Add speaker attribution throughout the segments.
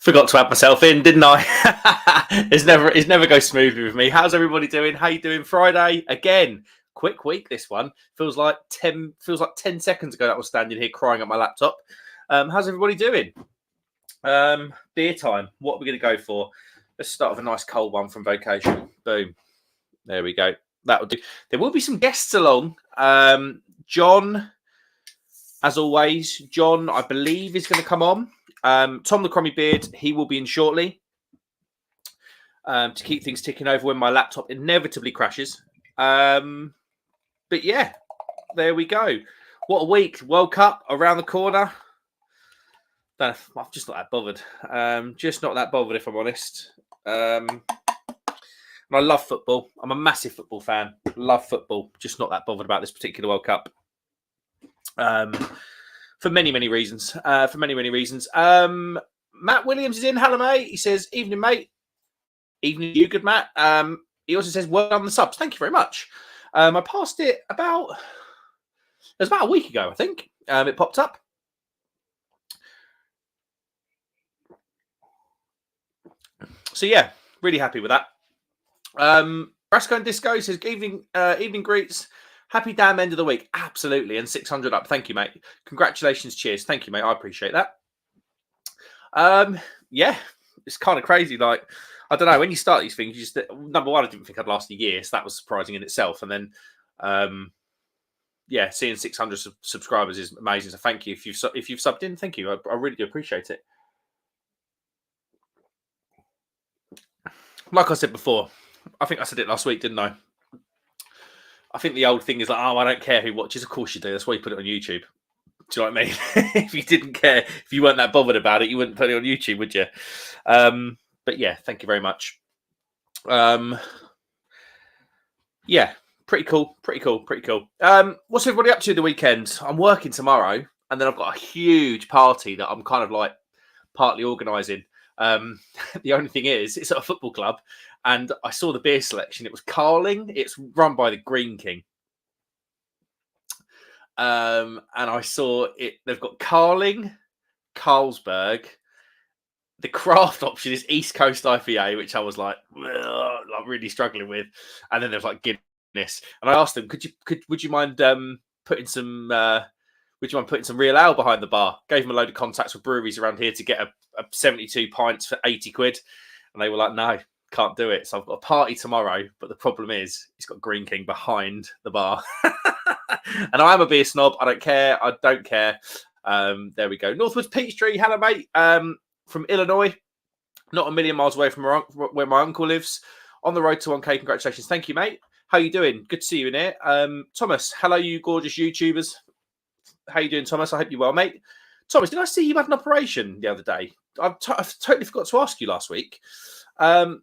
Speaker 1: Forgot to add myself in, didn't I? It's never goes smoothly with me. How's everybody doing? How you doing? Friday again. Quick week. This one feels like 10 seconds ago that I was standing here crying at my laptop. How's everybody doing? Beer time. What are we going to go for? Let's start with a nice cold one from Vocation. Boom. There we go. That will do. There will be some guests along. John, as always, John, I believe, is going to come on. Tom the Crummy Beard, he will be in shortly to keep things ticking over when my laptop inevitably crashes. But yeah, there we go. What a week. World Cup around the corner. I'm just not that bothered. Just not that bothered, if I'm honest. And I love football. I'm a massive football fan. Love football. Just not that bothered about this particular World Cup. For many, many reasons. Matt Williams is in. Hello, mate. He says, evening, mate. Evening, you good, Matt. He also says, well done the subs. Thank you very much. I passed it it was about a week ago, I think. It popped up. So, yeah, really happy with that. Brasco and Disco says, evening greets. Happy damn end of the week. Absolutely. And 600 up. Thank you, mate. Congratulations. Cheers. Thank you, mate. I appreciate that. Yeah, it's kind of crazy. Like, I don't know. When you start these things, you just, number one, I didn't think I'd last a year. So that was surprising in itself. And then, yeah, seeing 600 subscribers is amazing. So thank you. If you've subbed in, thank you. I really do appreciate it. Like I said before, I think I said it last week, didn't I? I think the old thing is like, oh, I don't care who watches. Of course you do. That's why you put it on YouTube. Do you know what I mean? If you didn't care, if you weren't that bothered about it, you wouldn't put it on YouTube, would you? But yeah, thank you very much. Yeah, pretty cool. What's everybody up to the weekend? I'm working tomorrow, and then I've got a huge party that I'm kind of like partly organising. The only thing is, it's at a football club, and I saw the beer selection. It was Carling. It's run by the Green King. And I saw it. They've got Carling, Carlsberg. The craft option is East Coast IPA, which I was like really struggling with. And then there's like Guinness. And I asked them, would you mind putting some real ale behind the bar? Gave them a load of contacts with breweries around here to get a 72 pints for 80 quid. And they were like, no, can't do it. So I've got a party tomorrow. But the problem is it's got Green King behind the bar. And I am a beer snob. I don't care. There we go. Northwoods Peachtree. Hello, mate. From Illinois. Not a million miles away from where my uncle lives. On the road to 1K. Congratulations. Thank you, mate. How you doing? Good to see you in here. Thomas. Hello, you gorgeous YouTubers. How you doing, Thomas? I hope you're well, mate. Thomas, did I see you had an operation the other day? I've totally forgot to ask you last week. And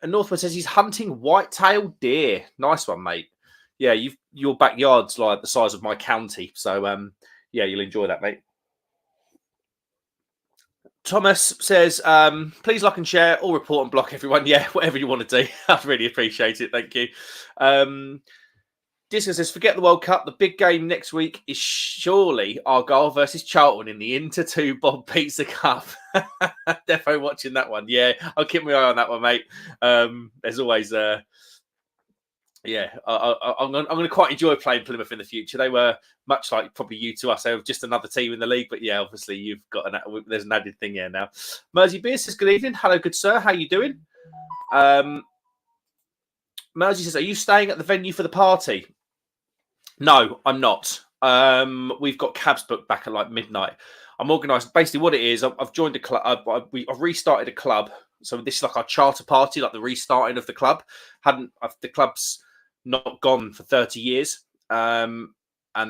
Speaker 1: Northwood says he's hunting white-tailed deer. Nice one, mate. Yeah, your backyard's like the size of my county. So, yeah, you'll enjoy that, mate. Thomas says, please like and share or report and block everyone. Yeah, whatever you want to do. I'd really appreciate it. Thank you. Disco says, forget the World Cup. The big game next week is surely Argyle versus Charlton in the Inter 2 Bob Pizza Cup. Defo watching that one. Yeah, I'll keep my eye on that one, mate. There's always... Yeah, I'm going to quite enjoy playing Plymouth in the future. They were much like probably you to us. They were just another team in the league. But yeah, obviously you've got there's an added thing here now. Mersey Beer says, good evening. Hello, good sir. How you doing? Mersey says, are you staying at the venue for the party? No, I'm not. We've got cabs booked back at like midnight. I'm organised. Basically what it is, I've joined a club. I've restarted a club. So this is like our charter party, like the restarting of the club. The club's not gone for 30 years. And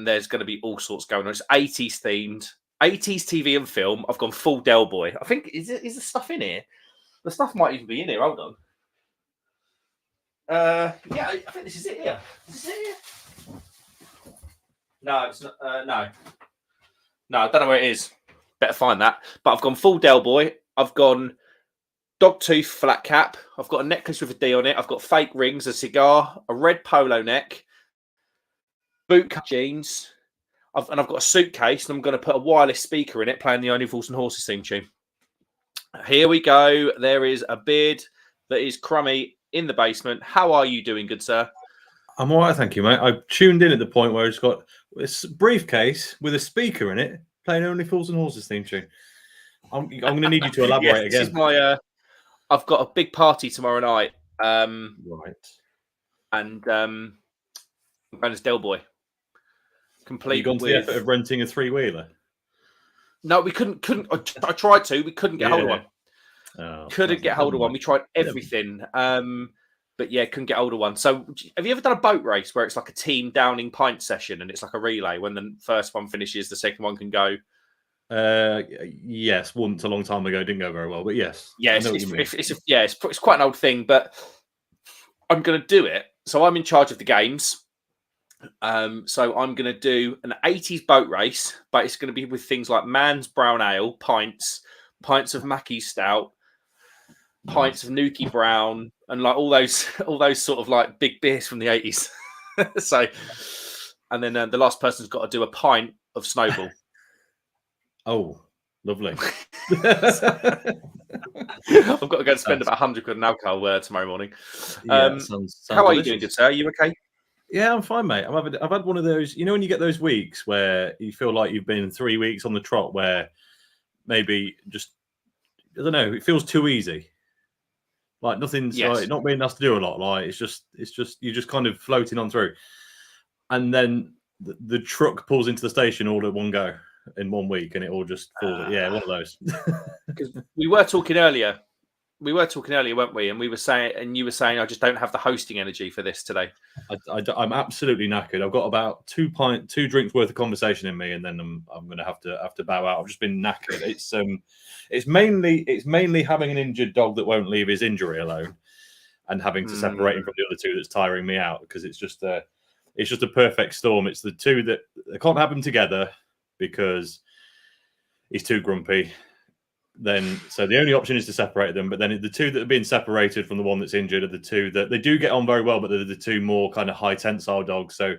Speaker 1: there's going to be all sorts going on. It's 80s themed, 80s TV and film. I've gone full Del Boy. I think, is the stuff in here? The stuff might even be in here. Hold on. Yeah, I think this is it here. Is this it here? No, it's not. No, I don't know where it is. Better find that. But I've gone full Del Boy. I've gone dogtooth flat cap. I've got a necklace with a D on it. I've got fake rings, a cigar, a red polo neck, bootcut jeans, and I've got a suitcase, and I'm going to put a wireless speaker in it, playing the Only Fools and Horses theme tune. Here we go. There is a beard that is crummy in the basement. How are you doing, good sir?
Speaker 2: I'm all right, thank you, mate. I tuned in at the point where it's got this briefcase with a speaker in it playing Only Fools and Horses theme tune. I'm going to need you to elaborate
Speaker 1: This
Speaker 2: again.
Speaker 1: is my. I've got a big party tomorrow night.
Speaker 2: Right.
Speaker 1: And I'm going as Del Boy. Complete.
Speaker 2: Have you gone to the effort of renting a 3-wheeler?
Speaker 1: No, we couldn't. I tried to. We couldn't get hold of one.
Speaker 2: Oh,
Speaker 1: couldn't get hold of one. We tried everything. But yeah, couldn't get hold of one. So have you ever done a boat race where it's like a team downing pint session and it's like a relay? When the first one finishes, the second one can go.
Speaker 2: Yes, once a long time ago, didn't go very well, but yes.
Speaker 1: Yeah, it's quite an old thing, but I'm going to do it. So I'm in charge of the games. So I'm going to do an 80s boat race, but it's going to be with things like Man's Brown Ale, pints of Mackey's Stout, pints of Nuki Brown, and like all those sort of like big beers from the 80s. So, and then the last person's got to do a pint of Snowball.
Speaker 2: Oh, lovely.
Speaker 1: I've got to go and spend about 100 quid on alcohol tomorrow morning.
Speaker 2: Sounds
Speaker 1: how are you doing, good sir? Are you okay?
Speaker 2: Yeah, I'm fine, mate. I've had one of those, when you get those weeks where you feel like you've been 3 weeks on the trot where maybe just, I don't know, it feels too easy. Like nothing's like not being asked to do a lot. Like it's just you're just kind of floating on through. And then the truck pulls into the station all at one go in 1 week and it all just falls. One of those.
Speaker 1: Because we were talking earlier, weren't we? And we were saying, and you were saying, I just don't have the hosting energy for this today.
Speaker 2: I'm absolutely knackered. I've got about 2 drinks worth of conversation in me, and then I'm going to have to bow out. I've just been knackered. It's mainly having an injured dog that won't leave his injury alone, and having to separate him from the other two that's tiring me out, because it's just a perfect storm. It's the two that they can't have them together because he's too grumpy. So the only option is to separate them. But then the two that are being separated from the one that's injured are the two that they do get on very well, but they're the two more kind of high tensile dogs. So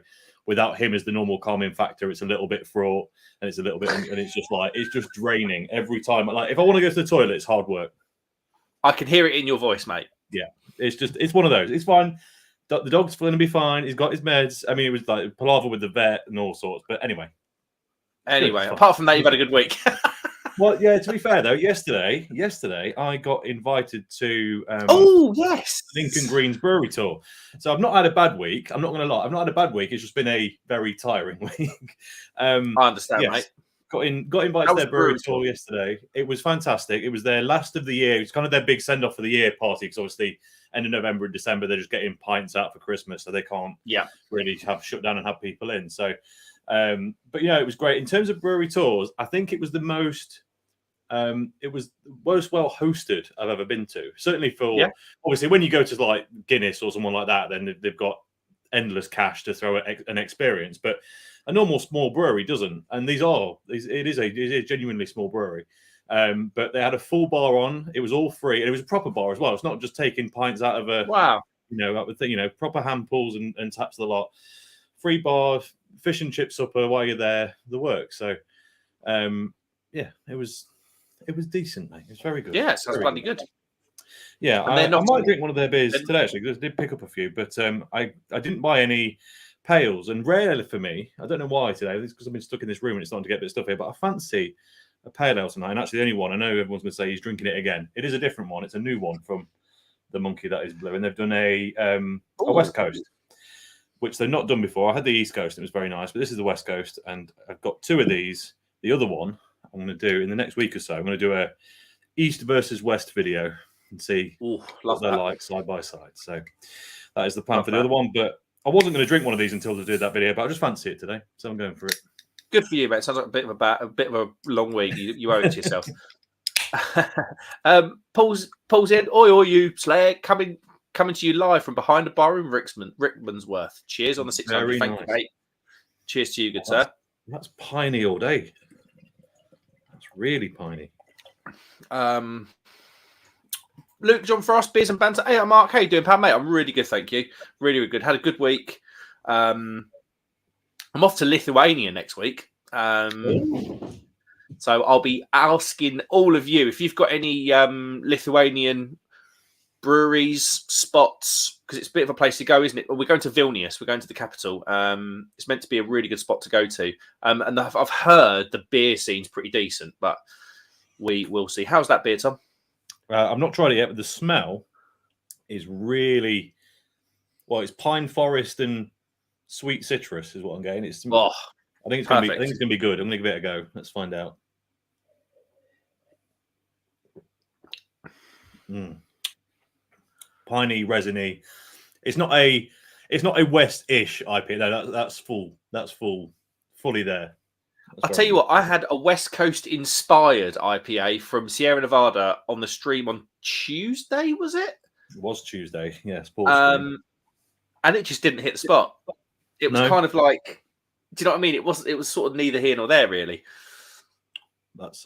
Speaker 2: without him as the normal calming factor, it's a little bit fraught, and it's a little bit, and it's just draining every time. Like if I want to go to the toilet, it's hard work.
Speaker 1: I can hear it in your voice, mate.
Speaker 2: Yeah, it's one of those. It's fine. The dog's going to be fine. He's got his meds. I mean, it was like palaver with the vet and all sorts. But anyway,
Speaker 1: apart from that, you've had a good week.
Speaker 2: Well, yeah, to be fair, though, yesterday I got invited to Lincoln Green's Brewery tour. So I've not had a bad week. I'm not going to lie. I've not had a bad week. It's just been a very tiring week.
Speaker 1: I understand, mate.
Speaker 2: Got invited to their brewery tour yesterday. It was fantastic. It was their last of the year. It was kind of their big send-off for the year party, because obviously end of November and December, they're just getting pints out for Christmas, so they can't really have shut down and have people in. So, but it was great. In terms of brewery tours, I think it was the most... it was the most well hosted I've ever been to. Certainly for obviously when you go to like Guinness or someone like that, then they've got endless cash to throw at an experience. But a normal small brewery doesn't, and it is a genuinely small brewery. But they had a full bar on. It was all free, and it was a proper bar as well. It's not just taking pints out of proper hand pulls and taps of the lot. Free bar, fish and chip supper while you're there, the work. So it was decent, mate. It was very good.
Speaker 1: Yeah, it sounds bloody good.
Speaker 2: Yeah, I might drink one of their beers today, actually, because I did pick up a few, but I didn't buy any pales, and rarely for me, I don't know why today, it's because I've been stuck in this room and it's starting to get a bit stuffy, but I fancy a pale ale tonight, and actually the only one, I know everyone's going to say he's drinking it again. It is a different one. It's a new one from the Monkey That Is Blue, and they've done a West Coast, which they've not done before. I had the East Coast, and it was very nice, but this is the West Coast, and I've got 2 of these. The other one I'm going to do in the next week or so. I'm going to do a East versus West video and see what they're like side by side. So that is the plan for the other one. But I wasn't going to drink one of these until I did that video, but I just fancy it today, so I'm going for it.
Speaker 1: Good for you, mate. Sounds like a bit of a long week. You owe it to yourself. Paul's in. Oi, you Slayer, coming to you live from behind the bar in Rickmansworth. Cheers on the 600. Thank you, mate. Cheers to you, good sir.
Speaker 2: That's piney all day. Really piney.
Speaker 1: Luke, John Frost, Beers and Banter. Hey, Mark, how you doing, pal, mate? I'm really good, thank you. Really, really good. Had a good week. I'm off to Lithuania next week. So I'll be asking all of you if you've got any Lithuanian breweries, spots, because it's a bit of a place to go, isn't it? Well, we're going to Vilnius. We're going to the capital. It's meant to be a really good spot to go to. And I've heard the beer scene's pretty decent, but we will see. How's that beer, Tom?
Speaker 2: I've not tried it yet, but the smell is really, well, it's pine forest and sweet citrus is what I'm getting. I think it's going to be good. I'm going to give it a go. Let's find out. Piney, resiny. It's not a West-ish IPA. No, that's fully there.
Speaker 1: I'll tell you what, I had a West Coast inspired IPA from Sierra Nevada on the stream on Tuesday, was it?
Speaker 2: It was Tuesday, yes.
Speaker 1: And it just didn't hit the spot. It was kind of like, do you know what I mean? It was sort of neither here nor there, really.
Speaker 2: That's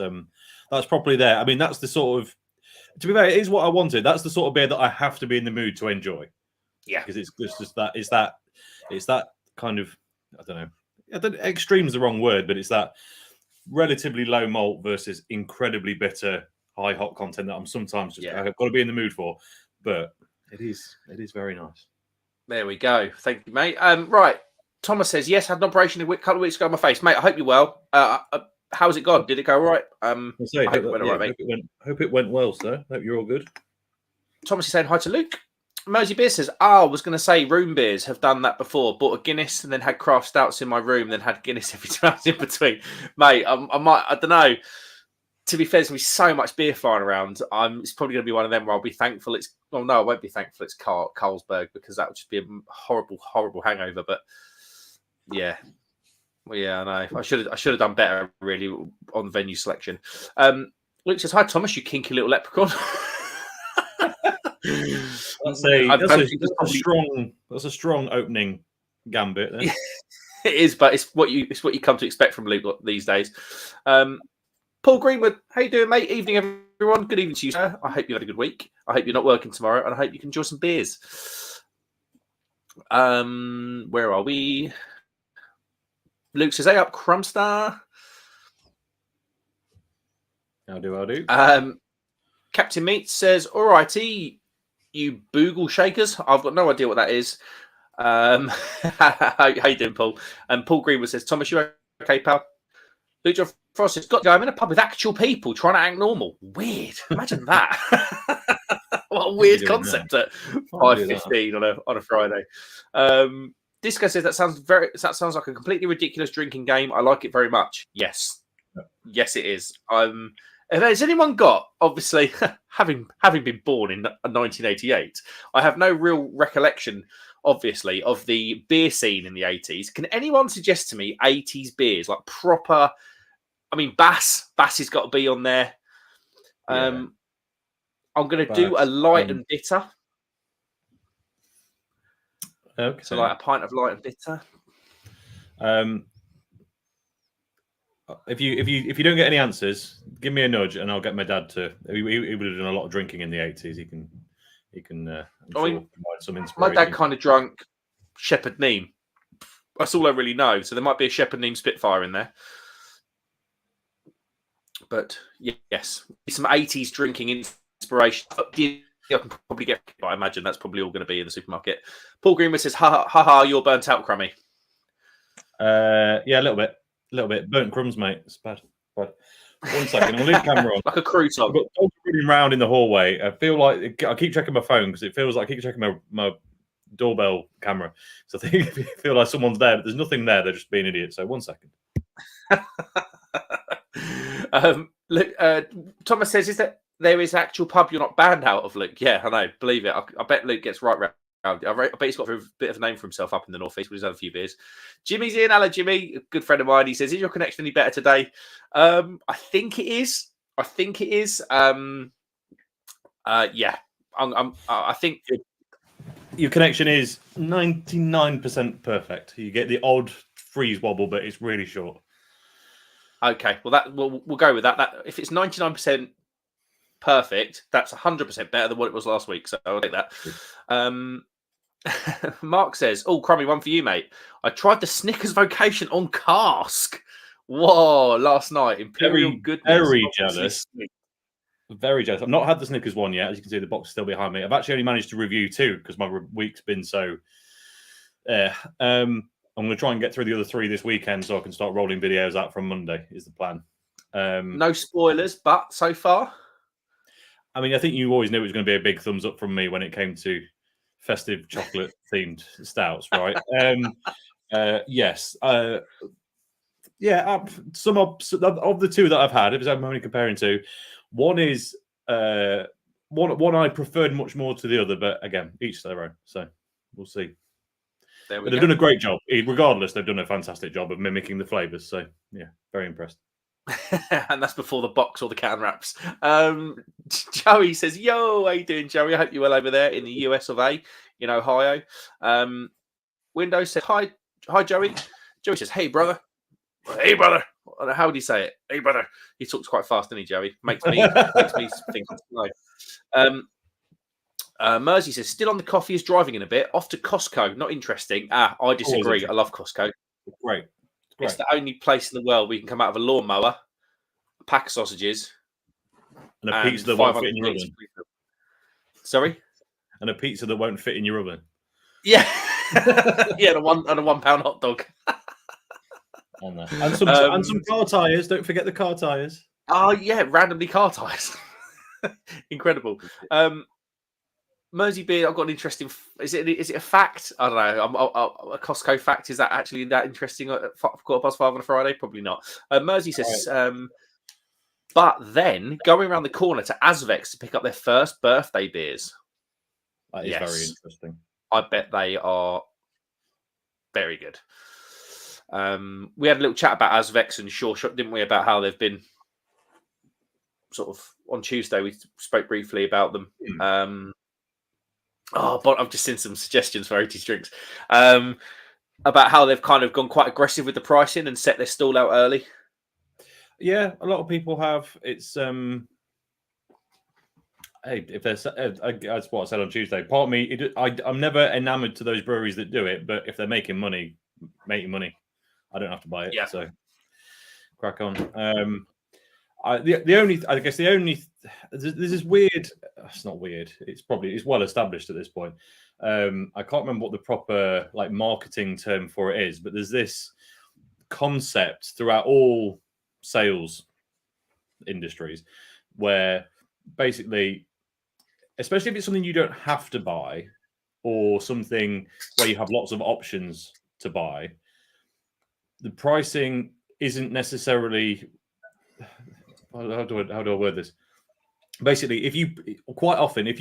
Speaker 2: properly there. I mean, that's the sort of, to be fair, it is what I wanted. That's the sort of beer that I have to be in the mood to enjoy.
Speaker 1: Yeah,
Speaker 2: because it's just that it's that kind of, I don't know, extreme is the wrong word, but it's that relatively low malt versus incredibly bitter high hop content that I'm sometimes just I've got to be in the mood for. But it is very nice.
Speaker 1: There we go. Thank you, mate. Right. Thomas says, yes, had an operation a couple of weeks ago on my face. Mate, I hope you're well. How's it gone? Did it go all right? I hope it went all right, mate.
Speaker 2: Hope it went well, sir. Hope you're all good.
Speaker 1: Thomas is saying hi to Luke. Mosey Beer says, I was going to say room beers have done that before. Bought a Guinness and then had craft stouts in my room, then had Guinness every 2 hours in between. Mate, I don't know. To be fair, there's going to be so much beer flying around. It's probably going to be one of them where I'll be thankful it's... Well, no, I won't be thankful it's Carlsberg, because that would just be a horrible, horrible hangover. But yeah. Well, yeah, I know. I should have done better, really, on venue selection. Luke says, hi, Thomas, you kinky little leprechaun.
Speaker 2: That's a strong opening gambit. Then.
Speaker 1: It is, but it's what you come to expect from Luke these days. Paul Greenwood, how you doing, mate? Evening, everyone. Good evening to you, sir. I hope you had a good week. I hope you're not working tomorrow, and I hope you can enjoy some beers. Where are we? Luke says, hey up, Crumstar.
Speaker 2: How do?
Speaker 1: Captain Meat says, all righty, you boogle shakers. I've got no idea what that is. How you doing, Paul? And Paul Greenwood says, Thomas, you okay, pal? Luke John Frost says, got to go. I'm in a pub with actual people trying to act normal. Weird. Imagine that. What a weird concept at 5:15 on a Friday. Disco says that sounds like a completely ridiculous drinking game. I like it very much. Yes, yes, it is. Has anyone got, obviously, having been born in 1988, I have no real recollection, obviously, of the beer scene in the 80s. Can anyone suggest to me 80s beers, like proper? I mean, Bass has got to be on there. Yeah. I'm going to do a light and bitter.
Speaker 2: Okay.
Speaker 1: So like a pint of light and bitter.
Speaker 2: If you don't get any answers, give me a nudge and I'll get my dad to. He would have done a lot of drinking in the 80s. He can provide some inspiration.
Speaker 1: My dad kind of drunk Shepherd Neame. That's all I really know. So there might be a Shepherd Neame Spitfire in there. But yes, some 80s drinking inspiration. I can probably get. I imagine that's probably all going to be in the supermarket. Paul Greenwood says, "Ha ha ha! You're burnt out, Crummy."
Speaker 2: Yeah, a little bit. Burnt crumbs, mate. It's bad. 1 second. I'll leave the camera on.
Speaker 1: Like a crouton.
Speaker 2: I've got dogs running around in the hallway. I feel like I keep checking my phone because it feels like I keep checking my doorbell camera. So I feel like someone's there, but there's nothing there. They're just being idiots. So 1 second.
Speaker 1: Look, Thomas says, is that there is actual pub you're not banned out of, Luke? Yeah, I know. Believe it. I bet Luke gets right round. I bet he's got a bit of a name for himself up in the northeast, but he's had a few beers. Jimmy's in. Hello, Jimmy. A good friend of mine. He says, is your connection any better today? I think it is. Yeah. I think
Speaker 2: your connection is 99% perfect. You get the odd freeze wobble, but it's really short.
Speaker 1: Okay. Well, we'll go with that. That if it's 99% perfect, that's 100% better than what it was last week. So I'll take that. Mark says, "Oh, Crummy, one for you, mate. I tried the Snickers Vocation on cask. Whoa! Last night, Imperial Goodness.
Speaker 2: Very jealous. Very jealous. I've not had the Snickers one yet. As you can see, the box is still behind me. I've actually only managed to review 2 because my week's been so. I'm going to try and get through the other 3 this weekend so I can start rolling videos out from Monday. Is the plan.
Speaker 1: No spoilers, but so far.
Speaker 2: I mean, I think you always knew it was going to be a big thumbs up from me when it came to festive chocolate themed stouts, right? Yes. Some of the 2 that I've had, if I'm only comparing 2, one is one I preferred much more to the other, but again, each their own. So we'll see. But they've done a great job. Regardless, they've done a fantastic job of mimicking the flavors. So yeah, very impressed.
Speaker 1: And that's before the box or the can wraps. Joey says, "Yo, how you doing, Joey? I hope you're well over there in the US of A, in Ohio." Windows said, "Hi, Joey." Joey says, "Hey, brother." Hey, brother. How do you say it? Hey, brother. He talks quite fast, doesn't he, Joey? Makes me think. No. Mersey says, "Still on the coffee is driving in a bit. Off to Costco. Not interesting." I disagree. I love Costco.
Speaker 2: Great.
Speaker 1: It's the only place in the world where you can come out of a lawnmower, a pack of sausages,
Speaker 2: and a pizza that won't fit in your oven.
Speaker 1: Sorry?
Speaker 2: And a pizza that won't fit in your oven.
Speaker 1: Yeah. Yeah, and a £1 hot dog.
Speaker 2: And some car tyres. Don't forget the car tyres.
Speaker 1: Oh, yeah, randomly car tyres. Incredible. Mersey beer, I've got an interesting. Is it a fact? I don't know. A Costco fact. Is that actually that interesting at 5:15 on a Friday? Probably not. Mersey says, but then going around the corner to Azvex to pick up their first birthday beers.
Speaker 2: That is very interesting.
Speaker 1: I bet they are very good. We had a little chat about Azvex and Sure Shot, didn't we? About how they've been sort of on Tuesday. We spoke briefly about them. But I've just seen some suggestions for 80s drinks about how they've kind of gone quite aggressive with the pricing and set their stall out early.
Speaker 2: Yeah, a lot of people have. It's hey, if there's that's what I said on Tuesday. Part of me, I'm never enamored to those breweries that do it, but if they're making money, I don't have to buy it.
Speaker 1: Yeah.
Speaker 2: So crack on. This is weird. It's not weird. It's well established at this point. I can't remember what the proper marketing term for it is, but there's this concept throughout all sales industries where basically, especially if it's something you don't have to buy or something where you have lots of options to buy, the pricing isn't necessarily. How do I word this? Basically, if you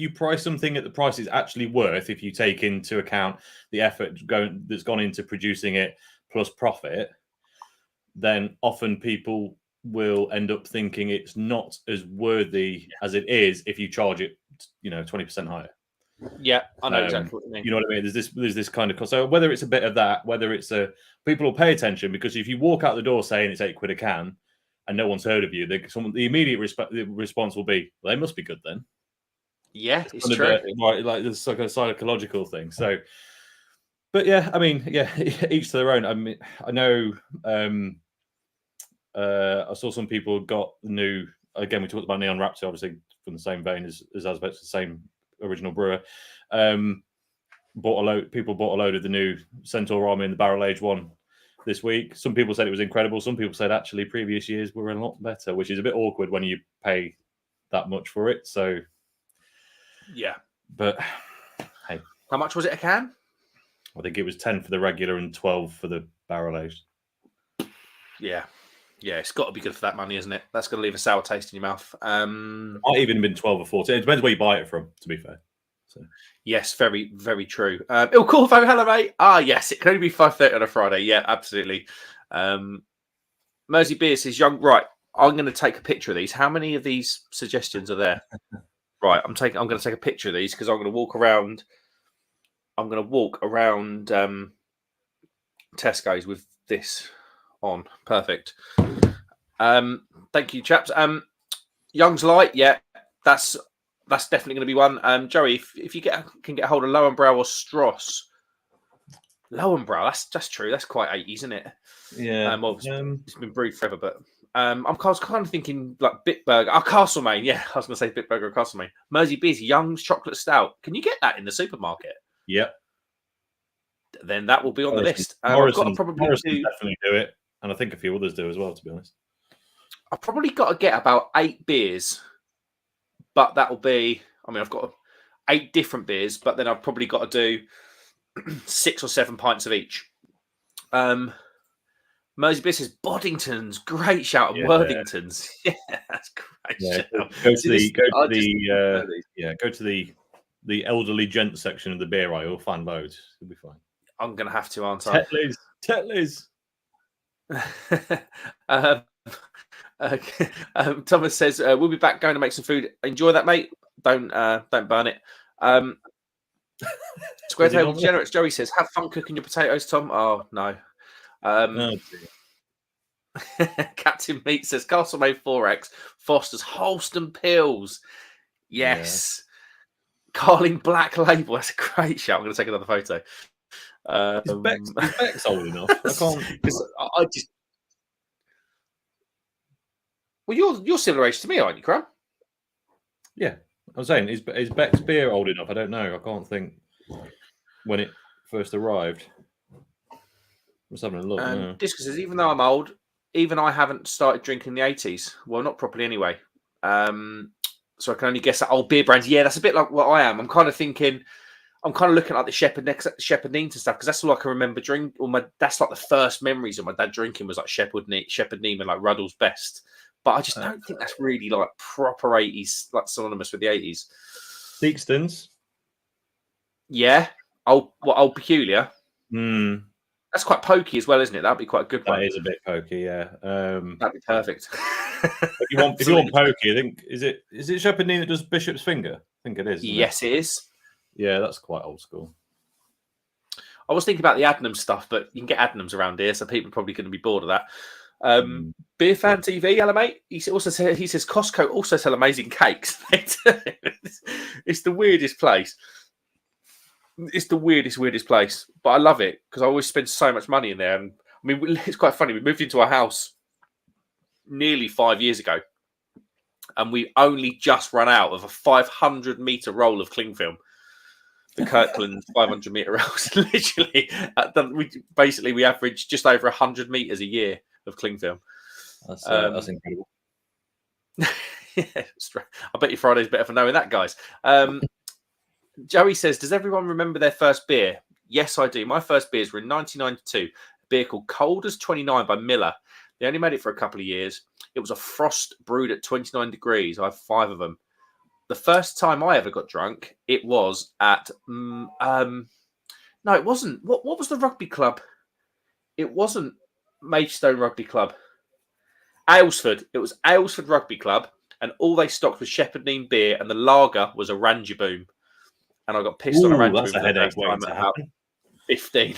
Speaker 2: price something at the price it's actually worth, if you take into account the effort that's gone into producing it plus profit, then often people will end up thinking it's not as worthy as it is if you charge it, 20% higher.
Speaker 1: Yeah, I know exactly what you mean.
Speaker 2: You know what I mean? There's this kind of cost. So whether it's a bit of that, whether it's people will pay attention, because if you walk out the door saying it's £8 a can, and no one's heard of you, the immediate response will be, well, they must be good then.
Speaker 1: Yeah, it's true.
Speaker 2: It's like a psychological thing. So, but yeah, I mean, yeah, each to their own. I mean, I know I saw some people got the new, again, we talked about Neon Raptor, obviously from the same vein as Azvex, the same original brewer. People bought a load of the new Centaur Army and the Barrel Age one this week. Some people said it was incredible. Some people said actually previous years were a lot better, which is a bit awkward when you pay that much for it. So
Speaker 1: yeah,
Speaker 2: but hey,
Speaker 1: how much was it a can?
Speaker 2: I think it was 10 for the regular and 12 for the barrel aged.
Speaker 1: Yeah, it's got to be good for that money, isn't it? That's going to leave a sour taste in your mouth.
Speaker 2: It might even have been 12 or 14. It depends where you buy it from, to be fair. So.
Speaker 1: Yes, very, very true. Il Corvo, hello, mate. Yes, it can only be 5:30 on a Friday. Yeah, absolutely. Mersey Beer says, young, right, I'm going to take a picture of these. How many of these suggestions are there? Right, I'm going to take a picture of these because I'm going to walk around. I'm going to walk around Tesco's with this on. Perfect. Thank you, chaps. Young's Light, yeah, that's definitely going to be one. Joey, if you can get hold of Lowenbrow or Stross, Lowenbrow, that's true. That's quite 80s, isn't it?
Speaker 2: Yeah.
Speaker 1: It's been brewed forever, but I was kind of thinking like Bitburger. Oh, Castlemaine. Yeah, I was going to say Bitburger or Castlemaine. Mersey Beers Young's Chocolate Stout. Can you get that in the supermarket?
Speaker 2: Yep.
Speaker 1: Then that will be on the list.
Speaker 2: Morrison definitely do it, and I think a few others do as well, to be honest.
Speaker 1: I've probably got to get about 8 beers, but that will be, I've got 8 different beers, but then I've probably got to do 6 or 7 pints of each. Mersey Beers is Boddington's, great shout, and Worthington's. Yeah, that's great shout.
Speaker 2: Go to the elderly gent section of the beer aisle. You'll find loads. It'll be fine.
Speaker 1: I'm going to have to, aren't I?
Speaker 2: Tetley's.
Speaker 1: Thomas says, we'll be back going to make some food. Enjoy that, mate. Don't burn it. Square Table Degenerates. Joey says, have fun cooking your potatoes, Tom. Oh, no. Captain Meat says, Castlemaine 4X, Foster's Holston Pills. Yes. Yeah. Carling Black Label. That's a great shout. I'm going to take another photo.
Speaker 2: Is Beck's old enough? I can't.
Speaker 1: I just. Well, you're similar age to me, aren't you, Crum?
Speaker 2: Yeah, I'm saying, is Beck's beer old enough? I don't know. I can't think when it first arrived. Let's have a look.
Speaker 1: Disco says, even though I'm old, even I haven't started drinking in the 80s. Well, not properly anyway. So I can only guess at old beer brands. Yeah, that's a bit like what I am. I'm kind of looking at like the Shepherd Neems and stuff, because that's all I can remember drinking. That's like the first memories of my dad drinking was like Shepherd Neems and like Ruddle's Best. But I just don't think that's really like proper 80s, like synonymous with the 80s.
Speaker 2: Deakston's.
Speaker 1: Yeah. Old Peculiar.
Speaker 2: That's
Speaker 1: quite pokey as well, isn't it? That'd be quite a good one.
Speaker 2: That is a bit pokey, yeah.
Speaker 1: That'd be perfect.
Speaker 2: if you want pokey, I think is it Shepherd Neame that does Bishop's Finger? I think it is.
Speaker 1: Yes, it is.
Speaker 2: Yeah, that's quite old school.
Speaker 1: I was thinking about the Adnams stuff, but you can get Adnams around here, so people are probably going to be bored of that. Beer Fan TV, hello mate. He says Costco also sell amazing cakes. It's the weirdest place. It's the weirdest place, but I love it because I always spend so much money in there. And it's quite funny. We moved into our house nearly 5 years ago, and we only just run out of a 500-meter roll of cling film. The Kirkland 500-meter rolls. Literally, we average just over 100 meters a year of cling film.
Speaker 2: That's incredible.
Speaker 1: Yeah, I bet your Friday's better for knowing that, guys. Joey says, does everyone remember their first beer? Yes, I do. My first beers were in 1992. A beer called Cold as 29 by Miller. They only made it for a couple of years. It was a frost brewed at 29 degrees. I have 5 of them. The first time I ever got drunk, it was at... no, it wasn't. What was the rugby club? It wasn't Maidstone Rugby Club. Aylesford. It was Aylesford Rugby Club, and all they stocked was Shepherd Neame beer, and the lager was a Ranjaboom. And I got pissed on a Ranjaboom.
Speaker 2: That's a headache waiting to happen.
Speaker 1: 15.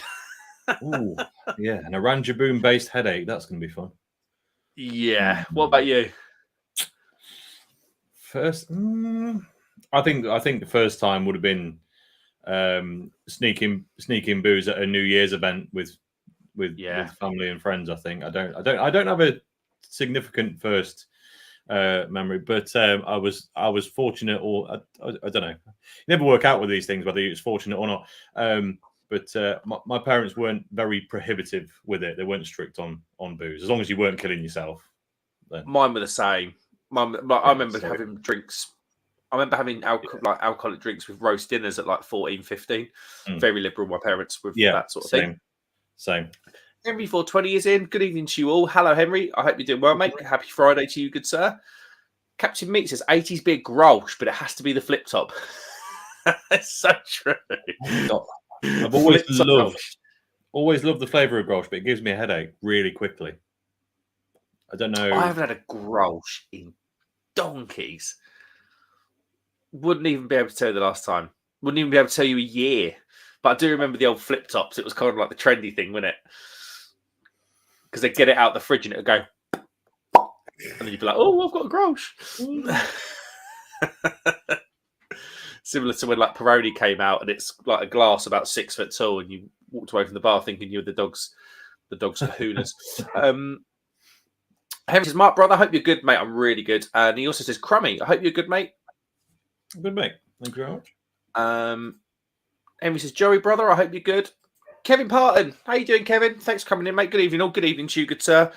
Speaker 2: Ooh, yeah, an Ranjaboom based headache. That's going to be fun.
Speaker 1: Yeah. What about you?
Speaker 2: First, I think the first time would have been sneaking booze at a New Year's event with family and friends. I think I don't have a significant first memory, but I was fortunate, or I don't know. You never work out with these things whether it's fortunate or not. But my parents weren't very prohibitive with it. They weren't strict on booze, as long as you weren't killing yourself. Then.
Speaker 1: Mine were the same. I remember having drinks. I remember having alcoholic drinks with roast dinners at like 14, 15. Very liberal, my parents, with that sort of thing.
Speaker 2: Same.
Speaker 1: Henry, for 20 years in. Good evening to you all. Hello, Henry. I hope you're doing well, mate. Happy Friday to you, good sir. Captain Meat says 80s beer Grolsch, but it has to be the flip top. It's so true.
Speaker 2: I've always loved the flavour of Grolsch, but it gives me a headache really quickly. I don't know.
Speaker 1: I haven't had a Grolsch in donkeys. Wouldn't even be able to tell you the last time. Wouldn't even be able to tell you a year. But I do remember the old flip tops. It was kind of like the trendy thing, wasn't it? Because they'd get it out the fridge and it would go. And then you'd be like, oh, I've got a Grolsch. Similar to when like Peroni came out and it's like a glass about 6 foot tall and you walked away from the bar thinking you were the dog's kahunas. Henry says, Mark, brother, I hope you're good, mate. I'm really good. And he also says, Crummy, I hope you're good, mate.
Speaker 2: Good, mate. Thank you very much.
Speaker 1: Henry says, Joey, brother, I hope you're good. Kevin Parton, how you doing, Kevin? Thanks for coming in, mate. Good evening, all. Good evening to you, good sir.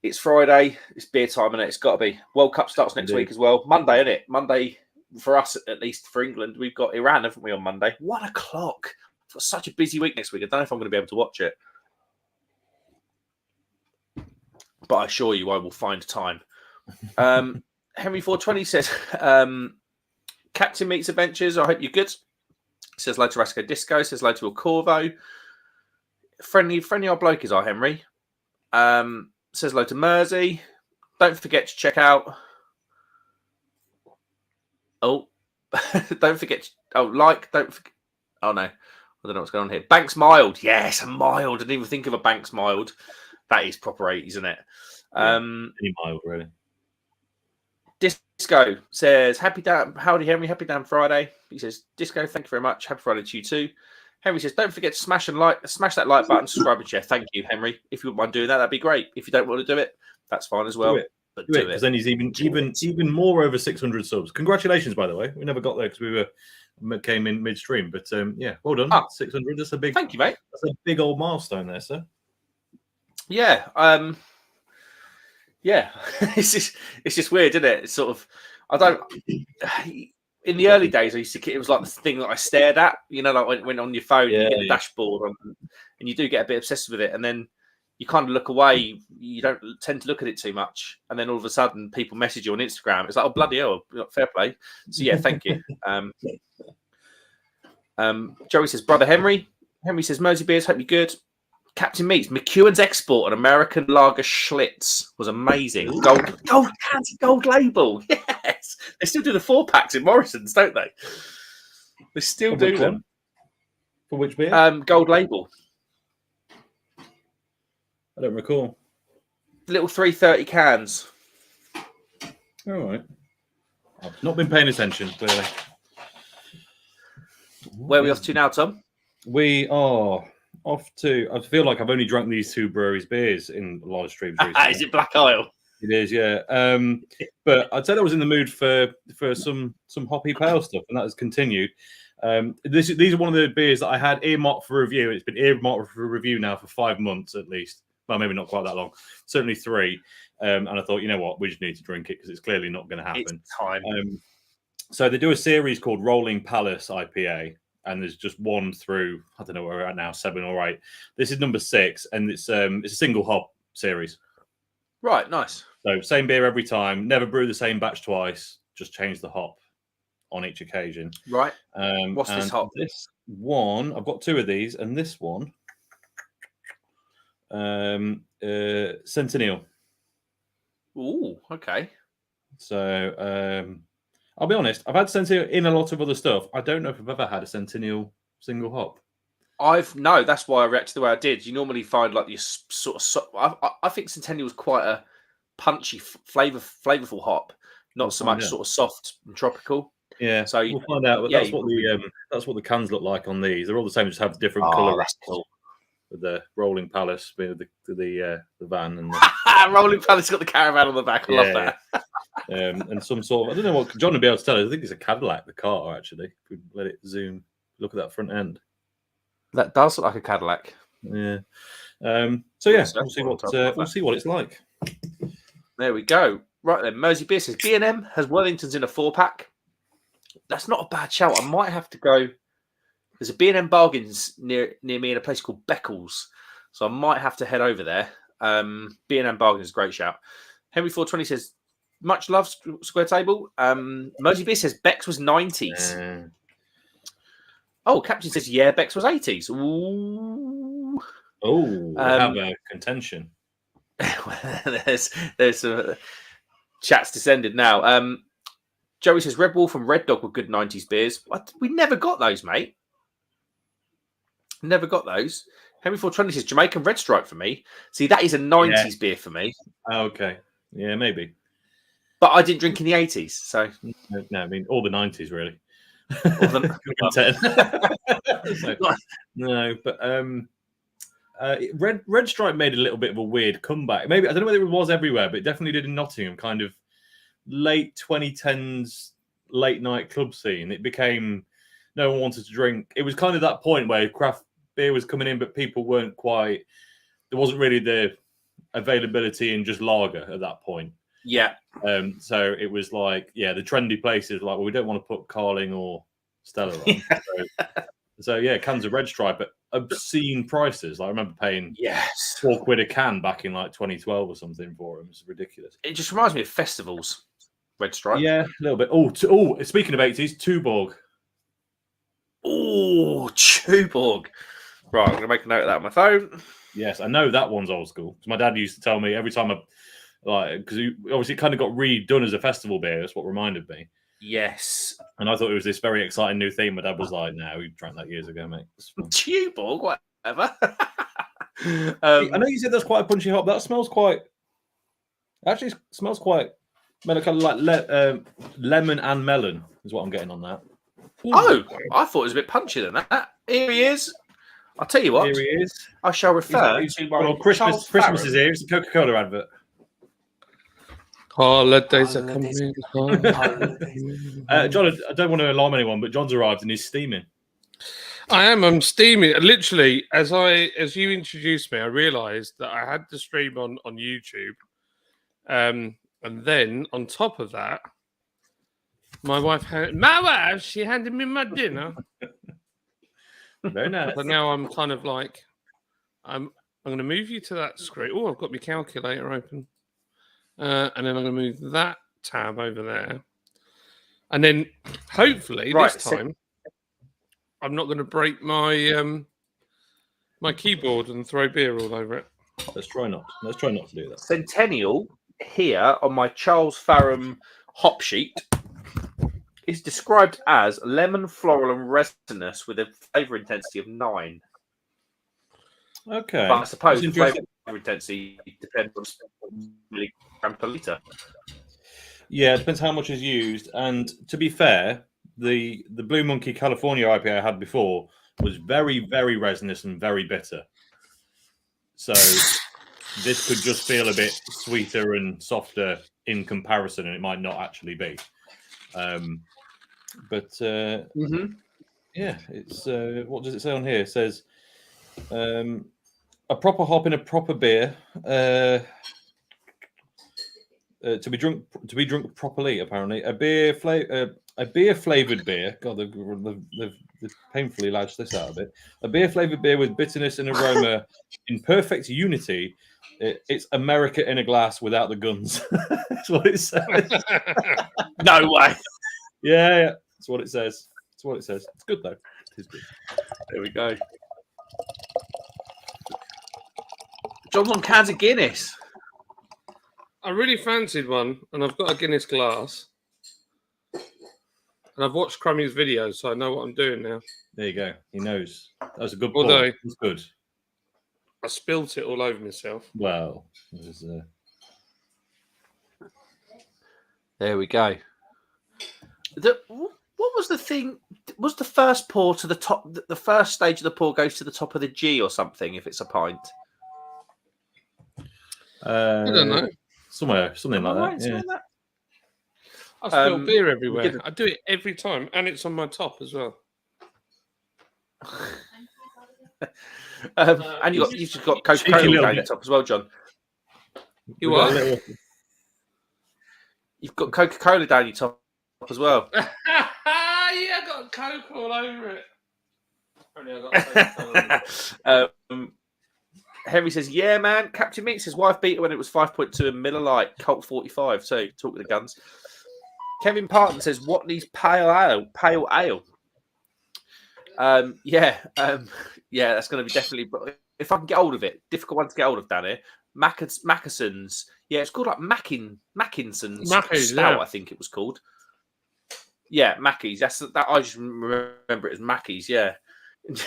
Speaker 1: It's Friday. It's beer time, and it's got to be. World Cup starts next week as well. Monday, isn't it? Monday, for us, at least for England, we've got Iran, haven't we, on Monday? 1 o'clock. I've got such a busy week next week. I don't know if I'm going to be able to watch it. But I assure you I will find time. Henry 420 says, Captain Meets Adventures, I hope you're good. Says hello to Rasco Disco. Says hello to El Corvo. Friendly old bloke is our Henry. Says hello to Mersey. Don't forget to check out. Oh, don't forget. Don't forget. Oh, no. I don't know what's going on here. Banks Mild. Yes, a mild. I didn't even think of a Banks Mild. That is proper 80s, isn't it?
Speaker 2: Any mild, really.
Speaker 1: Disco says, howdy, Henry. Happy damn Friday. He says, Disco, thank you very much. Happy Friday to you too. Henry says, don't forget to smash that like button, subscribe and share. Thank you, Henry. If you wouldn't mind doing that, that'd be great. If you don't want to do it, that's fine as well.
Speaker 2: Do it. But do it, because then he's even more over 600 subs. Congratulations, by the way. We never got there because we came in midstream. But yeah, well done. 600. That's a big.
Speaker 1: Thank you, mate.
Speaker 2: That's a big old milestone there, sir.
Speaker 1: Yeah. Yeah. it's just weird, isn't it? It's sort of. I don't. In the early days, it was like the thing that I stared at. You know, like when on your phone, you get the dashboard, and you do get a bit obsessed with it, and then you kind of look away. You don't tend to look at it too much, and then all of a sudden, people message you on Instagram. It's like, oh bloody hell, fair play. So yeah, thank you. Joey says, brother Henry. Henry says, Mersey Beers, hope you're good. Captain Meats, McEwen's Export, an American lager Schlitz was amazing. Gold label. Yes. They still do the 4-packs in Morrison's, don't they? They still do them.
Speaker 2: For which beer?
Speaker 1: Gold label.
Speaker 2: I don't recall.
Speaker 1: Little 330 cans.
Speaker 2: All right. I've not been paying attention, clearly.
Speaker 1: Where are we off to now, Tom?
Speaker 2: We are off to. I feel like I've only drunk these 2 breweries beers in a lot of streams recently.
Speaker 1: Is it Black Isle?
Speaker 2: It is, yeah. But I'd say I was in the mood for some hoppy pale stuff, and that has continued. These are one of the beers that I had earmarked for review. It's been earmarked for review now for 5 months at least. Well, maybe not quite that long. Certainly 3. And I thought, you know what, we just need to drink it because it's clearly not going to happen.
Speaker 1: It's time.
Speaker 2: So they do a series called Rolling Palace IPA, and there's just one through, I don't know where we're at now, 7 or 8. This is number 6, and it's a single hop series.
Speaker 1: Right, nice.
Speaker 2: So same beer every time, never brew the same batch twice, just change the hop on each occasion.
Speaker 1: Right. What's this hop?
Speaker 2: This one, I've got 2 of these, and this one, Centennial.
Speaker 1: Ooh, okay.
Speaker 2: So I'll be honest, I've had Centennial in a lot of other stuff. I don't know if I've ever had a Centennial single hop.
Speaker 1: No, that's why I reacted the way I did. You normally find like this sort of. I think Centennial is quite a punchy, flavorful hop, not so much sort of soft and tropical.
Speaker 2: Yeah, so we'll find out. But that's what the cans look like on these. They're all the same, just have different colours.
Speaker 1: That's cool.
Speaker 2: With the Rolling Palace, with the van and
Speaker 1: Rolling Palace got the caravan on the back. I love that.
Speaker 2: And some sort of, I don't know what John will be able to tell us. I think it's a Cadillac, the car, actually. If we let it zoom, look at that front end.
Speaker 1: That does look like a Cadillac.
Speaker 2: Yeah. So yeah, we'll see what it's like.
Speaker 1: There we go. Right then, Mersey Beer says B&M has Wellingtons in a 4-pack. That's not a bad shout. I might have to go. There's a B&M Bargains near me in a place called Beccles, so I might have to head over there. B&M Bargains is a great shout. Henry 420 says, much love, Square Table. Mersey Beer says Beck's was 90s. Oh, Captain says, yeah, Beck's was 80s. Ooh.
Speaker 2: Oh, have a contention.
Speaker 1: there's some chats descended now. Joey says, Red Wolf and Red Dog were good 90s beers. We never got those, mate. Never got those. Henry 420 says, Jamaican Red Stripe for me. See, that is a 90s beer for me.
Speaker 2: Okay. Yeah, maybe.
Speaker 1: But I didn't drink in the 80s, so...
Speaker 2: No, I mean, all the 90s, really.
Speaker 1: Or the,
Speaker 2: no, but Red Stripe made a little bit of a weird comeback. Maybe I don't know whether it was everywhere, but it definitely did in Nottingham. Kind of late 2010s, late night club scene. It became no one wanted to drink. It was kind of that point where craft beer was coming in, but people weren't quite. There wasn't really the availability in just lager at that point.
Speaker 1: Yeah.
Speaker 2: So it was like, the trendy places like, well, we don't want to put Carling or Stella on. So cans of Red Stripe at obscene prices. Like, I remember paying £4 a can back in like 2012 or something for them. It's ridiculous.
Speaker 1: It just reminds me of festivals. Red Stripe.
Speaker 2: Yeah, a little bit. Oh, speaking of 80s, Tuborg.
Speaker 1: Oh, Tuborg. Right, I'm going to make a note of that on my phone.
Speaker 2: Yes, I know that one's old school. My dad used to tell me every time because obviously it kind of got redone as a festival beer. That's what reminded me.
Speaker 1: Yes.
Speaker 2: And I thought it was this very exciting new theme. My dad was like, no, we drank that years ago, mate.
Speaker 1: Tuborg, whatever.
Speaker 2: I know you said that's quite a punchy hop. That smells quite... Actually, smells quite... kind of like lemon and melon is what I'm getting on that.
Speaker 1: Oh, I thought it was a bit punchier than that. Here he is. I'll tell you what.
Speaker 2: Here he is.
Speaker 1: I shall refer to my
Speaker 2: Christmas is here. It's a Coca-Cola advert.
Speaker 3: Holidays are coming.
Speaker 2: John, I don't want to alarm anyone, but John's arrived and he's steaming.
Speaker 3: I am. I'm steaming. Literally, as you introduced me, I realised that I had the stream on YouTube, and then on top of that, she handed me my dinner.
Speaker 2: Very nice.
Speaker 3: So now I'm kind of like, I'm going to move you to that screen. Oh, I've got my calculator open. And then I'm going to move that tab over there. And then hopefully this time, I'm not going to break my my keyboard and throw beer all over it.
Speaker 2: Let's try not to do that.
Speaker 1: Centennial here on my Charles Farram hop sheet is described as lemon, floral, and resinous with a flavour intensity of 9.
Speaker 2: Okay.
Speaker 1: But I suppose the flavour intensity depends on milligram per litre.
Speaker 2: Yeah, it depends how much is used. And to be fair, the Blue Monkey California IPA I had before was very, very resinous and very bitter. So this could just feel a bit sweeter and softer in comparison, and it might not actually be. It's what does it say on here? It says a proper hop in a proper beer to be drunk properly. Apparently, a beer flavored beer. God, they've painfully lashed this out of it. A beer flavored beer with bitterness and aroma in perfect unity. It's America in a glass without the guns. That's what it says.
Speaker 1: No way.
Speaker 2: Yeah, that's what it says. That's what it says. It's good though. It is good.
Speaker 1: There we go. John's on cans of Guinness.
Speaker 3: I really fancied one, and I've got a Guinness glass. And I've watched Crummy's videos, so I know what I'm doing now.
Speaker 2: There you go. He knows. That was a good
Speaker 3: Although,
Speaker 2: pour. It was good.
Speaker 3: I spilt it all over myself.
Speaker 2: Well, it was,
Speaker 1: there we go. What was the thing? Was the first pour to the top? The first stage of the pour goes to the top of the G or something if it's a pint.
Speaker 3: I don't know.
Speaker 2: Something like that. Yeah.
Speaker 3: Like that? I spill beer everywhere. I do it every time, and it's on my top as well.
Speaker 1: And you've just got Coca-Cola down the top as well, John.
Speaker 3: You are.
Speaker 1: You've got Coca-Cola down your top as well.
Speaker 3: Yeah, I got Coke all over it. Only I got Coca-Cola.
Speaker 1: Henry says, "Yeah, man. Captain Meeks, his wife beat it when it was 5.2 and Miller Lite, Colt 45. So talk with the guns." Kevin Parton says, "What needs pale ale? Pale ale." Yeah, that's going to be definitely. But if I can get hold of it, difficult one to get hold of down here. Mackeson's. Yeah, it's called like Mackinson's Stout, I think it was called. Yeah, Mackey's. That I just remember it as Mackey's. Yeah.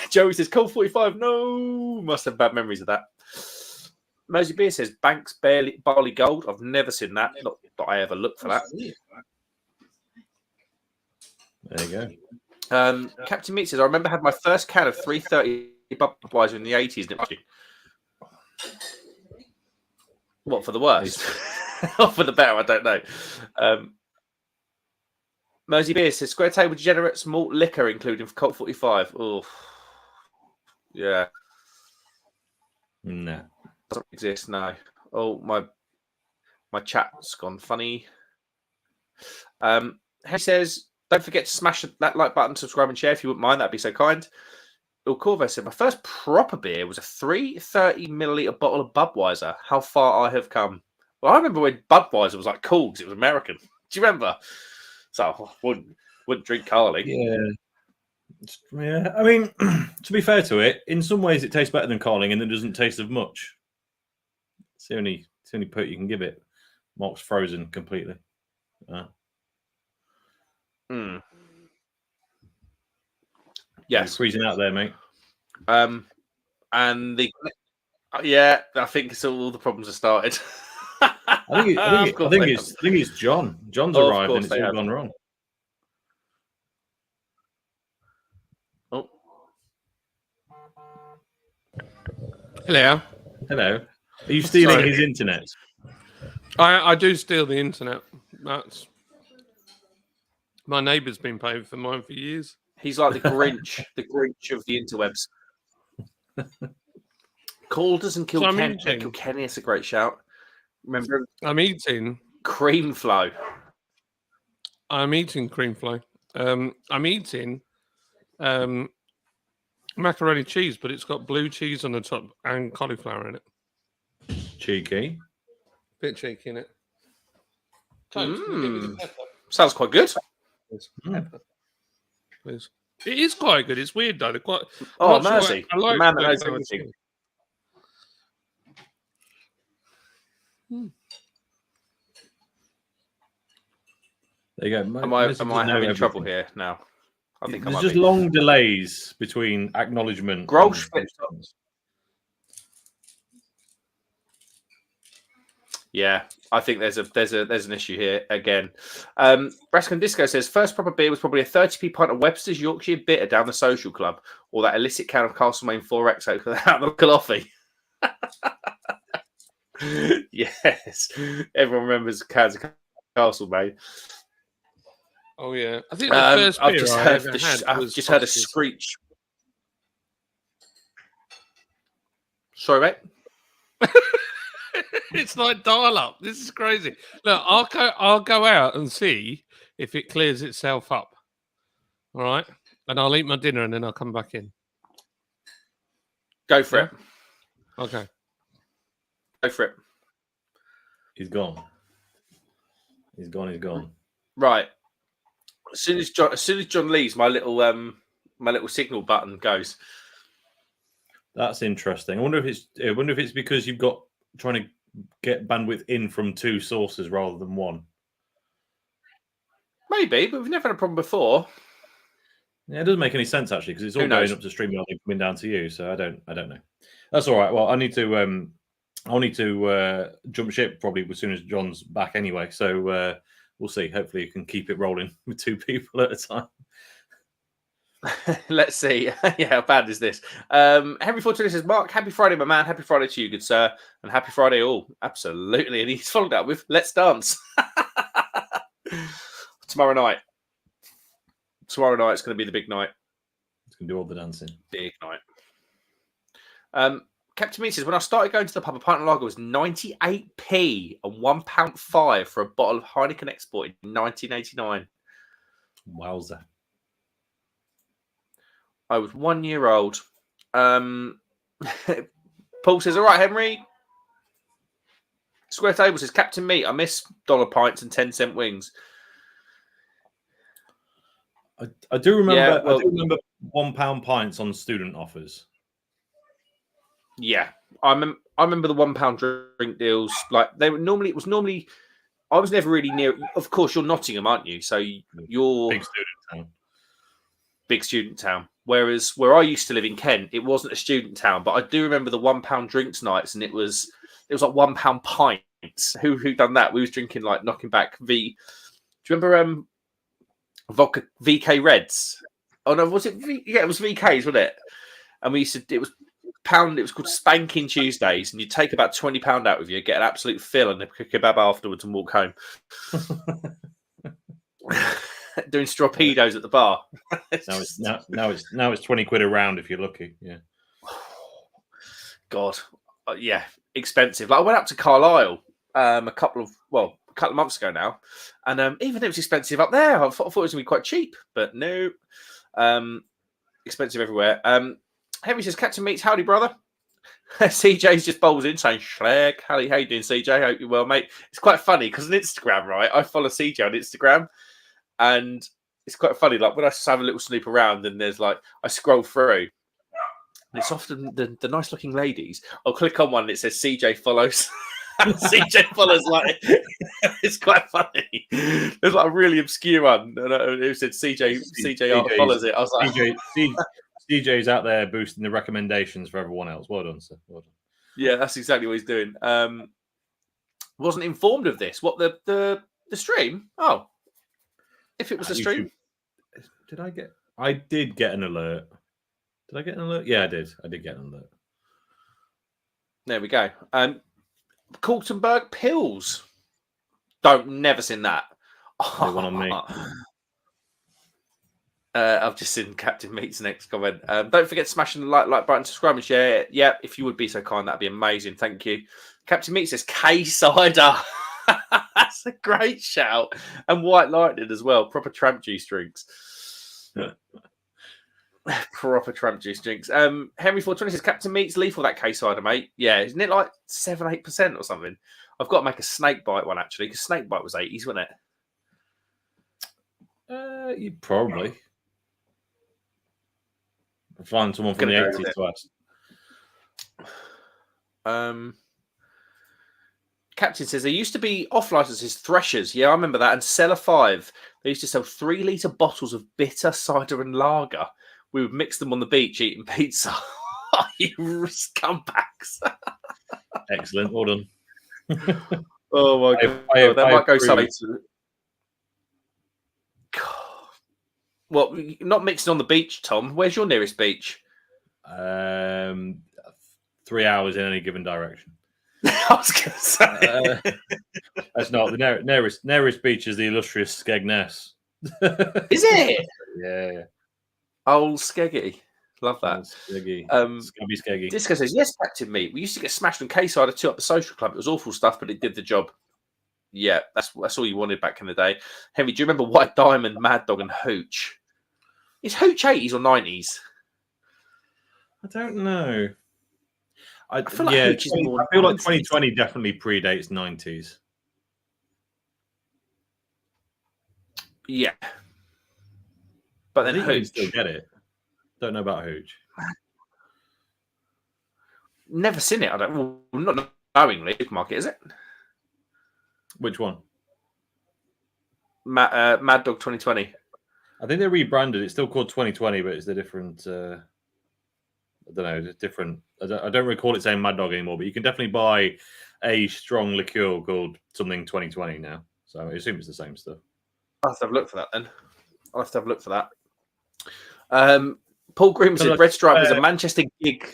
Speaker 1: Joey says, Colt 45. No, must have bad memories of that. Mosey Beer says, Banks Barley Gold. I've never seen that. Not that I ever looked for that.
Speaker 2: There you go.
Speaker 1: Captain Meat says, I remember I had my first can of 330 Budweiser in the 80s. What, for the worst? Or for the better? I don't know. Mersey Beer says, Square Table degenerates malt liquor, including for Colt 45. Oh, yeah.
Speaker 2: No.
Speaker 1: Doesn't exist, no. Oh, my chat's gone funny. He says, don't forget to smash that like button, subscribe and share if you wouldn't mind. That'd be so kind. Il Corvo said, my first proper beer was a 330 milliliter bottle of Budweiser. How far I have come. Well, I remember when Budweiser was like cool because it was American. Do you remember? So I wouldn't drink Carling.
Speaker 2: Yeah. I mean, to be fair to it, in some ways it tastes better than Carling and it doesn't taste of much. It's the only put you can give it. Mark's frozen completely.
Speaker 1: Yes,
Speaker 2: you're freezing out there, mate.
Speaker 1: And I think it's all the problems have started.
Speaker 2: I think it's John. John's arrived and it's all gone wrong.
Speaker 1: Oh,
Speaker 3: hello.
Speaker 2: Are you stealing his internet?
Speaker 3: I do steal the internet. That's my neighbour's been paying for mine for years.
Speaker 1: He's like the Grinch, the Grinch of the interwebs. Calders and Kilkenny is a great shout. Remember,
Speaker 3: I'm eating
Speaker 1: cream flow.
Speaker 3: I'm eating cream flow. I'm eating macaroni cheese, but it's got blue cheese on the top and cauliflower in it.
Speaker 2: Cheeky.
Speaker 3: Bit cheeky in it.
Speaker 1: Sounds quite good.
Speaker 3: Please. It is quite good. It's weird though. Quite.
Speaker 1: Mercy.
Speaker 3: I like
Speaker 1: the man that knows everything.
Speaker 2: There you go.
Speaker 1: Am I having trouble here now? I think
Speaker 2: there's just long delays between acknowledgement.
Speaker 1: Yeah, I think there's an issue here again. Brascan Disco says first proper beer was probably a 30p pint of Webster's Yorkshire Bitter down the social club, or that illicit can of Castlemaine 4X out of the coffee. Yes, everyone remembers cans of Castlemaine.
Speaker 3: Oh yeah, I think the first beer
Speaker 1: I've just heard a screech. Sorry, mate.
Speaker 3: It's like dial-up. This is crazy. Look, I'll go out and see if it clears itself up. All right, and I'll eat my dinner and then I'll come back in.
Speaker 1: Go for it.
Speaker 3: Okay.
Speaker 1: Go for it.
Speaker 2: He's gone. He's gone.
Speaker 1: Right. As soon as John leaves, my little signal button goes.
Speaker 2: That's interesting. I wonder if it's because you've got trying to get bandwidth in from two sources rather than one.
Speaker 1: Maybe, but we've never had a problem before.
Speaker 2: Yeah, it doesn't make any sense actually because it's all going up to stream and coming down to you. So I don't know. That's all right. Well, I'll need to jump ship probably as soon as John's back anyway. So we'll see. Hopefully, you can keep it rolling with two people at a time.
Speaker 1: Let's see. Yeah, how bad is this? Henry Fortuny says, Mark, happy Friday, my man. Happy Friday to you, good sir. And happy Friday all. Absolutely. And he's followed up with, let's dance. Tomorrow night. Tomorrow night's going to be the big night.
Speaker 2: It's going to do all the dancing.
Speaker 1: Big night. Captain Meat says, when I started going to the pub, a pint of lager was 98p and £1.5 for a bottle of Heineken Export in 1989.
Speaker 2: Wowza.
Speaker 1: I was 1 year old. Paul says, all right, Henry. Square Table says, Captain Meat, I miss dollar pints and 10-cent wings.
Speaker 2: I do remember. I do remember £1 pints on student offers.
Speaker 1: Yeah, I remember the £1 drink deals. Like they were normally. It was normally. I was never really near. Of course, you're Nottingham, aren't you? So you're
Speaker 2: big student town. Big student town.
Speaker 1: Whereas where I used to live in Kent, it wasn't a student town, but I do remember the £1 drinks nights, and it was like £1 pints. Who done that? We was drinking like knocking back V. Do you remember vodka VK Reds? Oh no, was it? Yeah, it was VK's, wasn't it? And we used to. It was pound. It was called Spanking Tuesdays, and you take about £20 out with you, get an absolute fill, and a kebab afterwards, and walk home. Doing torpedoes at the bar.
Speaker 2: now it's 20 quid a round if you're lucky. Yeah.
Speaker 1: God, yeah, expensive. Like I went up to Carlisle a couple of months ago now, and even it was expensive up there. I thought it was gonna be quite cheap, but no, expensive everywhere. Henry says, Captain Meats, howdy, brother. CJ's just bowls in saying, Schlag. How you doing, CJ? Hope you're well, mate. It's quite funny because on Instagram, right? I follow CJ on Instagram, and it's quite funny. Like when I just have a little snoop around, and there's like I scroll through. And it's often the nice looking ladies. I'll click on one and it says CJ follows. CJ follows, like it's quite funny. There's like a really obscure one, and it said CJ follows it. I was like,
Speaker 2: CJ's out there boosting the recommendations for everyone else. Well done, sir. Well done.
Speaker 1: Yeah, that's exactly what he's doing. Wasn't informed of this. What the stream? Oh, if it was a stream,
Speaker 2: I did get an alert. Did I get an alert? Yeah, I did. I did get an alert.
Speaker 1: There we go. Kaltenberg Pills. Never seen that.
Speaker 2: One on me.
Speaker 1: I've just seen Captain Meat's next comment. Don't forget to smash the like button, subscribe and share. Yeah, if you would be so kind, that'd be amazing. Thank you. Captain Meat says K-cider. That's a great shout. And White Lightning as well. Proper tramp juice drinks. Proper tramp juice drinks. Henry 420 says Captain Meat's lethal, that K-cider, mate. Yeah, isn't it like 7-8% or something? I've got to make a snake bite one actually, because snake bite was 80s, wasn't
Speaker 2: it? You probably find someone from the 80s to ask.
Speaker 1: Captain says there used to be off licenses threshers. Yeah, I remember that. And Cellar 5, they used to sell 3-litre bottles of bitter cider and lager. We would mix them on the beach eating pizza. You scumbags.
Speaker 2: Excellent. Well done.
Speaker 1: Oh my God. That might go somewhere to... What, not mixing on the beach, Tom? Where's your nearest beach?
Speaker 2: 3 hours in any given direction.
Speaker 1: I was going to say.
Speaker 2: That's not the nearest beach is the illustrious Skegness.
Speaker 1: Is it?
Speaker 2: Yeah.
Speaker 1: Old Skeggy. Love that.
Speaker 2: Skeggy. Skeggy.
Speaker 1: Disco says, yes, Captain Meat. We used to get smashed on K-cider 2 up the social club. It was awful stuff, but it did the job. Yeah, that's all you wanted back in the day. Henry, do you remember White Diamond, Mad Dog, and Hooch? Is Hooch 80s or 90s?
Speaker 2: I don't know. I feel
Speaker 1: like
Speaker 2: like 2020 definitely predates 90s.
Speaker 1: Yeah. But then Hooch.
Speaker 2: Still get it. Don't know about Hooch.
Speaker 1: Never seen it. I don't. Well, not knowingly, Market, is it?
Speaker 2: Which one?
Speaker 1: Mad Dog 2020.
Speaker 2: I think they rebranded. It's still called 2020, but it's a different. I don't know. It's different. I don't recall it saying Mad Dog anymore. But you can definitely buy a strong liqueur called something 2020 now. So I assume it's the same stuff.
Speaker 1: I'll have to have a look for that then. I'll have to have a look for that. Paul Grimm said Red Stripe is a Manchester gig.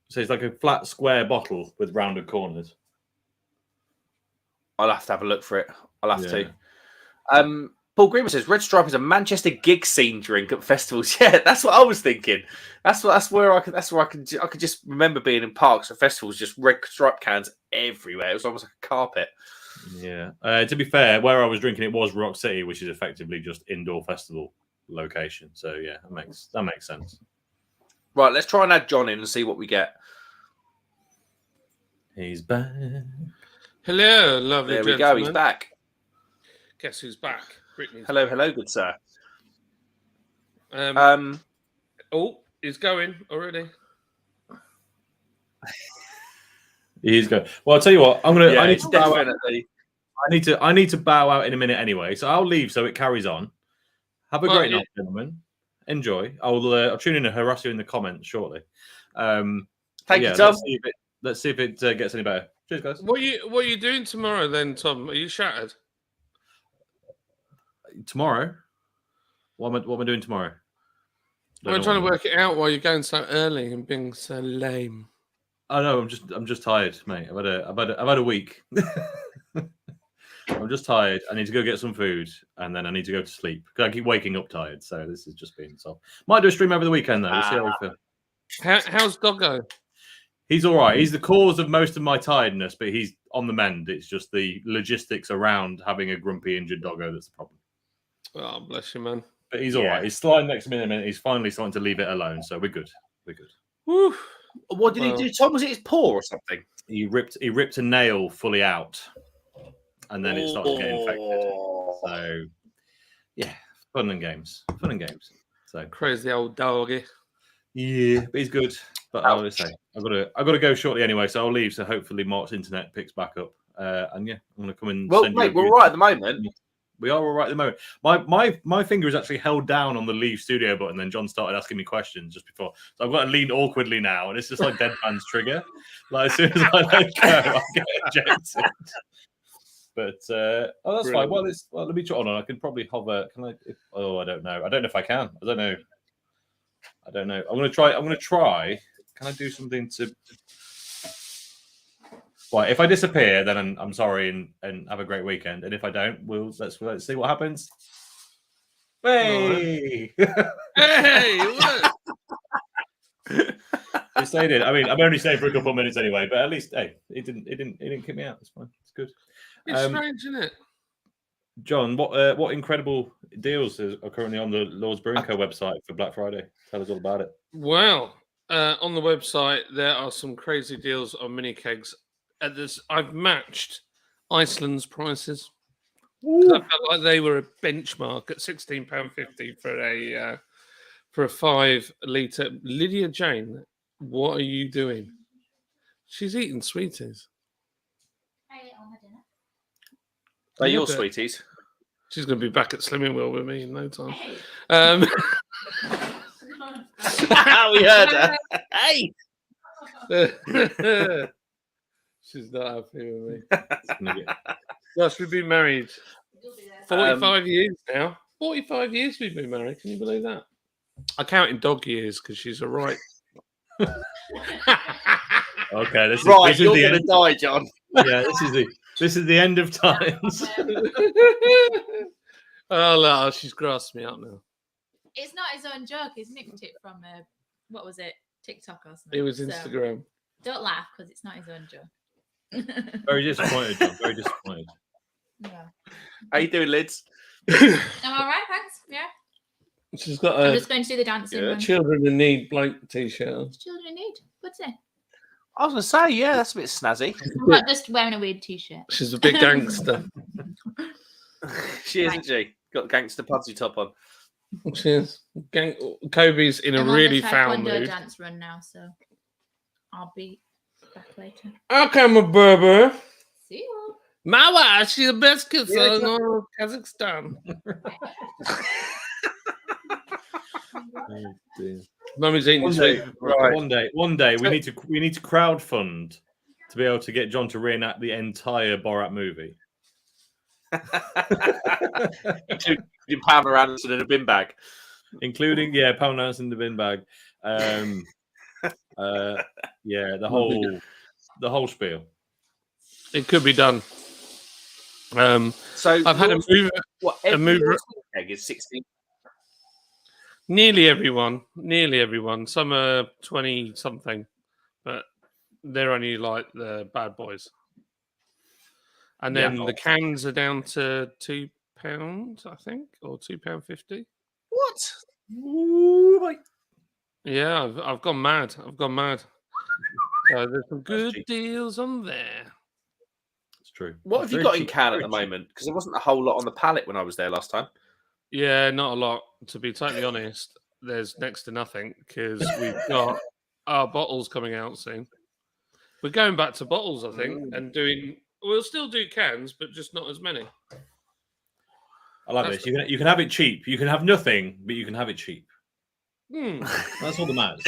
Speaker 2: So it's like a flat square bottle with rounded corners.
Speaker 1: I'll have to have a look for it. I'll have to. Paul Grimm says Red Stripe is a Manchester gig scene drink at festivals. Yeah, that's what I was thinking. That's where I could just remember being in parks at festivals, just Red Stripe cans everywhere. It was almost like a carpet.
Speaker 2: Yeah. To be fair, where I was drinking it was Rock City, which is effectively just indoor festival location. So yeah, that makes sense.
Speaker 1: Right, let's try and add John in and see what we get.
Speaker 2: He's back.
Speaker 3: Hello, lovely
Speaker 1: there
Speaker 3: gentlemen.
Speaker 1: We go. He's back.
Speaker 3: Guess who's back? Brittany's
Speaker 1: hello, good sir.
Speaker 3: He's going already.
Speaker 2: He's going. Well, I'll tell you what. I'm gonna.
Speaker 1: Yeah,
Speaker 2: I need to bow out.
Speaker 1: definitely.
Speaker 2: I need to bow out in a minute anyway. So I'll leave so it carries on. Have a great night, gentlemen. Enjoy. I'll tune in and harass you in the comments shortly.
Speaker 1: Thank you, Tom.
Speaker 2: Let's see if it gets any better. Cheers, guys.
Speaker 3: What are you doing tomorrow then, Tom? Are you shattered?
Speaker 2: Tomorrow? What am I doing tomorrow?
Speaker 3: I'm trying to work it out why you're going so early and being so lame.
Speaker 2: Oh no, I'm just tired, mate. I've had a week. I'm just tired. I need to go get some food, and then I need to go to sleep because I keep waking up tired. So this is just being soft. Might do a stream over the weekend though. We'll see how we feel.
Speaker 3: How's Doggo?
Speaker 2: He's all right. He's the cause of most of my tiredness, but he's on the mend. It's just the logistics around having a grumpy, injured doggo that's the problem.
Speaker 3: Oh, bless you, man.
Speaker 2: But he's all right. He's sliding next to me in a minute. He's finally starting to leave it alone, so we're good. We're good.
Speaker 3: Woo.
Speaker 1: What did he do, Tom? Was it his paw or something?
Speaker 2: He ripped a nail fully out, and then it started to get infected. So, yeah, fun and games. So
Speaker 3: Crazy old doggy.
Speaker 2: Yeah, but he's good. But I always say I've got to go shortly anyway, so I'll leave. So hopefully Mark's internet picks back up. And yeah, I'm gonna come and.
Speaker 1: Well, mate, we're all right at the moment.
Speaker 2: We are all right at the moment. My finger is actually held down on the leave studio button. Then John started asking me questions just before, so I've got to lean awkwardly now, and it's just like Deadpan's trigger. Like as soon as I let go, I get ejected. But that's fine. Well, let me try. Hold on, I can probably hover. Can I? I don't know. I don't know if I can. I don't know. I'm gonna try. Can I do something to? Well, if I disappear, then I'm sorry and have a great weekend. And if I don't, let's see what happens. Hey,
Speaker 3: hey, what?
Speaker 2: He stayed in. I mean, I'm only staying for a couple of minutes anyway, but at least it didn't kick me out. It's fine. It's good.
Speaker 3: It's strange, isn't it?
Speaker 2: John, what incredible deals are currently on the Lord's Brewing Co. website for Black Friday? Tell us all about it.
Speaker 3: Well, on the website there are some crazy deals on mini kegs. I've matched Iceland's prices. I felt like they were a benchmark at £16.50 for a 5 litre. Lydia Jane, what are you doing? She's eating sweeties.
Speaker 4: I ate all my dinner.
Speaker 1: They're your sweeties.
Speaker 3: She's going to be back at Slimming World with me in no time.
Speaker 1: We heard her. Hey.
Speaker 3: She's not happy with me. Gosh, we've been married 45 years now. 45 years we've been married. Can you believe that? I count in dog years because she's a right.
Speaker 2: Okay, this
Speaker 1: you're
Speaker 2: is
Speaker 1: going to die, John.
Speaker 2: Yeah, this is the end of times.
Speaker 3: Oh, she's grasped me up now.
Speaker 4: It's not his own joke. He's nicked it from what was it? TikTok or something.
Speaker 3: It was Instagram.
Speaker 4: So don't laugh because it's not his own joke.
Speaker 2: Very disappointed, John. Very disappointed.
Speaker 4: Yeah.
Speaker 1: How you doing, Lids?
Speaker 4: I'm all right, thanks. Yeah.
Speaker 3: She's got
Speaker 4: I'm just going to do the dancing.
Speaker 3: Children in Need blank t-shirt.
Speaker 4: Children in Need. What's it?
Speaker 1: I was going to say, yeah, that's a bit snazzy.
Speaker 4: I'm not just wearing a weird t-shirt.
Speaker 3: She's a big gangster.
Speaker 1: She is, isn't she? Got gangster pudsy top on.
Speaker 3: She is. Kobe's in a really foul mood. I'm on the
Speaker 4: dance run now, so I'll be back later.
Speaker 3: Okay, my baby.
Speaker 4: See you.
Speaker 3: My wife, she's the best kisser in all Kazakhstan. Mummy's eating sweet.
Speaker 2: Right. One day we need to crowdfund to be able to get John to reenact the entire Borat movie.
Speaker 1: Including Pamela Anderson in a bin bag.
Speaker 2: Including, Pamela Anderson in the bin bag. The whole spiel.
Speaker 3: It could be done.
Speaker 1: So
Speaker 3: I've had a mover.
Speaker 1: Egg is 16.
Speaker 3: Nearly everyone. Some are 20 something, but they're only like the bad boys. And then the cans are down to £2, I think, or £2.50.
Speaker 1: What?
Speaker 3: Ooh, yeah, I've gone mad. So there's some good deals on there.
Speaker 2: It's true.
Speaker 1: What have you got in can at the moment? Because there wasn't a whole lot on the pallet when I was there last time.
Speaker 3: Yeah, not a lot. To be totally honest, there's next to nothing because we've got our bottles coming out soon. We're going back to bottles, I think, and doing. We'll still do cans, but just not as many.
Speaker 2: I like this. You can have it cheap. You can have nothing, but you can have it cheap. That's all that matters.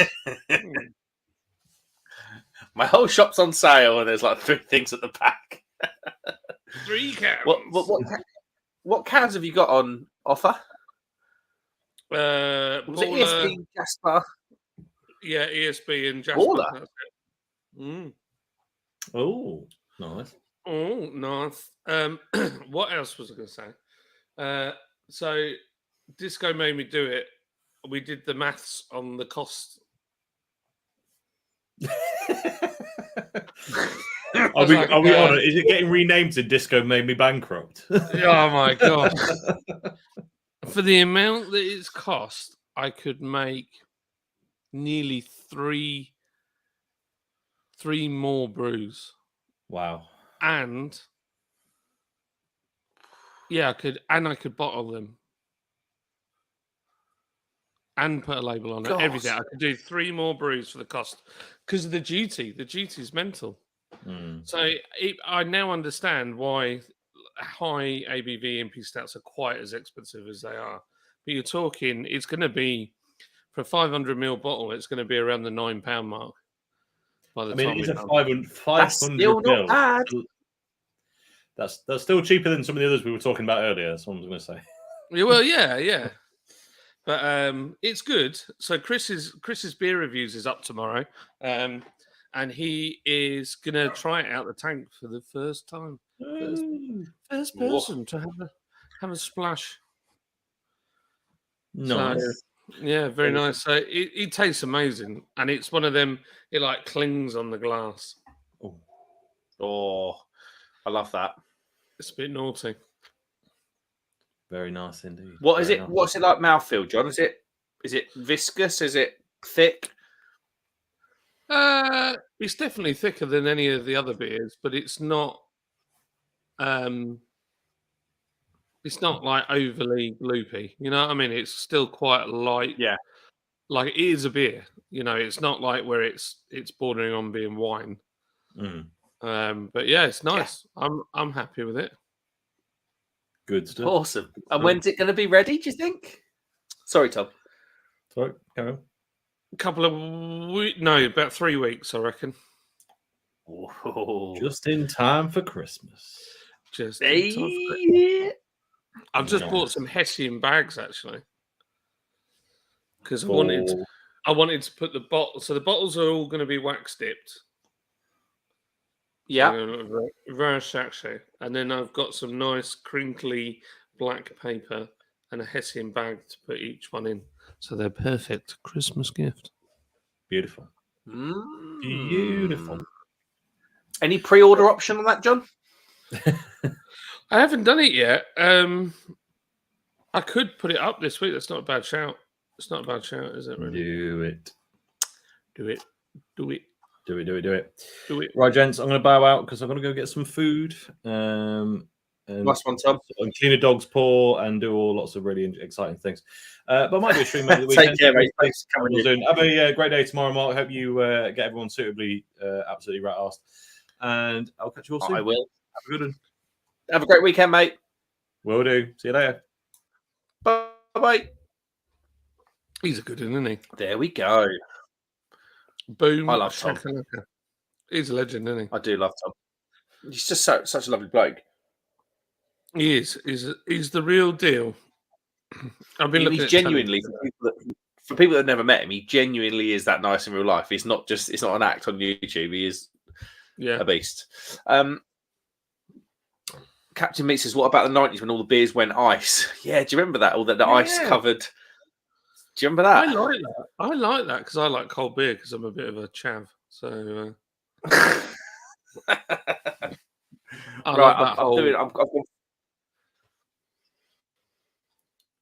Speaker 1: My whole shop's on sale, and there's like 3 things at the back.
Speaker 3: 3 cans.
Speaker 1: What cans have you got on offer? Was it ESB and Jasper?
Speaker 3: Yeah, ESB and Jasper.
Speaker 1: Baller.
Speaker 3: That's it. Mm.
Speaker 2: Oh, nice.
Speaker 3: Oh, nice. What else was I going to say? So, Disco made me do it. We did the maths on the cost.
Speaker 2: Are we on it? Is it getting renamed to Disco Made Me Bankrupt?
Speaker 3: Oh my god! For the amount that it's cost, I could make nearly three more brews.
Speaker 2: Wow!
Speaker 3: And yeah, I could bottle them and put a label on it. Everything. I could do 3 more brews for the cost because of the duty. The duty's mental. So I now understand why high ABV MP stouts are quite as expensive as they are. But you're talking, it's going to be for a 500ml bottle. It's going to be around the £9 mark. By the time
Speaker 2: it's a 500
Speaker 1: That's still not bad.
Speaker 2: That's still cheaper than some of the others we were talking about earlier. That's what I was going to say.
Speaker 3: Yeah, well, yeah. But it's good. So Chris's beer reviews is up tomorrow, and he is gonna try it out the tank for the first time. First person to have a splash.
Speaker 2: Nice.
Speaker 3: So, yeah, very nice. So it tastes amazing, and it's one of them. It like clings on the glass.
Speaker 1: Oh, I love that.
Speaker 3: It's a bit naughty.
Speaker 2: Very nice indeed.
Speaker 1: What is it? Nice. What's it like mouthfeel, John? Is it viscous? Is it thick?
Speaker 3: It's definitely thicker than any of the other beers, but it's not. It's not like overly loopy. You know what I mean? It's still quite light.
Speaker 1: Yeah.
Speaker 3: Like it is a beer. You know, it's not like where it's bordering on being wine. But yeah, it's nice. Yeah. I'm happy with it.
Speaker 2: Good stuff.
Speaker 1: Awesome. And when's it going to be ready, do you think? Sorry, Tom.
Speaker 2: Sorry, carry on.
Speaker 3: A couple of weeks. No, about 3 weeks, I reckon.
Speaker 2: Oh. Just in time for Christmas.
Speaker 3: Just in time for Christmas. I've just bought some Hessian bags, actually. Because I wanted to put the bottle. So the bottles are all going to be wax dipped.
Speaker 1: Yeah.
Speaker 3: Reverse sachet. And then I've got some nice crinkly black paper and a Hessian bag to put each one in. So they're perfect Christmas gift.
Speaker 2: Beautiful. Beautiful.
Speaker 1: Any pre-order option on that, John?
Speaker 3: I haven't done it yet. I could put it up this week. That's not a bad shout. It's not a bad shout, is it? Really?
Speaker 2: Do it.
Speaker 3: Do it.
Speaker 2: Do it. Right, gents, I'm going to bow out because I'm going to go get some food.
Speaker 1: Last one, Tom.
Speaker 2: And clean a dog's paw and do lots of really exciting things. But I might do a stream over the weekend.
Speaker 1: Take care, mate. Thanks for coming in.
Speaker 2: Have a great day tomorrow, Mark. Hope you get everyone suitably, absolutely rat-arsed. And I'll catch you all soon.
Speaker 1: I will.
Speaker 2: Have a good one.
Speaker 1: Have a great weekend, mate.
Speaker 2: Will do. See you later.
Speaker 1: Bye-bye.
Speaker 3: He's a good one, isn't he?
Speaker 1: There we go.
Speaker 3: Boom.
Speaker 1: I love Tom.
Speaker 3: He's a legend, isn't he?
Speaker 1: I do love Tom. He's just such a lovely bloke.
Speaker 3: He is. He's the real deal. I've been looking.
Speaker 1: He's genuinely for people that have never met him. He genuinely is that nice in real life. It's not an act on YouTube. He is a beast. Captain Meat says, "What about the 90s when all the beers went ice?" Yeah, do you remember that? All that the ice covered. Do you remember that?
Speaker 3: I like that because I like cold beer because I'm a bit of a chav. So
Speaker 1: I'm doing. I've gone.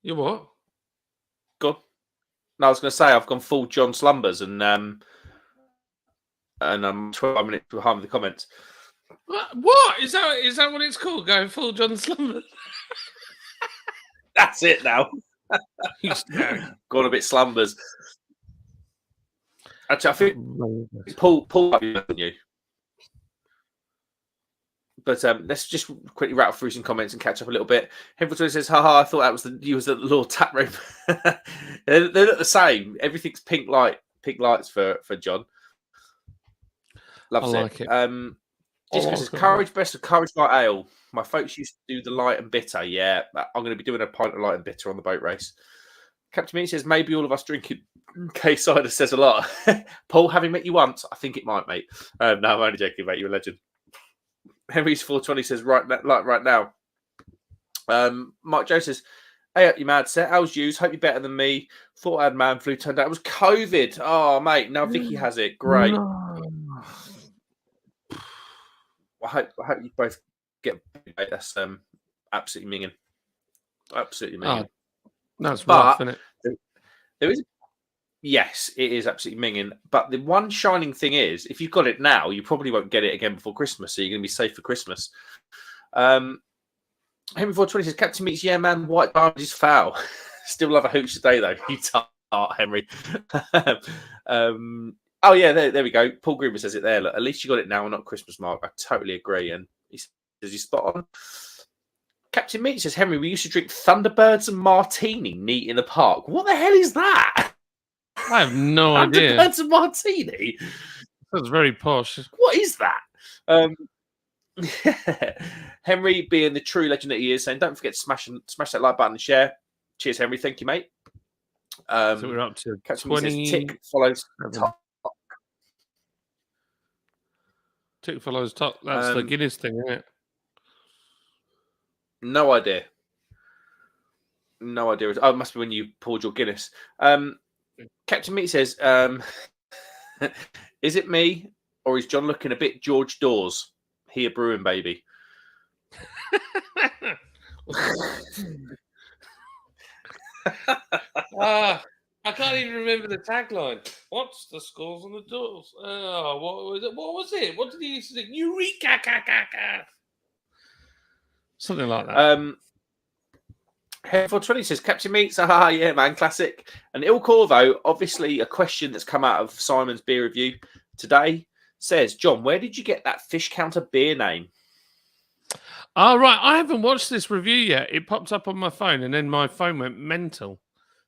Speaker 3: You what?
Speaker 1: Go. No, I was going to say I've gone full John Slumbers and I'm 12 minutes behind the comments.
Speaker 3: What is that? Is that what it's called? Going full John Slumbers?
Speaker 1: That's it now. Gone a bit slumbers. Actually, I think Paul haven't you? But let's just quickly rattle through some comments and catch up a little bit. Henry says, "Haha, I thought that was you was the Lord Tap Room." They look the same. Everything's pink lights for John. Loves it. Just because it's courage best of courage light ale. My folks used to do the light and bitter. Yeah, I'm going to be doing a pint of light and bitter on the boat race. Captain Meat says, maybe all of us drinking K-cider says a lot. Paul, having met you once, I think it might, mate. No, I'm only joking, mate. You're a legend. Henry's 420 says, right now. Mike Joe says, hey up, you mad set. How's yous? Hope you're better than me. Thought I had man flu. Turned out it was COVID. Oh, mate. Now Vicky has it. Great.
Speaker 3: No.
Speaker 1: I hope you both get. That's absolutely minging. Absolutely minging.
Speaker 3: That's rough, isn't it?
Speaker 1: There is. Yes, it is absolutely minging. But the one shining thing is, if you've got it now, you probably won't get it again before Christmas. So you're going to be safe for Christmas. Henry 420 says, Captain Meats, yeah, man, white diamond is foul. Still love a hooch today, though. You tart, Henry. Oh, yeah, there we go. Paul Gruber says it there. Look, at least you got it now and not Christmas, Mark. I totally agree. And he says he's spot on. Captain Meat says, Henry, we used to drink Thunderbirds and Martini neat in the park. What the hell is that?
Speaker 3: I have no idea.
Speaker 1: Thunderbirds and Martini?
Speaker 3: That's very posh.
Speaker 1: What is that? Henry, being the true legend that he is, saying, don't forget to smash that like button and share. Cheers, Henry. Thank you, mate.
Speaker 3: So we're up to
Speaker 1: Captain Meat says, tick follows top.
Speaker 3: Tick follows top. That's the Guinness thing, isn't it?
Speaker 1: No idea. Oh, it must be when you poured your Guinness. Captain Meat says, is it me or is John looking a bit George Dawes? Here, Brewing, baby.
Speaker 3: I can't even remember the tagline. What's the scores on the doors? Oh, what was it? What was it? What did he used to say? Eureka! Something like that.
Speaker 1: Head 420 says, Captain Meats, yeah, man, classic. And Il Corvo, obviously a question that's come out of Simon's beer review today, says, John, where did you get that Fish Counter beer name?
Speaker 3: Oh, right. I haven't watched this review yet. It popped up on my phone and then my phone went mental.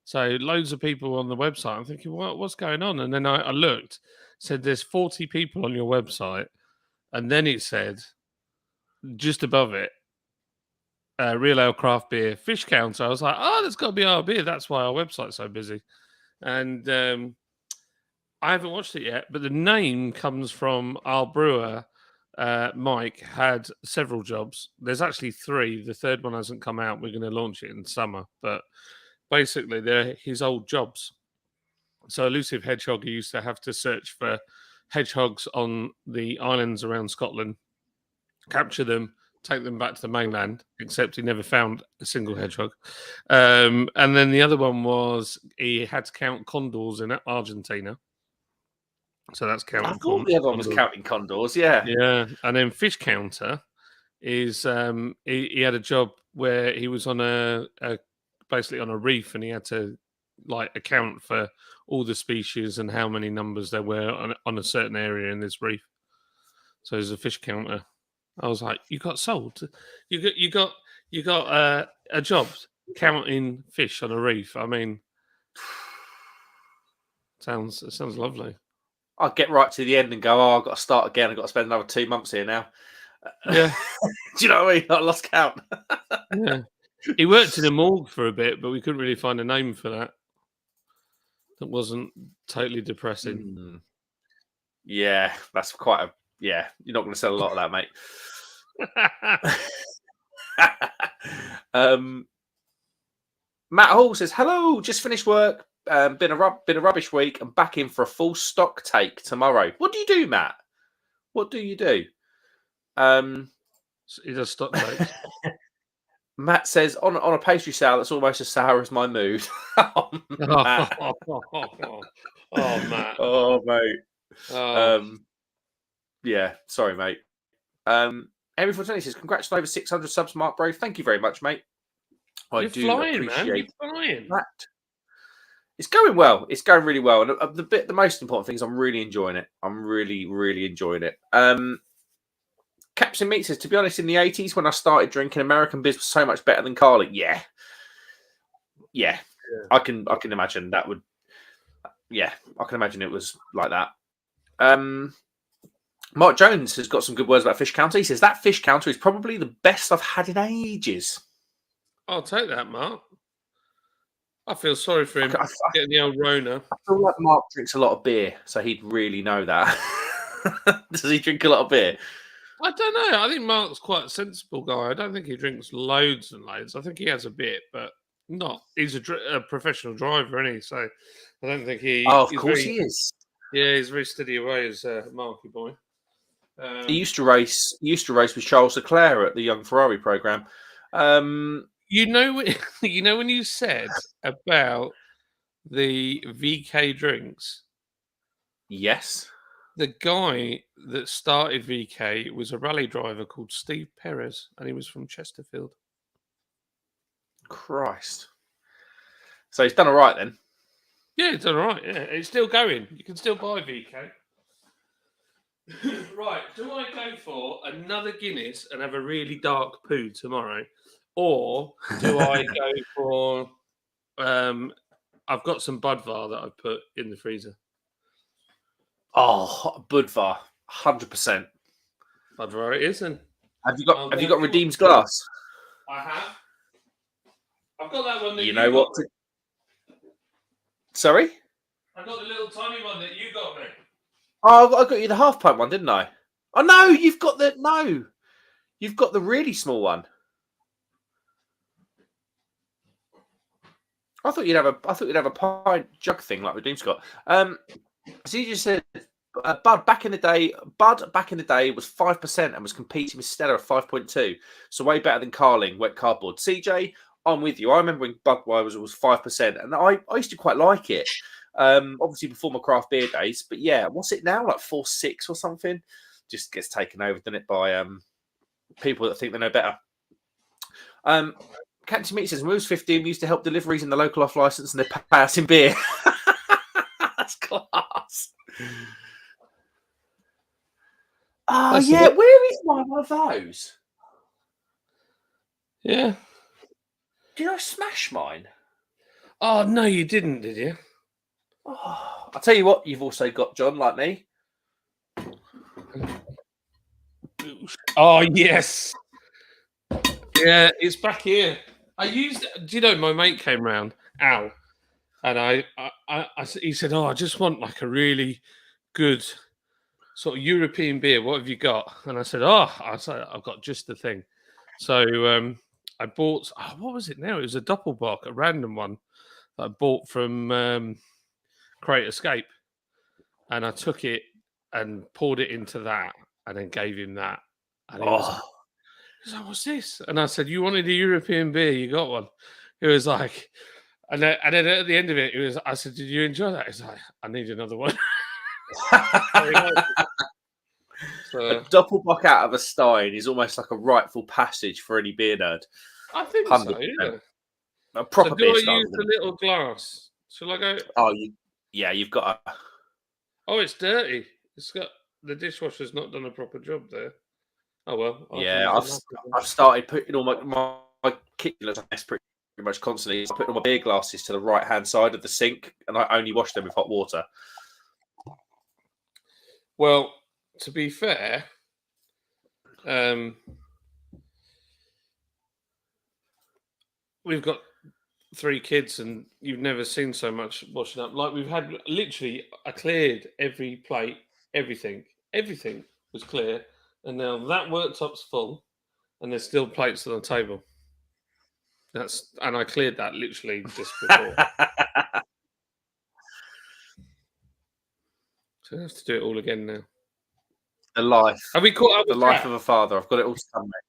Speaker 3: So loads of people on the website. I'm thinking, what's going on? And then I looked, said there's 40 people on your website. And then it said, just above it, Real Ale Craft Beer Fish Counter. I was like, oh, that's got to be our beer. That's why our website's so busy. And I haven't watched it yet, but the name comes from our brewer, Mike, had several jobs. There's actually 3. The third one hasn't come out. We're going to launch it in summer. But basically, they're his old jobs. So Elusive Hedgehog, he used to have to search for hedgehogs on the islands around Scotland, capture them, take them back to the mainland, except he never found a single hedgehog. And then the other one was he had to count condors in Argentina. So that's counting.
Speaker 1: I thought the other one was counting condors, yeah.
Speaker 3: Yeah. And then Fish Counter is he had a job where he was on basically on a reef and he had to account for all the species and how many numbers there were on a certain area in this reef. So there's a fish counter. I was like, you got sold. You got a job counting fish on a reef. I mean, sounds lovely.
Speaker 1: I'll get right to the end and go, I've got to start again. I've got to spend another 2 months here now.
Speaker 3: Yeah.
Speaker 1: Do you know what I mean? I lost count.
Speaker 3: Yeah. He worked in a morgue for a bit, but we couldn't really find a name for that. That wasn't totally depressing.
Speaker 1: Yeah, that's quite a... Yeah, you're not going to sell a lot of that, mate. Matt Hall says, hello, just finished work. Been a rubbish week. I'm back in for a full stock take tomorrow. What do you do, Matt? What do you do?
Speaker 3: He does stock takes.
Speaker 1: Matt says, on a pastry sale that's almost as sour as my mood. Oh, Matt.
Speaker 3: Matt.
Speaker 1: Oh, mate. Yeah, sorry, mate. Henry Fontani says, congrats on over 600 subs, Mark Bro. Thank you very much, mate.
Speaker 3: You're flying, man. You're flying.
Speaker 1: That. It's going well. It's going really well. And the most important thing is I'm really enjoying it. I'm really, really enjoying it. Captain Meat says, to be honest, in the 80s when I started drinking, American beers was so much better than Carling. Yeah. I can imagine that would. Yeah, I can imagine it was like that. Mark Jones has got some good words about Fish Counter. He says that Fish Counter is probably the best I've had in ages.
Speaker 3: I'll take that, Mark. I feel sorry for him getting the old Rona.
Speaker 1: I feel like Mark drinks a lot of beer, so he'd really know that. Does he drink a lot of beer?
Speaker 3: I don't know. I think Mark's quite a sensible guy. I don't think he drinks loads and loads. I think he has a bit, but not. He's a professional driver, isn't he? So I don't think he.
Speaker 1: Oh, of course he is.
Speaker 3: Yeah, he's very steady away as a Marky boy.
Speaker 1: He used to race. He used to race with Charles Leclerc at the Young Ferrari program.
Speaker 3: You know when you said about the VK drinks.
Speaker 1: Yes.
Speaker 3: The guy that started VK was a rally driver called Steve Perez, and he was from Chesterfield.
Speaker 1: Christ. So he's done all right then.
Speaker 3: Yeah, he's done all right. Yeah, it's still going. You can still buy VK. Right, do I go for another Guinness and have a really dark poo tomorrow? Or do I go for... I've got some Budvar that I've put in the freezer.
Speaker 1: Oh, Budvar, 100%.
Speaker 3: Budvar it is. And
Speaker 1: have you got Redeem's glass?
Speaker 3: I have. I've got that one that
Speaker 1: you know what? Sorry?
Speaker 3: I got the little tiny one that you got me.
Speaker 1: Oh, I got you the half pint one, didn't I? Oh no, you've got the really small one. I thought you'd have a pint jug thing like Redeem's got. So you just said Bud back in the day was 5% and was competing with Stella at 5.2. So way better than Carling, wet cardboard. CJ, I'm with you. I remember when Budweiser was 5%, and I used to quite like it. Obviously before my craft beer days, but yeah, what's it now? Like 4.6 or something? Just gets taken over, doesn't it, by people that think they know better. Captain Meat says, when we was 15, we used to help deliveries in the local off license and they pay us in beer. That's class. Oh, yeah. Where is one of those?
Speaker 3: Yeah.
Speaker 1: Did I smash mine?
Speaker 3: Oh, no, you didn't, did you?
Speaker 1: Oh, I'll tell you what you've also got, John, like me.
Speaker 3: Oh, yes. Yeah, it's back here. I used it. Do you know, my mate came round, Al, and he said, oh, I just want like a really good sort of European beer. What have you got? And I said, I've got just the thing. So I bought, what was it now? It was a Doppelbock, a random one that I bought from Great Escape. And I took it and poured it into that and then gave him that. And he was like, what's this? And I said, you wanted a European beer, you got one. It was like, and then at the end of it, I said, did you enjoy that? He's like, I need another one.
Speaker 1: So, a Doppelbock out of a Stein is almost like a rightful passage for any beer nerd.
Speaker 3: I think 100%. So, yeah.
Speaker 1: A proper beer
Speaker 3: do I use the little glass? Shall I go?
Speaker 1: Oh, you've got a...
Speaker 3: Oh, it's dirty. It's got... The dishwasher's not done a proper job there. Oh, well.
Speaker 1: I've started putting all my kitchen looks a mess pretty much constantly. I put all my beer glasses to the right-hand side of the sink, and I only wash them with hot water.
Speaker 3: Well, to be fair, we've got 3 kids, and you've never seen so much washing up. Like, we've had literally, I cleared every plate, everything was clear, and now that worktop's full, and there's still plates on the table. And I cleared that literally just before. So I have to do it all again now.
Speaker 1: The life.
Speaker 3: Have we caught up with
Speaker 1: the life of a father? I've got it all done, mate.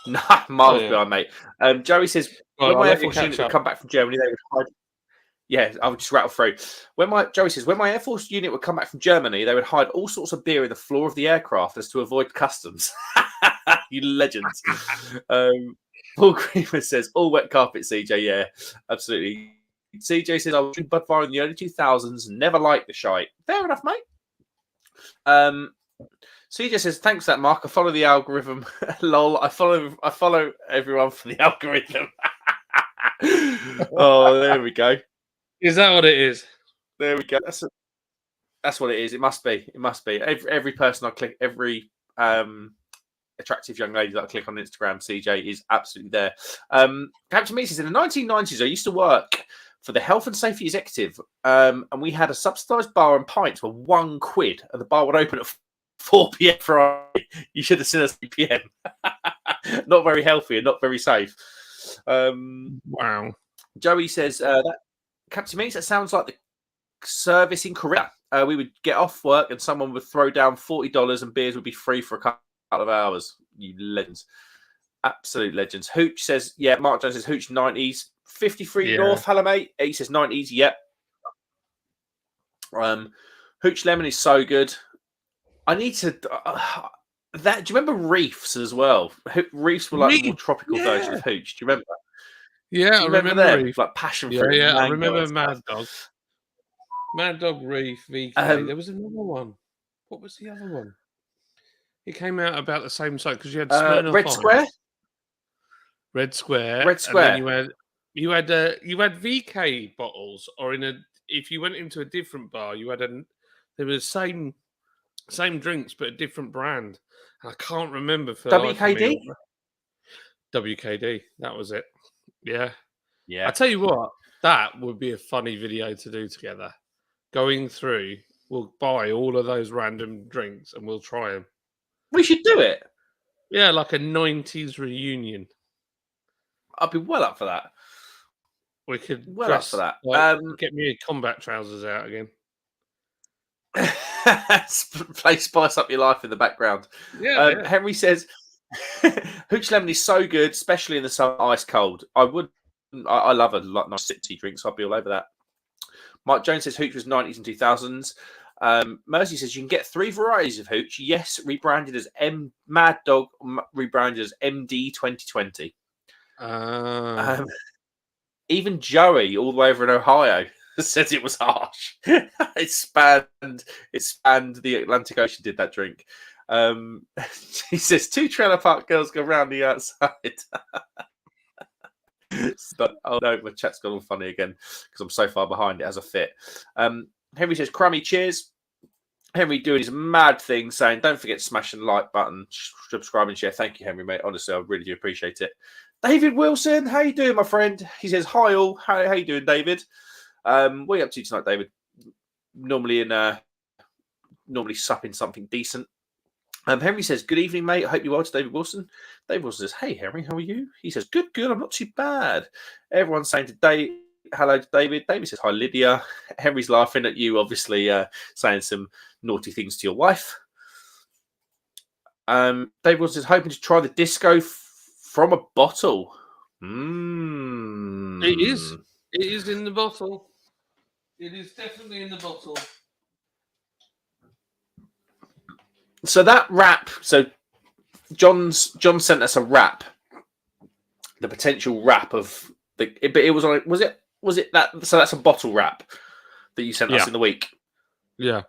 Speaker 1: No, miles behind, mate. Joey says, when my Air Force unit would come back from Germany, they would hide. Yeah, I'll just rattle through. Joey says, when my Air Force unit would come back from Germany, they would hide all sorts of beer in the floor of the aircraft as to avoid customs. You legends. Paul Creamer says, all wet carpet, CJ. Yeah, absolutely. CJ says, I was drinking Budvar in the early 2000s, never liked the shite. Fair enough, mate. CJ says, thanks for that, Mark. I follow the algorithm. Lol. I follow everyone for the algorithm. Oh, there we go.
Speaker 3: Is that what it is?
Speaker 1: There we go. That's what it is. It must be. Every person I click, every attractive young lady that I click on Instagram, CJ, is absolutely there. Captain Meat says, in the 1990s, I used to work for the health and safety executive, and we had a subsidised bar and pints for £1, and the bar would open at 4 p.m. Friday. You should have seen us 3 p.m. Not very healthy and not very safe.
Speaker 3: Wow.
Speaker 1: Joey says, that Captain Meats, that sounds like the service in Korea. We would get off work and someone would throw down $40 and beers would be free for a couple of hours. You legends. Absolute legends. Hooch says, yeah, Mark Jones says, Hooch 90s. 53 North, hello, mate. He says 90s, yep. Hooch Lemon is so good. I need to... that. Do you remember Reefs as well? Reefs were like the more tropical version of Hooch. Do you remember?
Speaker 3: Yeah, I remember
Speaker 1: them?
Speaker 3: Reef.
Speaker 1: Like passion fruit.
Speaker 3: Yeah, I remember Mad Dog. Mad Dog Reef, VK. There was another one. What was the other one? It came out about the same side because you had Smirnoff
Speaker 1: Red
Speaker 3: Ice.
Speaker 1: Square.
Speaker 3: Red Square.
Speaker 1: Red Square.
Speaker 3: And then you had VK bottles, or if you went into a different bar, there was the same drinks but a different brand. I can't remember for
Speaker 1: WKD.
Speaker 3: WKD. That was it. Yeah.
Speaker 1: Yeah.
Speaker 3: I tell you what, that would be a funny video to do together. Going through, we'll buy all of those random drinks and we'll try them.
Speaker 1: We should do it.
Speaker 3: Yeah, like a 90s reunion.
Speaker 1: I'd be well up for that.
Speaker 3: We could
Speaker 1: up for that.
Speaker 3: Get me combat trousers out again.
Speaker 1: Play Spice Up Your Life in the background.
Speaker 3: Yeah.
Speaker 1: Henry says, Hooch Lemon is so good, especially in the summer, ice cold. I love a nice city drink, so I'd be all over that. Mark Jones says Hooch was 90s and 2000s. Mercy says you can get 3 varieties of Hooch. Yes, rebranded as Mad Dog, rebranded as MD 2020. Even Joey, all the way over in Ohio, says it was harsh. It spanned the Atlantic Ocean. Did that drink? He says 2 trailer park girls go round the outside. Oh no, my chat's gone all funny again because I'm so far behind. It has a fit. Henry says crummy cheers. Henry doing his mad thing, saying don't forget to smash the like button, subscribe and share. Thank you, Henry, mate. Honestly, I really do appreciate it. David Wilson, how you doing, my friend? He says hi all. How you doing, David? What are you up to tonight, David? Normally supping something decent. Henry says, good evening, mate. I hope you're well to David Wilson. David Wilson says, hey, Henry, how are you? He says, good. I'm not too bad. Everyone's saying today, hello to David. David says, hi, Lydia. Henry's laughing at you, obviously saying some naughty things to your wife. David Wilson says, hoping to try the disco from a bottle.
Speaker 3: It is. It is in the bottle. It is definitely in the bottle.
Speaker 1: So that wrap. So John sent us a wrap. The potential wrap of the. But it was on. Was it that? So that's a bottle wrap that you sent us in the week.
Speaker 3: Yeah.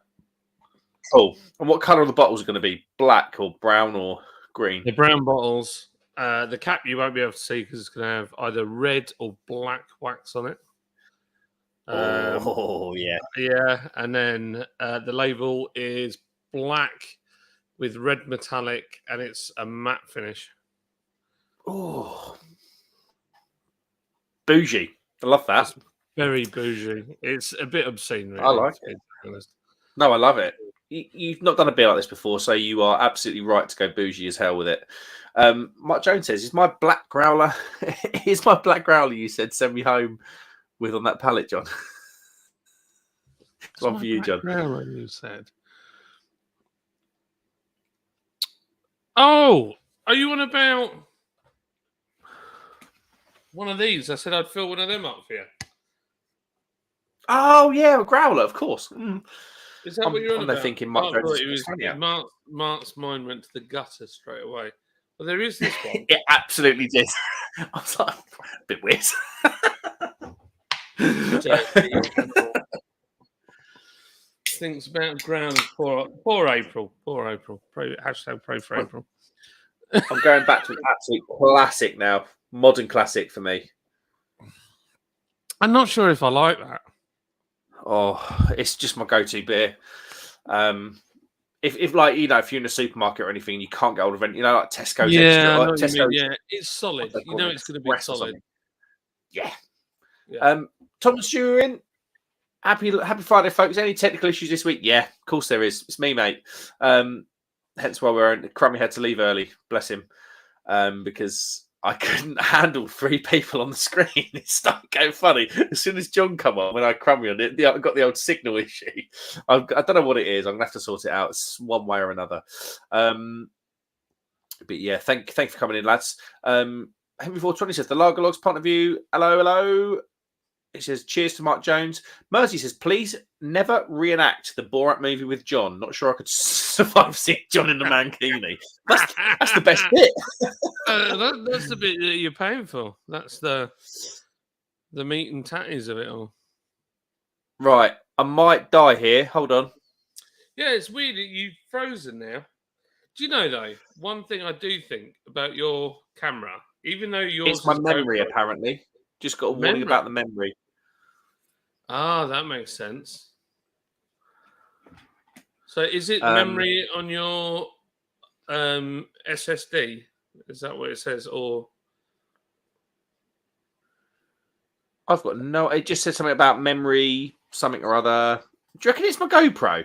Speaker 1: Cool. And what colour are the bottles going to be? Black or brown or green?
Speaker 3: The brown bottles. The cap you won't be able to see because it's going to have either red or black wax on it. Yeah. And then the label is black with red metallic, and it's a matte finish.
Speaker 1: Oh, bougie! I love that.
Speaker 3: It's very bougie. It's a bit obscene, really.
Speaker 1: I like it. No, I love it. You've not done a beer like this before, so you are absolutely right to go bougie as hell with it. Mark Jones says, "Is my black growler? Is my black growler? You said send me home with on that pallet, John." It's one for you, John.
Speaker 3: Growler, you said. Oh, are you on about one of these? I said I'd fill one of them up for you.
Speaker 1: Oh yeah, a growler, of course. Mm.
Speaker 3: Is that what you're on about?
Speaker 1: Thinking
Speaker 3: Mark's mind went to the gutter straight away. Well, there is this one.
Speaker 1: It absolutely did. I was like, a bit weird.
Speaker 3: Thinks about ground for April. Hashtag pray for April.
Speaker 1: I'm going back to an absolute classic now. Modern classic for me.
Speaker 3: I'm not sure if I like that.
Speaker 1: Oh, it's just my go-to beer. if like if you're in a supermarket or anything, and you can't get hold of any, like Tesco's
Speaker 3: Yeah,
Speaker 1: extra,
Speaker 3: I know
Speaker 1: or
Speaker 3: what you mean.
Speaker 1: Tesco's,
Speaker 3: Yeah, it's solid. You know, it's going to be
Speaker 1: Express or
Speaker 3: solid.
Speaker 1: something. Yeah.
Speaker 3: Yeah.
Speaker 1: Thomas, you're in. Happy Friday, folks. Any technical issues this week? Yeah, of course there is. It's me, mate. Hence why Crummy had to leave early. Bless him. Because I couldn't handle 3 people on the screen. It started getting funny. As soon as John come on, when I Crummy on it, I got the old signal issue. I don't know what it is. I'm going to have to sort it out. It's one way or another. But yeah, thank you for coming in, lads. Henry 420 says, the Lager Logs point of view. Hello. It says, cheers to Mark Jones. Mersey says, please never reenact the Borat movie with John. Not sure I could survive seeing John in the mankini. That's the best bit.
Speaker 3: That's the bit that you're paying for. That's the meat and tatties of it all.
Speaker 1: Right. I might die here. Hold on.
Speaker 3: Yeah, it's weird that you've frozen now. Do you know, though, one thing I do think about your camera, even though yours
Speaker 1: it's my
Speaker 3: is
Speaker 1: memory,
Speaker 3: GoPro,
Speaker 1: apparently. Just got a warning about the memory.
Speaker 3: Ah, that makes sense. So is it memory on your SSD? Is that what it says? Or
Speaker 1: I've got no... It just said something about memory, something or other. Do you reckon it's my GoPro?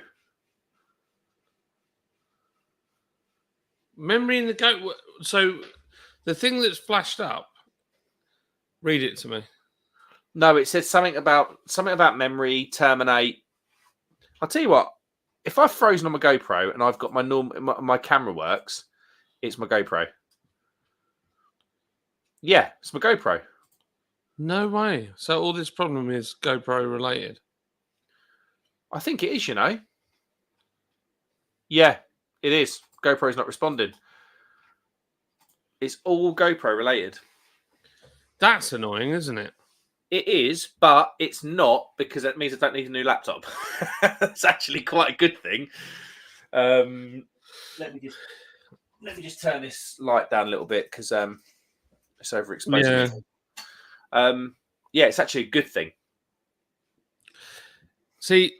Speaker 3: Memory in the GoPro. So the thing that's flashed up, read it to me.
Speaker 1: No, it said something about memory, terminate. I'll tell you what. If I've frozen on my GoPro and I've got my camera works, it's my GoPro. Yeah, it's my GoPro.
Speaker 3: No way. So all this problem is GoPro related.
Speaker 1: I think it is, Yeah, it is. GoPro's not responding. It's all GoPro related.
Speaker 3: That's annoying, isn't it?
Speaker 1: It is, but it's not, because that means I don't need a new laptop. It's actually quite a good thing. Let me just turn this light down a little bit because it's overexposing me. Yeah, it's actually a good thing.
Speaker 3: See,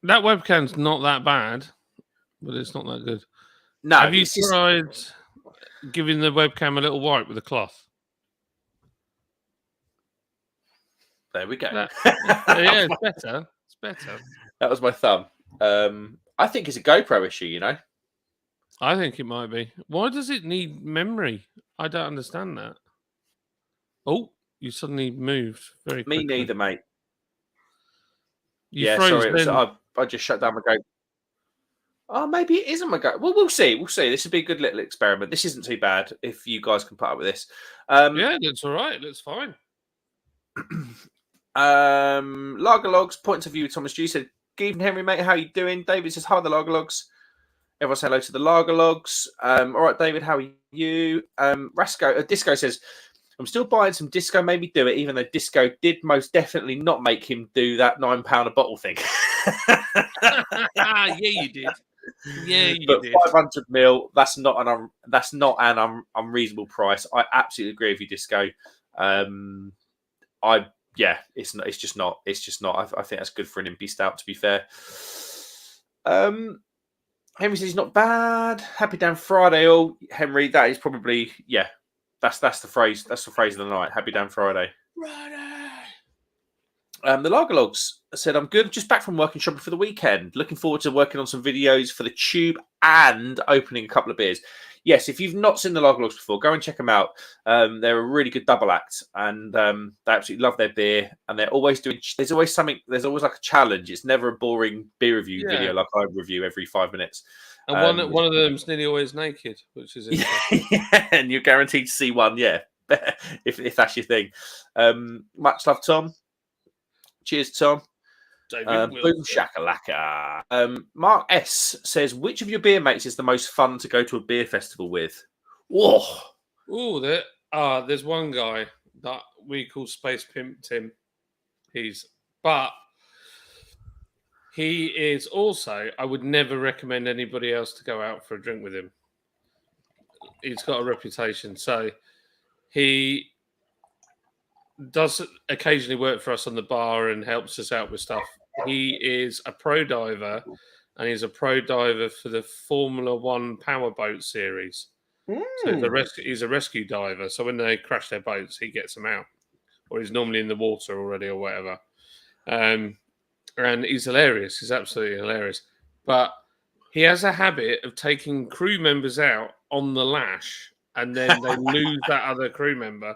Speaker 3: that webcam's not that bad, but it's not that good.
Speaker 1: No,
Speaker 3: have you tried giving the webcam a little wipe with a cloth?
Speaker 1: There we go.
Speaker 3: Yeah, it's better. It's better.
Speaker 1: That was my thumb. I think it's a GoPro issue,
Speaker 3: I think it might be. Why does it need memory? I don't understand that. Oh, you suddenly moved very quickly.
Speaker 1: Me neither, mate.
Speaker 3: You froze
Speaker 1: sorry. I just shut down my GoPro. Oh, maybe it isn't my GoPro. Well, we'll see. This would be a good little experiment. This isn't too bad if you guys can put up with this.
Speaker 3: Yeah, that's all right. That's fine.
Speaker 1: Lager Logs, points of view. Thomas G said, good evening, Henry, mate. How you doing? David says, hi, the Lager Logs. Everyone say hello to the Lager Logs. All right, David, how are you? Disco says, I'm still buying some Disco made me do it, even though Disco did most definitely not make him do that £9 a bottle thing.
Speaker 3: Yeah, you did. Yeah, you did.
Speaker 1: 500 ml. That's not an unreasonable price. I absolutely agree with you, Disco. It's just not. I think that's good for an impy stout, to be fair. Henry says he's not bad. Happy Damn Friday, all. Henry, that is probably That's the phrase. That's the phrase of the night. Happy Damn Friday. The Lager Logs said, I'm good. Just back from work and shopping for the weekend. Looking forward to working on some videos for the tube and opening a couple of beers. Yes, if you've not seen the Lager Logs before, go and check them out. They're a really good double act, and they absolutely love their beer. And they're always doing. There's always something. There's always like a challenge. It's never a boring beer review video like I review every 5 minutes.
Speaker 3: And one of them's nearly always naked, which is interesting.
Speaker 1: Yeah, and you're guaranteed to see one. Yeah, if that's your thing. Much love, Tom. Cheers, Tom. Boom shakalaka. Mark S says, which of your beer mates is the most fun to go to a beer festival with? Whoa.
Speaker 3: Oh, there's one guy that we call Space Pimp Tim. He is also, I would never recommend anybody else to go out for a drink with him. He's got a reputation. So he does occasionally work for us on the bar and helps us out with stuff. He is a pro diver and he's a pro diver for the Formula One powerboat series. So he's a rescue diver. So when they crash their boats, he gets them out, or he's normally in the water already, or whatever. And he's hilarious. He's absolutely hilarious. But he has a habit of taking crew members out on the lash, and then they lose that other crew member.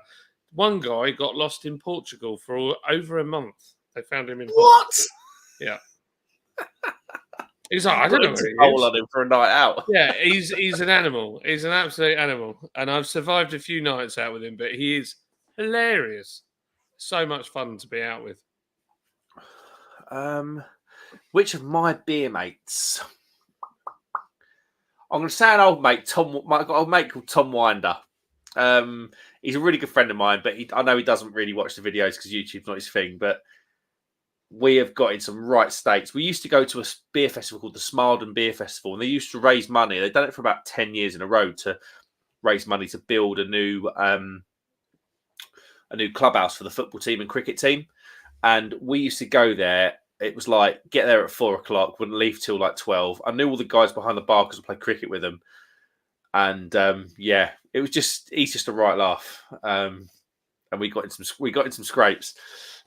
Speaker 3: One guy got lost in Portugal for over a month. They found him in
Speaker 1: what?
Speaker 3: Yeah. He's like, I don't know where he is.
Speaker 1: On him for a night out.
Speaker 3: Yeah, he's an animal. He's an absolute animal. And I've survived a few nights out with him, but he is hilarious. So much fun to be out with.
Speaker 1: Which of my beer mates? I'm going to say an old mate, Tom. I've got an old mate called Tom Winder. He's a really good friend of mine, but I know he doesn't really watch the videos because YouTube's not his thing. But we have got in some right states. We used to go to a beer festival called the Smarden Beer Festival, and they used to raise money. They've done it for about 10 years in a row to raise money to build a new clubhouse for the football team and cricket team. And we used to go there. It was like, get there at 4:00, wouldn't leave till like 12. I knew all the guys behind the bar because I played cricket with them. And it was he's just a right laugh. And we got in some scrapes.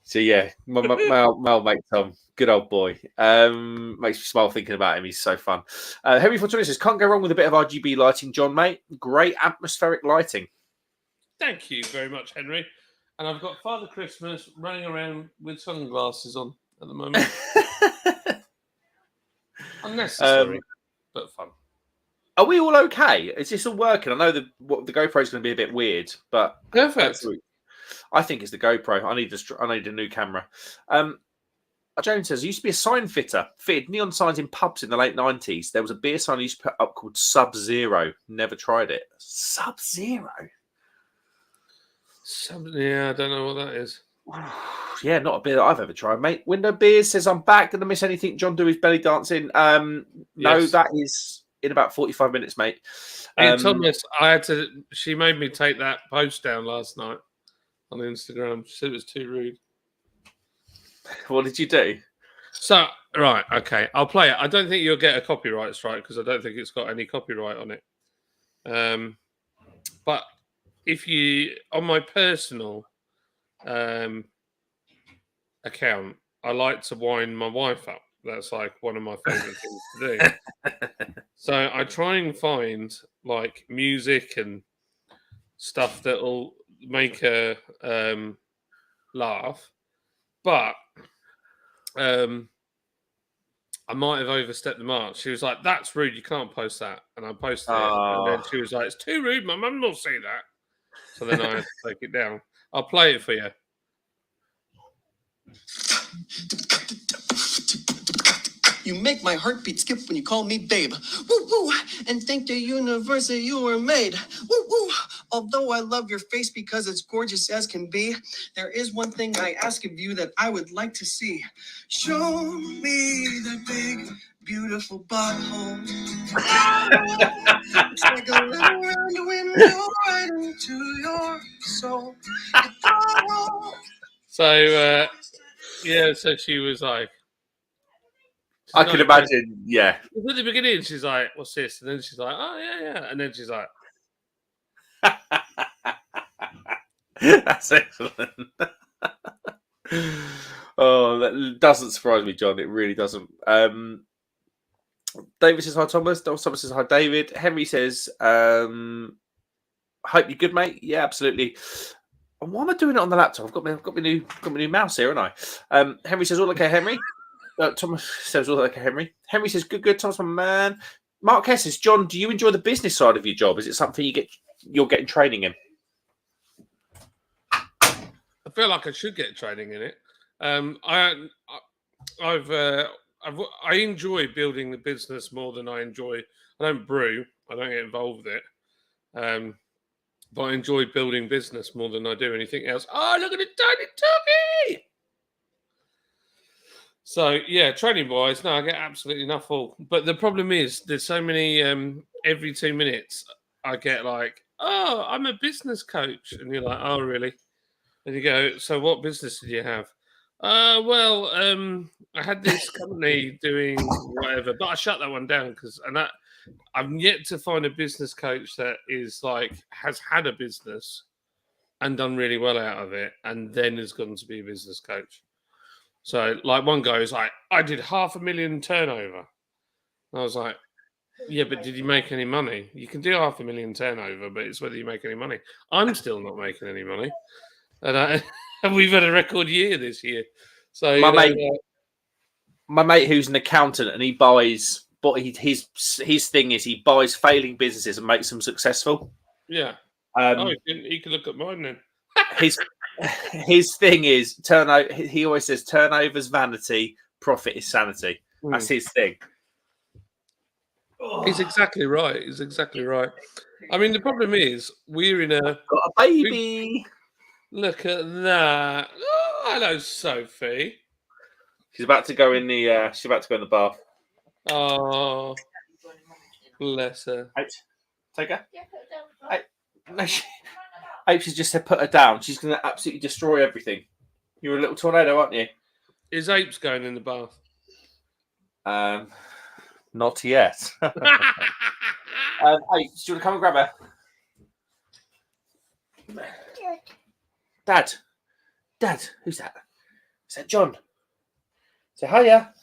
Speaker 1: So yeah, my old mate Tom, good old boy. Makes me smile thinking about him. He's so fun. Henry Fortuny says, can't go wrong with a bit of RGB lighting, John, mate. Great atmospheric lighting.
Speaker 3: Thank you very much, Henry. And I've got Father Christmas running around with sunglasses on at the moment. Unnecessary, but fun.
Speaker 1: Are we all okay? Is this all working? I know the GoPro is going to be a bit weird, but
Speaker 3: perfect.
Speaker 1: I think it's the GoPro. I need a new camera. Jones says, I used to be a sign fitter, fitted neon signs in pubs in the late 90s. There was a beer sign I used to put up called Sub-Zero. Never tried it. Sub-Zero?
Speaker 3: Yeah, I don't know what that is.
Speaker 1: Yeah, not a beer that I've ever tried, mate. Window Beers says, I'm back. Did I miss anything? John do his belly dancing. No, yes. That is in about 45 minutes, mate.
Speaker 3: Hey, Thomas, she made me take that post down last night on Instagram. She said it was too rude.
Speaker 1: What did you do?
Speaker 3: So, right, okay, I'll play it. I don't think you'll get a copyright strike because I don't think it's got any copyright on it. But if you, on my personal account, I like to wind my wife up. That's like one of my favorite things to do. So I try and find like music and stuff that'll make her laugh. But I might have overstepped the mark. She was like, that's rude. You can't post that. And I posted it. And then she was like, it's too rude. My mum will see that. So then I had to take it down. I'll play it for you.
Speaker 5: You make my heartbeat skip when you call me babe. Woo woo, and thank the universe that you were made. Woo woo. Although I love your face because it's gorgeous as can be, there is one thing I ask of you that I would like to see. Show me that big, beautiful butthole. It's like a little round window right into your soul.
Speaker 3: So, so she was like,
Speaker 1: I can imagine, yeah.
Speaker 3: At the beginning, she's like, what's this? And then she's like, oh, yeah. And then she's like,
Speaker 1: that's excellent. Oh, that doesn't surprise me, John. It really doesn't. David says, hi, Thomas. Thomas says, hi, David. Henry says, hope you're good, mate. Yeah, absolutely. And why am I doing it on the laptop? I've got my new mouse here, haven't I? Henry says, all okay, Henry? Thomas says, all okay, Henry. Henry says, good, Thomas, my man. Mark Hess says, John, do you enjoy the business side of your job? Is it something you're getting training in?
Speaker 3: I feel like I should get training in it. I enjoy building the business more than I don't brew. I don't get involved with it. But I enjoy building business more than I do anything else. Oh, look at the tiny turkey! So, yeah, training-wise, no, I get absolutely nothing. But the problem is there's so many, every 2 minutes, I get like, oh, I'm a business coach. And you're like, oh, really? And you go, so what business did you have? I had this company doing whatever, but I shut that one down I'm yet to find a business coach that is like has had a business and done really well out of it, and then has gone to be a business coach. So, like, one guy was like, "I did 500,000 turnover." And I was like, "Yeah, but did you make any money? You can do 500,000 turnover, but it's whether you make any money." I'm still not making any money, and and we've had a record year this year. So
Speaker 1: my mate, who's an accountant, and he buys. But his thing is he buys failing businesses and makes them successful.
Speaker 3: Yeah. He can look at mine then.
Speaker 1: his thing is turnover. He always says turnover's vanity, profit is sanity. That's his thing.
Speaker 3: He's exactly right. He's exactly right. I mean, the problem is we're in a
Speaker 1: got a baby.
Speaker 3: Look at that. Oh, hello, Sophie.
Speaker 1: She's about to go in the. She's about to go in the bath.
Speaker 3: Oh, bless her.
Speaker 1: Take her. Yeah, put her down. No, she's just said put her down. She's going to absolutely destroy everything. You're a little tornado, aren't you?
Speaker 3: Is Apes going in the bath?
Speaker 1: Not yet. Apes, do you want to come and grab her? Dad, who's that? Is that John? Say hiya.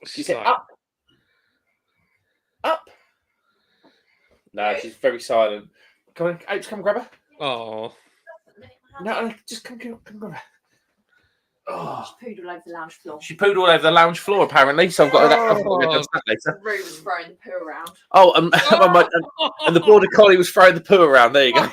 Speaker 1: She said up. No, she's very silent. Come on, Apes, come grab her.
Speaker 3: Oh.
Speaker 1: No, just come grab her.
Speaker 6: Oh. She pooed all over the lounge floor.
Speaker 1: She pooed all over the lounge floor, apparently. So I've got to go later.
Speaker 6: The room was throwing the poo around.
Speaker 1: Oh, and the border collie was throwing the poo around. There you go.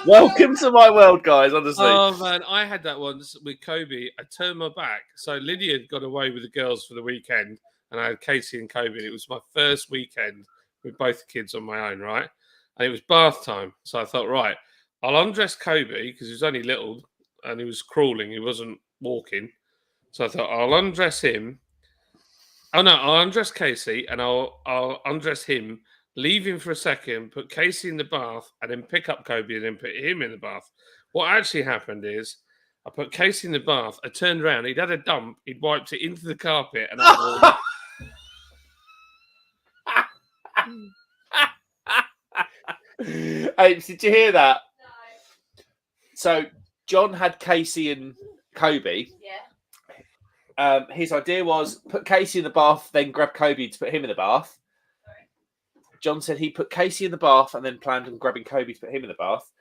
Speaker 1: Welcome to my world, guys. Honestly.
Speaker 3: Oh man, I had that once with Kobe. I turned my back. So Lydia had got away with the girls for the weekend, and I had Casey and Kobe. And it was my first weekend with both the kids on my own, right? And it was bath time. So I thought, right, I'll undress Kobe because he was only little and he was crawling. He wasn't walking. So I thought, I'll undress him. Oh no, I'll undress Casey and I'll undress him, leave him for a second, put Casey in the bath, and then pick up Kobe and then put him in the bath. What actually happened is I put Casey in the bath. I turned around. He'd had a dump. He'd wiped it into the carpet, and
Speaker 1: Apes, did you hear that? No. So John had Casey and Kobe.
Speaker 6: Yeah.
Speaker 1: His idea was put Casey in the bath, then grab Kobe to put him in the bath.
Speaker 6: Sorry.
Speaker 1: John said he put Casey in the bath and then planned on grabbing Kobe to put him in the bath.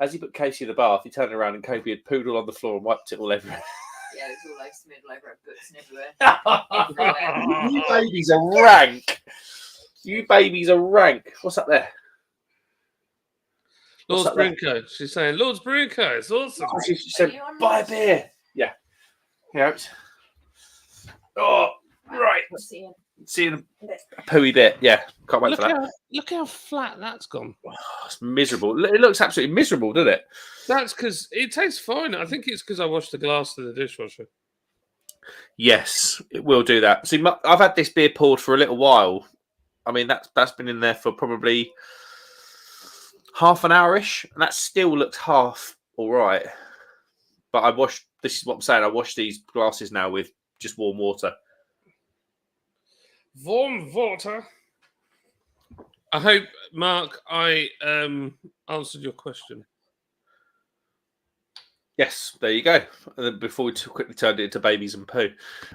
Speaker 1: As he put Casey in the bath, he turned around and Kobe had pooed all on the floor and wiped it all over.
Speaker 6: Yeah, it was all like smeared all over books and everywhere.
Speaker 1: You babies are rank. You babies are rank. What's up there?
Speaker 3: Lord's Brewing. She's saying, Lord's Brewing. It's awesome.
Speaker 1: She said, buy a beer. Yeah. Yeah. Oh, right. Seeing a pooey bit. Yeah. Can't wait for that.
Speaker 3: Look how flat that's gone.
Speaker 1: Oh, it's miserable. It looks absolutely miserable, doesn't it?
Speaker 3: That's because it tastes fine. I think it's because I washed the glass to the dishwasher.
Speaker 1: Yes, it will do that. See, I've had this beer poured for a little while. I mean, that's been in there for probably half an hour-ish, and that still looks half all right. But this is what I'm saying, I wash these glasses now with just warm water.
Speaker 3: Warm water? I hope, Mark, I answered your question.
Speaker 1: Yes, there you go. And then before we quickly turned it into babies and poo.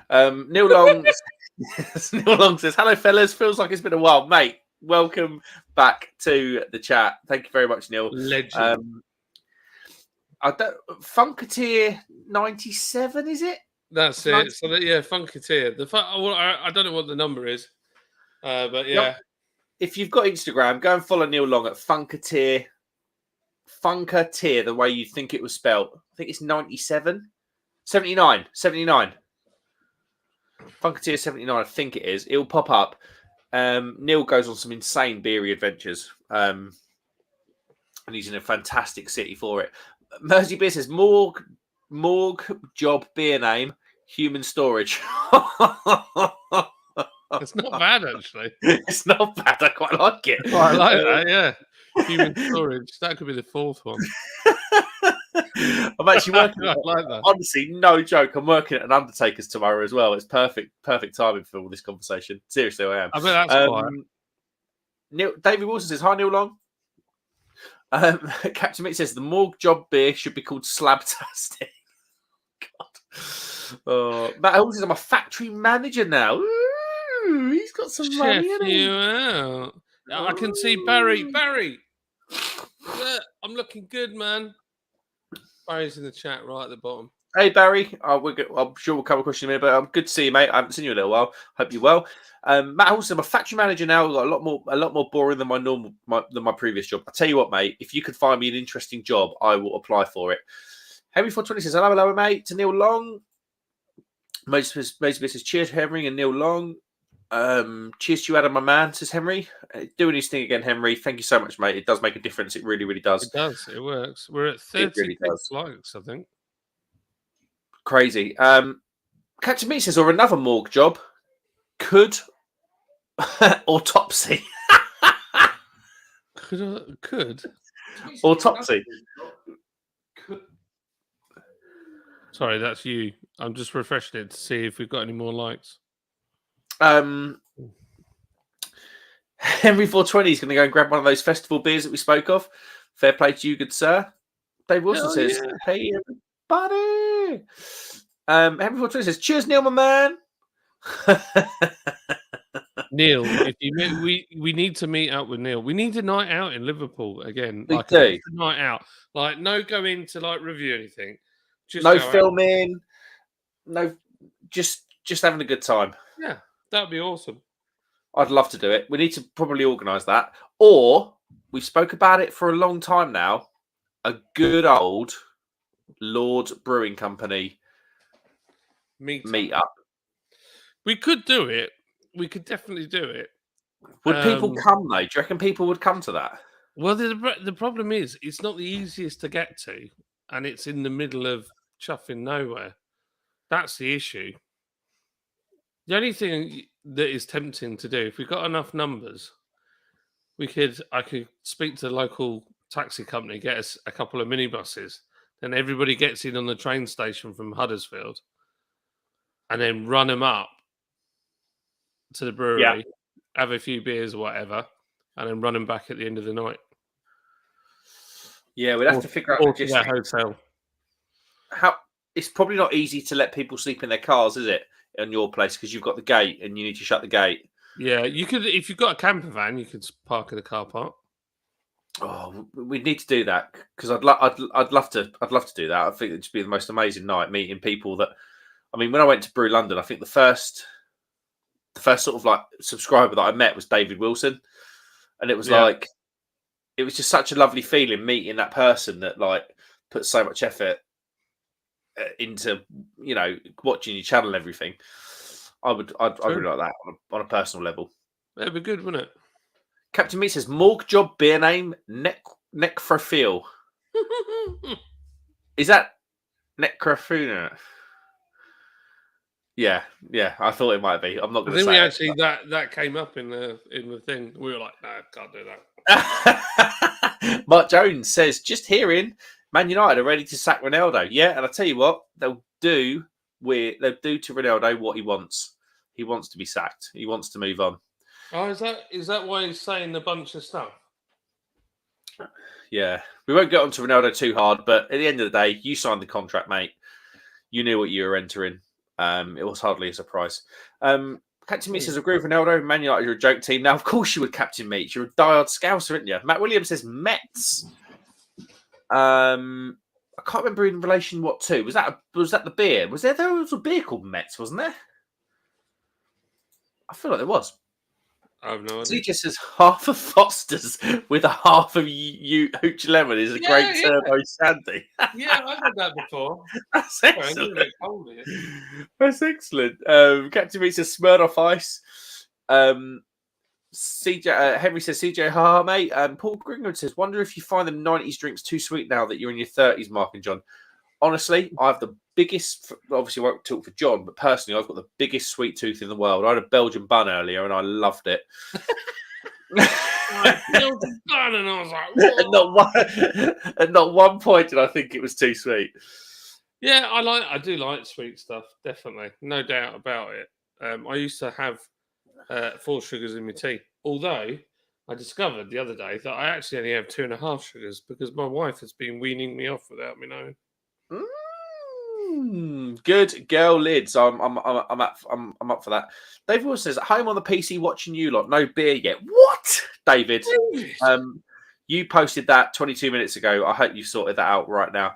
Speaker 1: Neil Long Neil Long says, hello, fellas. Feels like it's been a while. Mate, welcome back to the chat. Thank you very much, Neil.
Speaker 3: Legend.
Speaker 1: Funketeer 97, is it?
Speaker 3: That's it. So yeah, Funketeer. I don't know what the number is, but yeah.
Speaker 1: Yep. If you've got Instagram, go and follow Neil Long at Funketeer. Funketeer, the way you think it was spelled. I think it's 97, 79. Funketeer 79, I think it is. It'll pop up. Neil goes on some insane beery adventures, and he's in a fantastic city for it. Mersey Business, morgue job beer name, Human Storage.
Speaker 3: It's not bad, actually.
Speaker 1: It's not bad. I quite like it.
Speaker 3: I like that, yeah. Human Storage. That could be the fourth one.
Speaker 1: I'm actually working.
Speaker 3: I like that.
Speaker 1: Honestly, no joke. I'm working at an Undertaker's tomorrow as well. It's perfect timing for all this conversation. Seriously, I am.
Speaker 3: I bet that's quiet.
Speaker 1: David Wilson says, "Hi, Neil Long." Captain Mick says the morgue job beer should be called Slabtastic. God. Matt Holmes says I'm a factory manager now. Ooh, he's got some money in
Speaker 3: you out. I can see Barry. Barry, I'm looking good, man. Barry's in the chat right at the bottom.
Speaker 1: Hey Barry, I'm sure we'll come across you in a minute, but good to see you, mate. I haven't seen you in a little while. Hope you're well. Matt Holmes, I'm a factory manager now. I've got a lot more boring than my previous job. I tell you what, mate. If you could find me an interesting job, I will apply for it. Henry 420 says hello, mate. To Neil Long. Most says cheers, Henry and Neil Long. Cheers to you, Adam, my man. Says Henry. Doing his thing again, Henry. Thank you so much, mate. It does make a difference. It really, really does.
Speaker 3: It does. It works. We're at 36 likes, I think.
Speaker 1: Crazy. Captain Meat says, or another morgue job. Could autopsy.
Speaker 3: Could.
Speaker 1: Autopsy.
Speaker 3: Sorry, that's you. I'm just refreshing it to see if we've got any more likes.
Speaker 1: Henry 420 is going to go and grab one of those festival beers that we spoke of. Fair play to you, good sir. Dave Wilson says, hey, everybody. Henry 420 says, cheers, Neil, my man.
Speaker 3: Neil, we need to meet up with Neil. We need a night out in Liverpool again.
Speaker 1: We
Speaker 3: like
Speaker 1: do.
Speaker 3: A night out. Like, no go in to like review anything. Just
Speaker 1: no filming. Out. No, just having a good time.
Speaker 3: Yeah, that'd be awesome.
Speaker 1: I'd love to do it. We need to probably organise that. Or we spoke about it for a long time now. A good old Lord Brewing Company meet up.
Speaker 3: We could do it. We could definitely do it.
Speaker 1: Would people come though? Do you reckon people would come to that?
Speaker 3: Well, the problem is it's not the easiest to get to, and it's in the middle of chuffing nowhere. That's the issue. The only thing that is tempting to do, if we've got enough numbers, I could speak to the local taxi company, get us a couple of minibuses, then everybody gets in on the train station from Huddersfield, and then run them up to the brewery, have a few beers or whatever, and then run them back at the end of the night.
Speaker 1: Yeah, we'd have to figure out
Speaker 3: to that hotel.
Speaker 1: It's probably not easy to let people sleep in their cars, is it? On your place, because you've got the gate and you need to shut the gate.
Speaker 3: Yeah, you could, if you've got a camper van, you could park in the car park.
Speaker 1: Oh, we need to do that because I'd love to do that. I think it'd just be the most amazing night meeting people that. I mean, when I went to Brew London, I think the first sort of like subscriber that I met was David Wilson, and it was like, it was just such a lovely feeling meeting that person that like put so much effort into, you know, watching your channel and everything. I'd really like that on a personal level.
Speaker 3: That'd be good, wouldn't it?
Speaker 1: Captain Meat says morgue job beer name Necrophile. Is that Necrophile? Yeah. I thought it might be. I'm not going to say.
Speaker 3: I think that came up in the thing. We were like, no, can't do that.
Speaker 1: Mark Jones says, just hearing Man United are ready to sack Ronaldo. Yeah, and I tell you what, they'll do to Ronaldo what he wants. He wants to be sacked. He wants to move on.
Speaker 3: Oh, is that why he's saying a bunch of stuff?
Speaker 1: Yeah, we won't get onto Ronaldo too hard, but at the end of the day, you signed the contract, mate. You knew what you were entering. It was hardly a surprise. Captain Meat says, agree with Ronaldo. Man United, you're a joke team. Now, of course you would, Captain Meat. You're a diehard Scouser, aren't you? Matt Williams says Mets. I can't remember in relation what to. Was that the beer? There was a beer called Mets, wasn't there? I feel like there was.
Speaker 3: I have no idea.
Speaker 1: CJ says half of Foster's with a half of Hooch Lemon is a great turbo shandy.
Speaker 3: Yeah, I've had that before.
Speaker 1: That's excellent. That's excellent. Captain Meat says Smirnoff Ice. CJ Henry says CJ, haha, mate. Paul Gringold says, wonder if you find the 90s drinks too sweet now that you're in your 30s, Mark and John. Honestly, I have the biggest, obviously I won't talk for John, but personally, I've got the biggest sweet tooth in the world. I had a Belgian bun earlier and I loved it.
Speaker 3: Like, "Well done," and I was like, "Whoa."
Speaker 1: At not one point did I think it was too sweet.
Speaker 3: Yeah, I do like sweet stuff, definitely, no doubt about it. I used to have 4 sugars in my tea, although I discovered the other day that I actually only have 2.5 sugars because my wife has been weaning me off without me knowing.
Speaker 1: Good girl, lids. I'm up for that. David Wilson says, "At home on the PC watching you lot. No beer yet. What, David? You posted that 22 minutes ago. I hope you've sorted that out right now."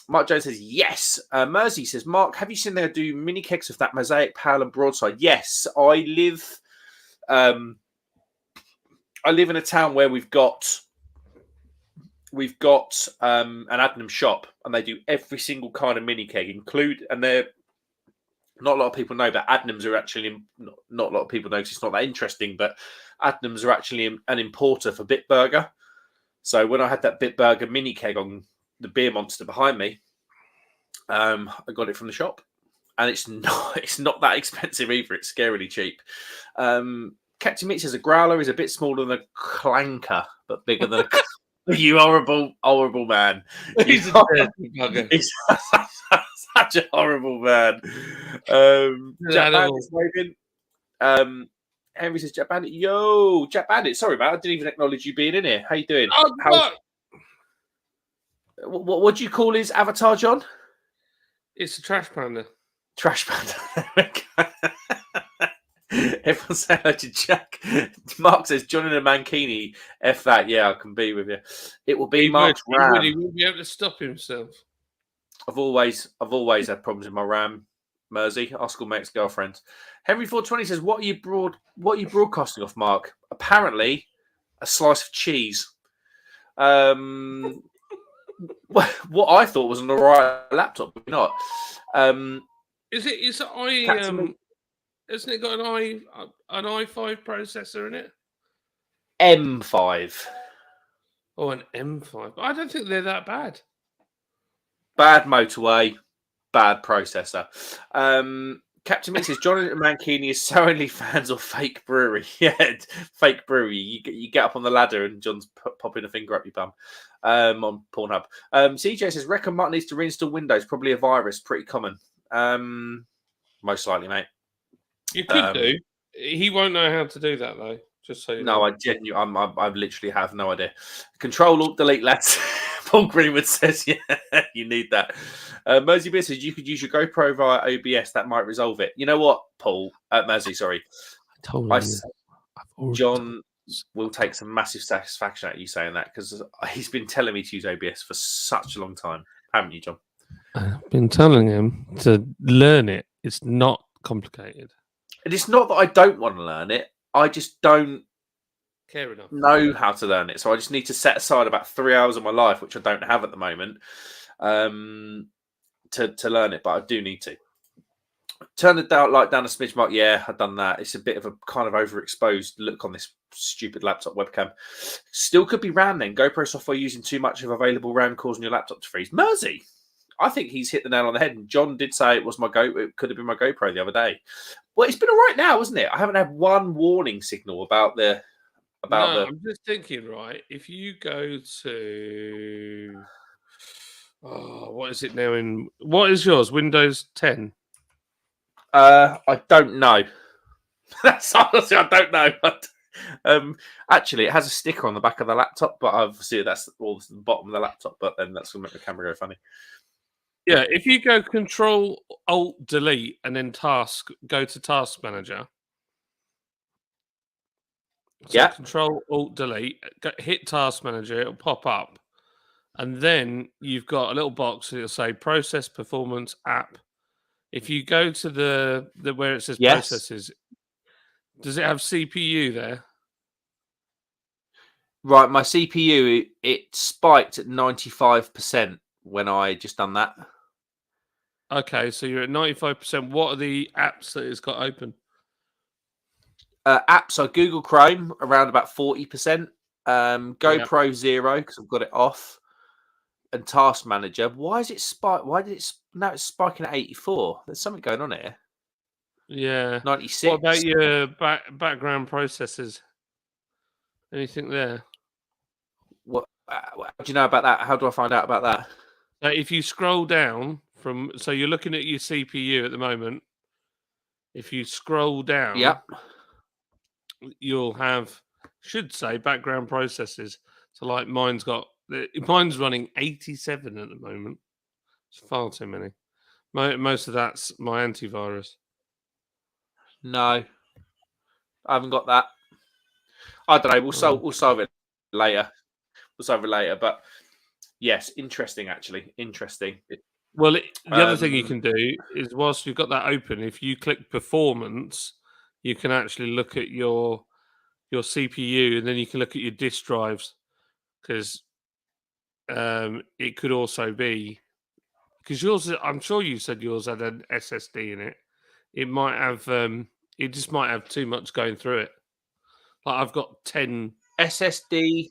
Speaker 1: Mark Jones says, "Yes." Mersey says, "Mark, have you seen there do mini kegs of that Mosaic Pale and Broadside?" Yes, I live in a town where we've got an Adnam shop, and they do every single kind of mini keg, and they're not a lot of people know, but Adnams are actually not a lot of people know because it's not that interesting. But Adnams are actually an importer for Bitburger. So when I had that Bitburger mini keg on the beer monster behind me, I got it from the shop, and it's not that expensive either. It's scarily cheap. Captain Mitch says a growler is a bit smaller than a clanker, but bigger than a. You horrible man.
Speaker 3: He's a dirty bugger.
Speaker 1: He's such a horrible man. Jack Bandit's waving. Henry says, Jack Bandit. Yo, Jack Bandit. Sorry, man. I didn't even acknowledge you being in here. How you doing? What do you call his avatar, John?
Speaker 3: It's a trash panda.
Speaker 1: Trash panda. Everyone say hello to Jack. Mark says, "John in a mankini. F that. Yeah, I can be with you. It will be Mark's ram."
Speaker 3: He wouldn't be able to stop himself.
Speaker 1: I've always had problems with my ram. Mersey, our schoolmate's girlfriend. Henry 420 says, What are you broadcasting off, Mark? Apparently, a slice of cheese. What I thought was an alright laptop, but not.
Speaker 3: Isn't it got an i5 processor in it?
Speaker 1: M5.
Speaker 3: Oh, an M5. I don't think they're that bad.
Speaker 1: Bad motorway, bad processor. Captain Mix says, John Mankini is so only fans or fake brewery. Yeah, fake brewery. You get up on the ladder and John's popping a finger up your bum on Pornhub. CJ says, reckon Mark needs to reinstall Windows. Probably a virus. Pretty common. Most likely, mate.
Speaker 3: You could do. He won't know how to do that, though. Just so you know.
Speaker 1: I literally have no idea. Control Alt Delete, lads. Paul Greenwood says, yeah, you need that. Mersey Beer says you could use your GoPro via OBS. That might resolve it. You know what, Paul? Mersey, sorry. John will take some massive satisfaction out of you saying that because he's been telling me to use OBS for such a long time. Haven't you, John?
Speaker 3: I've been telling him to learn it. It's not complicated.
Speaker 1: And it's not that I don't want to learn it. I just don't
Speaker 3: care enough.
Speaker 1: Know how to learn it. So I just need to set aside about 3 hours of my life, which I don't have at the moment, to learn it. But I do need to. Turn the light down a smidge, Mark. Yeah, I've done that. It's a bit of a kind of overexposed look on this stupid laptop webcam. Still could be RAM then. GoPro software using too much of available RAM causing your laptop to freeze. Mersey. I think he's hit the nail on the head. And John did say it was it could have been my GoPro the other day. Well, it's been all right now, hasn't it? I haven't had one warning signal about the.
Speaker 3: I'm just thinking, right? If you go to, what is it now? What is yours? Windows 10.
Speaker 1: I don't know. That's honestly, I don't know. But, actually, it has a sticker on the back of the laptop, but obviously that's all the bottom of the laptop. But then that's going to make the camera go funny.
Speaker 3: Yeah, if you go Control Alt Delete and then go to Task Manager. So
Speaker 1: yeah.
Speaker 3: Control Alt Delete, hit Task Manager, it'll pop up, and then you've got a little box. It'll say Process Performance App. If you go to the where it says Processes, does it have CPU there?
Speaker 1: Right, my CPU it spiked at 95% when I just done that.
Speaker 3: Okay, so you're at 95%. What are the apps that it's got open?
Speaker 1: Apps are Google Chrome around about 40%. GoPro 0 because I've got it off, and Task Manager. Why is it spike? Why did it? Now it's spiking at 84. There's something going on here.
Speaker 3: Yeah,
Speaker 1: 96.
Speaker 3: What about your background processes? Anything there?
Speaker 1: What do you know about that? How do I find out about that?
Speaker 3: So if you scroll down so you're looking at your CPU at the moment. If you scroll down,
Speaker 1: Yep.
Speaker 3: you'll should say background processes. So like mine's running 87 at the moment. It's far too many. Most of that's my antivirus.
Speaker 1: No, I haven't got that. I don't know. We'll solve it later. But yes, interesting. Actually, interesting.
Speaker 3: Well, the other thing you can do is whilst you've got that open, if you click performance, you can actually look at your CPU, and then you can look at your disk drives, because it could also be because yours. I'm sure you said yours had an SSD in it. It might have. It just might have too much going through it. Like I've got 10
Speaker 1: SSD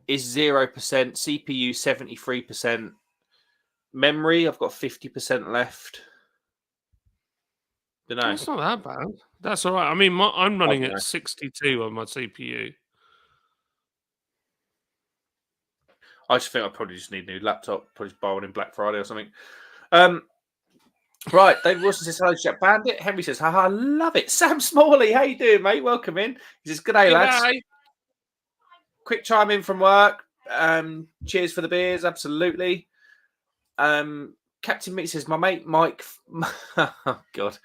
Speaker 1: is 0%, CPU 73%, memory I've got 50% left. Don't know.
Speaker 3: That's not that bad. That's all right. I mean, I'm running at 62 on my CPU.
Speaker 1: I just think I probably just need a new laptop. Probably just buy one in Black Friday or something. Right, David Wilson says hello, Jack Bandit. Henry says, haha, love it. Sam Smalley, how you doing, mate? Welcome in. He says, good day, lads. Quick chime in from work. Cheers for the beers, absolutely. Captain Mick says, my mate Mike. Oh God,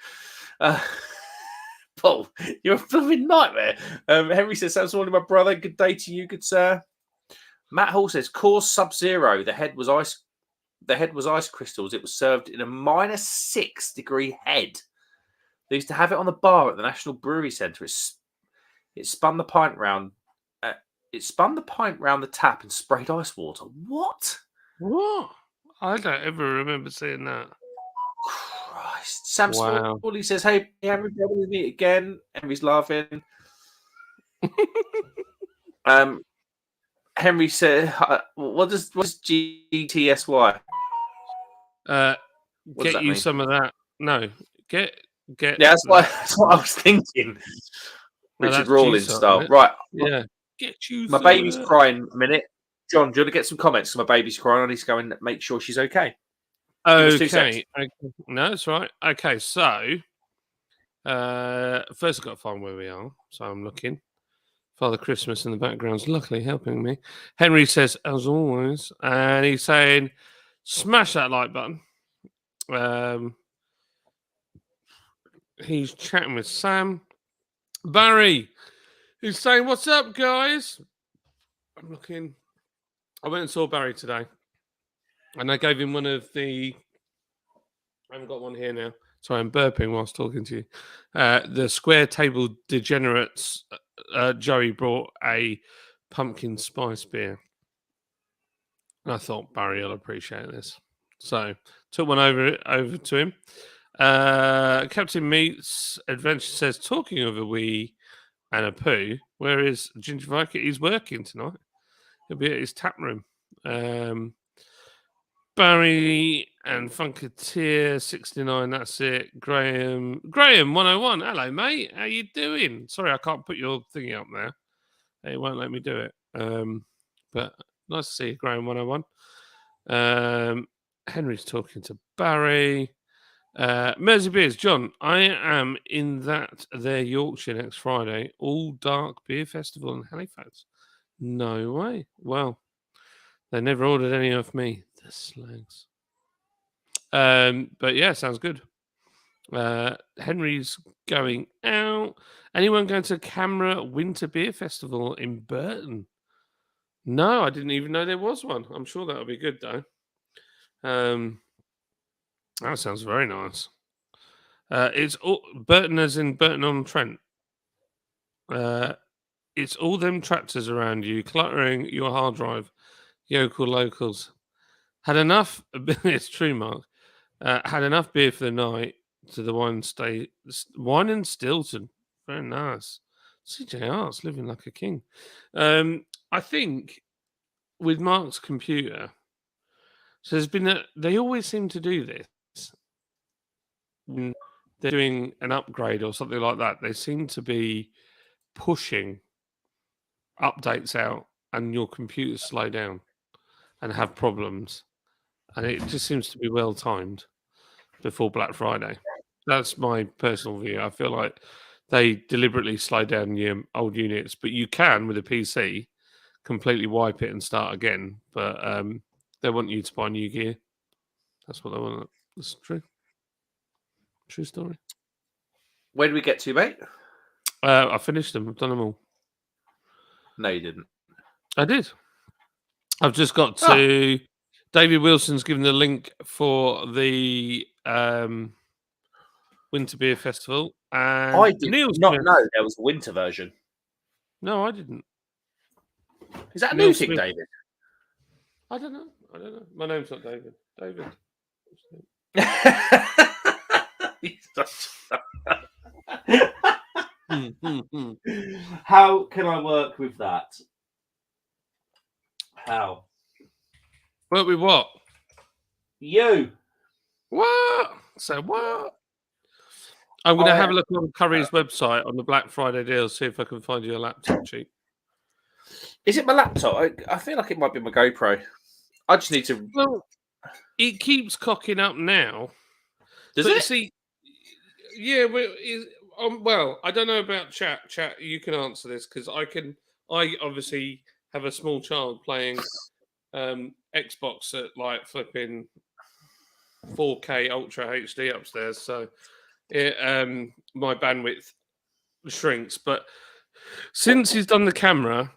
Speaker 1: Paul, you're a flipping nightmare. Henry says, "Sounds morning, my brother. Good day to you, good sir." Matt Hall says, "Course Sub-Zero. The head was ice crystals. It was served in a -6 degree head. They used to have it on the bar at the National Brewery Centre. It spun the pint round. It spun the pint round the tap and sprayed ice water. What?
Speaker 3: I don't ever remember seeing that.
Speaker 1: Christ. Sam Smalley says, hey, Henry, we meet again. Henry's laughing. Henry said, what's GTSY?
Speaker 3: Get you some of that. No, get.
Speaker 1: Yeah, that's what I was thinking. Richard Rawlins style. Right.
Speaker 3: Yeah. Get you.
Speaker 1: My baby's crying a minute. John, do you want to get some comments? My baby's crying. I need to go and make sure she's okay.
Speaker 3: Okay. No, that's right. Okay, so first I've got to find where we are. So I'm looking. Father Christmas in the background's luckily helping me. Henry says, as always, and he's saying, smash that like button. He's chatting with Sam. Barry, he's saying, what's up, guys? I'm looking. I went and saw Barry today, and I gave him one of the. I haven't got one here now. Sorry, I'm burping whilst talking to you. The Square Table Degenerates. Joey brought a pumpkin spice beer, and I thought Barry will appreciate this, so took one over to him. Captain Meats Adventure says, talking of a wee and a poo, where is Ginger Viking? He's working tonight. He'll be at his tap room. Barry and Funketeer 69, that's it. Graham 101. Hello, mate. How you doing? Sorry, I can't put your thingy up there. It won't let me do it. But nice to see you, Graham 101. Henry's talking to Barry. Mersey Beers, John, I am in that there Yorkshire next Friday, all dark beer festival in Halifax. No way. Well, they never ordered any of me. The slags. But yeah, sounds good. Henry's going out. Anyone going to Camera Winter Beer Festival in Burton? No, I didn't even know there was one. I'm sure that'll be good though. That sounds very nice. It's all Burton as in Burton-on-Trent. It's all them tractors around you, cluttering your hard drive. Yokel locals. Had enough. It's true, Mark. Had enough beer for the night to the Wine and Stilton. Very nice. CJR's living like a king. I think with Mark's computer, so there's been they always seem to do this. When they're doing an upgrade or something like that, they seem to be pushing updates out and your computers slow down and have problems, and it just seems to be well timed before Black Friday. That's my personal view. I feel like they deliberately slow down your old units, but you can with a PC completely wipe it and start again. But they want you to buy new gear. That's what they want. That's true. True story.
Speaker 1: Where do we get to, mate?
Speaker 3: I finished them. I've done them all.
Speaker 1: No, you didn't.
Speaker 3: I did. I've just got to. David Wilson's given the link for the Winter Beer Festival. And
Speaker 1: I did
Speaker 3: Neil's
Speaker 1: not know there was a winter version.
Speaker 3: No, I didn't.
Speaker 1: Is that a
Speaker 3: Neil
Speaker 1: new thing,
Speaker 3: Smith.
Speaker 1: David?
Speaker 3: I don't know. My name's not David. David.
Speaker 1: How can I work with that? How?
Speaker 3: Work with what?
Speaker 1: You.
Speaker 3: What? So what? I'm going to have a look on Curry's website on the Black Friday deal, see if I can find you a laptop cheap.
Speaker 1: Is it my laptop? I feel like it might be my GoPro. I just need to.
Speaker 3: Well, it keeps cocking up now.
Speaker 1: Does it?
Speaker 3: See, yeah. Well, I don't know about chat. Chat, you can answer this because I obviously have a small child playing Xbox at like flipping 4K Ultra HD upstairs, so my bandwidth shrinks. But since he's done the camera,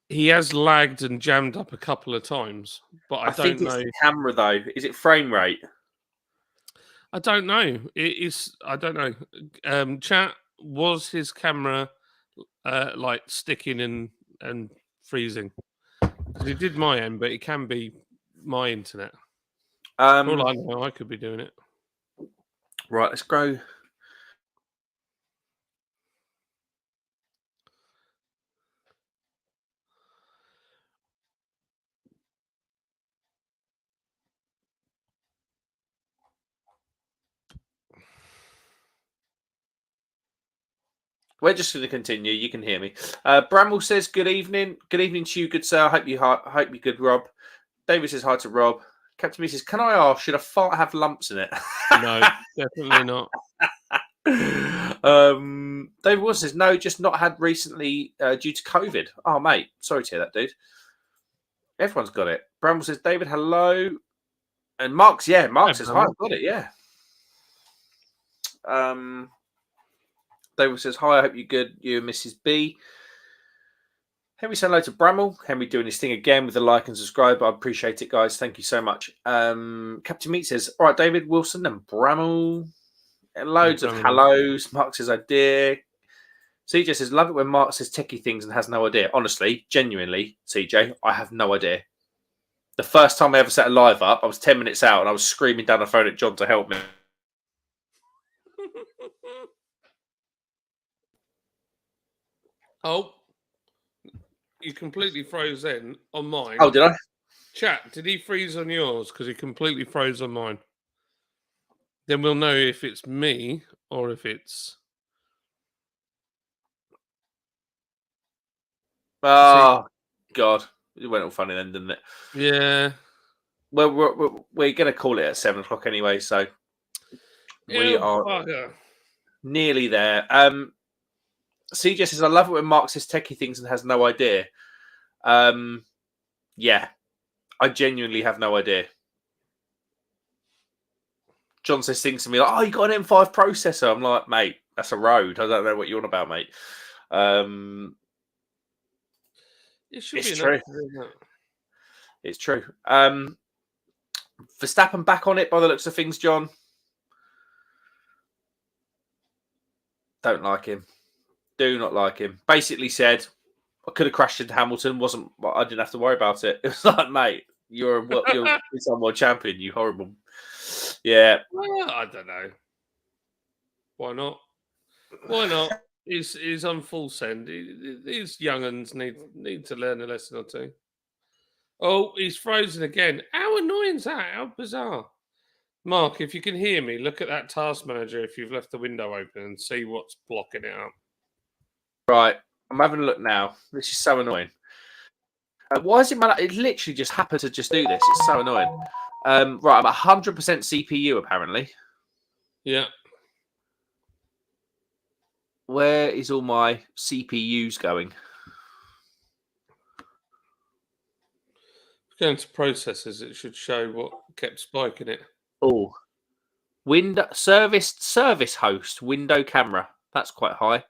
Speaker 3: he has lagged and jammed up a couple of times. But I don't know.
Speaker 1: It's the camera though. Is it frame rate?
Speaker 3: I don't know. I don't know. Chat, was his camera like sticking and freezing? Because it did my end, but it can be my internet. All I know, I could be doing it.
Speaker 1: Right, let's go. We're just going to continue. You can hear me. Bramwell says, "Good evening. Good evening to you, good sir. Hope you're good, Rob." David says hi to Rob. Captain B says, "Can I ask, should a fart have lumps in it?"
Speaker 3: No, definitely not.
Speaker 1: David Wilson says, "No, just not had recently due to COVID." Oh, mate, sorry to hear that, dude. Everyone's got it. Bramwell says, "David, hello." And Mark says, "Hi, I've got it, yeah." David says, "Hi, I hope you're good. You and Mrs. B." Henry said hello to Bramwell. Henry doing his thing again with the like and subscribe. I appreciate it, guys. Thank you so much. Captain Meat says, "All right, David Wilson and Bramwell." And loads of hellos. Mark says, "Idea." CJ says, "Love it when Mark says techie things and has no idea." Honestly, genuinely, CJ, I have no idea. The first time I ever set a live up, I was 10 minutes out and I was screaming down the phone at John to help me.
Speaker 3: Oh, you completely froze then on mine.
Speaker 1: Oh, did I?
Speaker 3: Chat, did he freeze on yours? Because he completely froze on mine. Then we'll know if it's me or if it's...
Speaker 1: Oh, God. It went all funny then, didn't it?
Speaker 3: Yeah.
Speaker 1: Well, we're going to call it at 7 o'clock anyway, so we are nearly there. CJ says, "I love it when Mark says techie things and has no idea." Yeah, I genuinely have no idea. John says things to me like, "Oh, you got an M5 processor." I'm like, "Mate, that's a road. I don't know what you're on about, mate." It's true. It's true. Verstappen back on it by the looks of things, John. Don't like him. Do not like him. Basically said, "I could have crashed into Hamilton. I didn't have to worry about it." It was like, "Mate, you're some world champion. You horrible." Yeah.
Speaker 3: Well, I don't know. Why not? Why not? He's on full send. These young'uns need to learn a lesson or two. Oh, he's frozen again. How annoying is that? How bizarre. Mark, if you can hear me, look at that task manager if you've left the window open and see what's blocking it up.
Speaker 1: Right. I'm having a look now. This is so annoying. Why is it? It literally just happened to just do this. It's so annoying. Right, I'm 100% CPU apparently.
Speaker 3: Yeah.
Speaker 1: Where is all my CPUs going?
Speaker 3: Going to processors, it should show what kept spiking it.
Speaker 1: Oh, window service host window camera. That's quite high.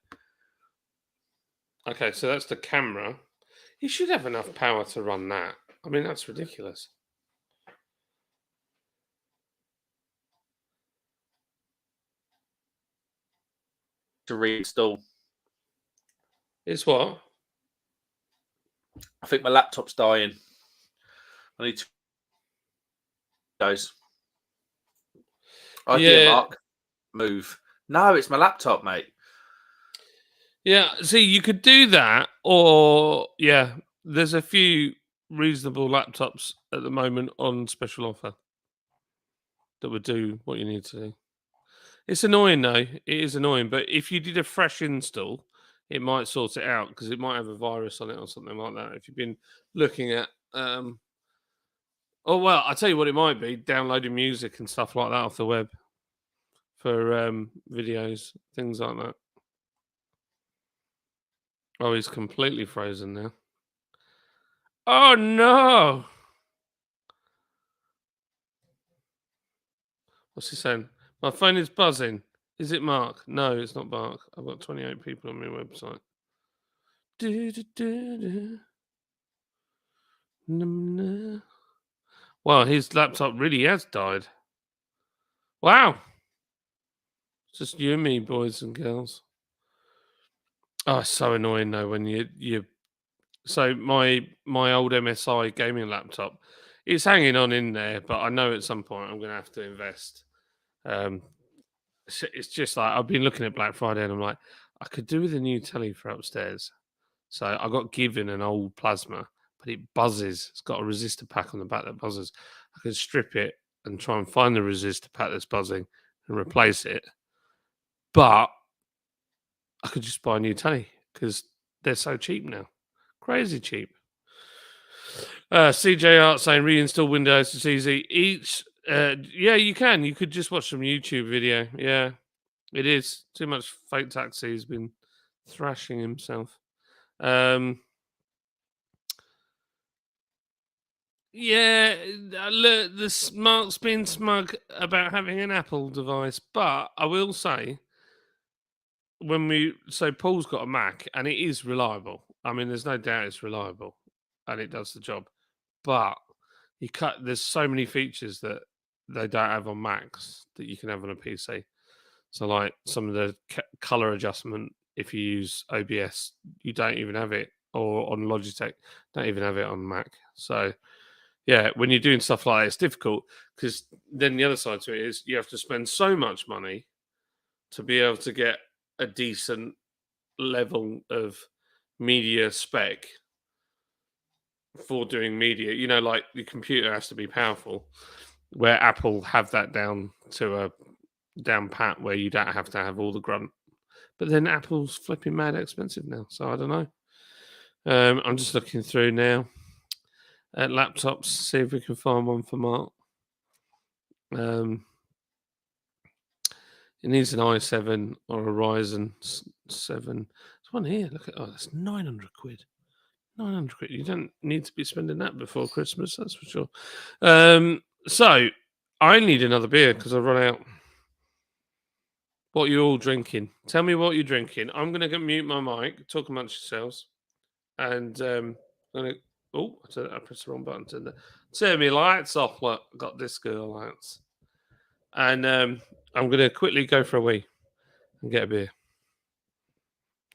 Speaker 3: Okay, so that's the camera. You should have enough power to run that. I mean, that's ridiculous.
Speaker 1: To reinstall.
Speaker 3: It's what?
Speaker 1: I think my laptop's dying. I need to those. Idea, Mark. Move. No, it's my laptop, mate.
Speaker 3: Yeah, see, you could do that, or there's a few reasonable laptops at the moment on special offer that would do what you need to do. It's annoying though. It is annoying, but if you did a fresh install, it might sort it out because it might have a virus on it or something like that. If you've been looking at, oh well, I'll tell you what it might be: downloading music and stuff like that off the web for videos, things like that. Oh, he's completely frozen now. Oh no! What's he saying? My phone is buzzing. Is it Mark? No, it's not Mark. I've got 28 people on my website. Well, his laptop really has died. Wow. It's just you and me, boys and girls. Oh, it's so annoying though when you. So my old MSI gaming laptop, it's hanging on in there, but I know at some point I'm going to have to invest. It's just like I've been looking at Black Friday and I'm like, I could do with a new telly for upstairs. So I got given an old plasma, but it buzzes. It's got a resistor pack on the back that buzzes. I could strip it and try and find the resistor pack that's buzzing and replace it. But I could just buy a new telly because they're so cheap now. Crazy cheap. CJ Art saying reinstall Windows. It's easy. Yeah, you can. You could just watch some YouTube video. Yeah, it is. Too much fake taxi. He's been thrashing himself. Yeah, look, Mark's been smug about having an Apple device, but I will say, Paul's got a Mac and it is reliable. I mean, there's no doubt it's reliable and it does the job. But there's so many features that they don't have on Macs that you can have on a PC. So, like some of the color adjustment, if you use OBS, you don't even have it, or on Logitech, don't even have it on Mac. So, yeah, when you're doing stuff like that, it's difficult because then the other side to it is you have to spend so much money to be able to get a decent level of media spec for doing media. You know, like the computer has to be powerful, where Apple have that down to a down pat where you don't have to have all the grunt. But then Apple's flipping mad expensive now, so I don't know. I'm just looking through now at laptops, see if we can find one for Mark. It needs an i7 or a Ryzen 7. There's one here. Look at that's 900 quid. 900 quid. You don't need to be spending that before Christmas, that's for sure. So I need another beer because I've run out. What are you all drinking? Tell me what you're drinking. I'm going to mute my mic, talk amongst yourselves, and I'm going to. Oh, I pressed the wrong button. Turn me lights off. Look, I got disco lights. And I'm going to quickly go for a wee and get a beer.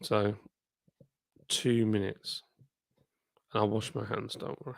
Speaker 3: So, 2 minutes. And I'll wash my hands, don't worry.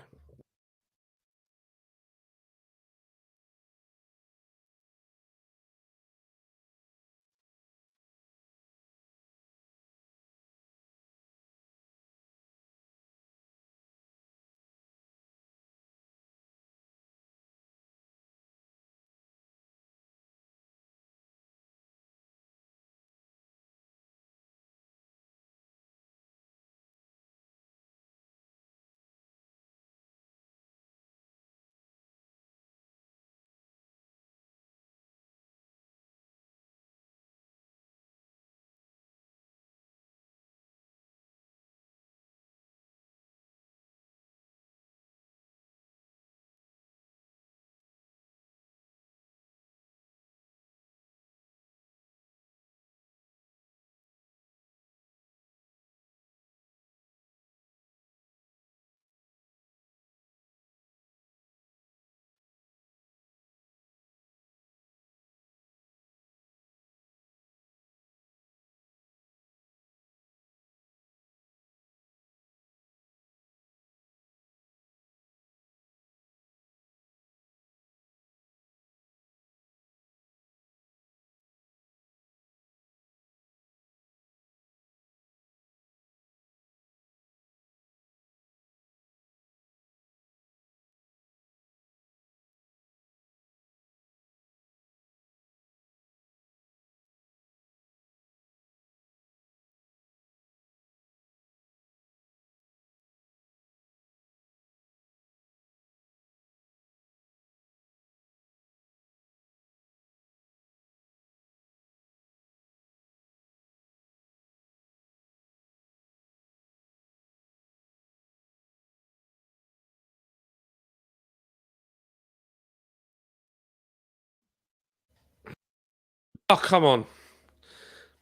Speaker 3: Oh, come on.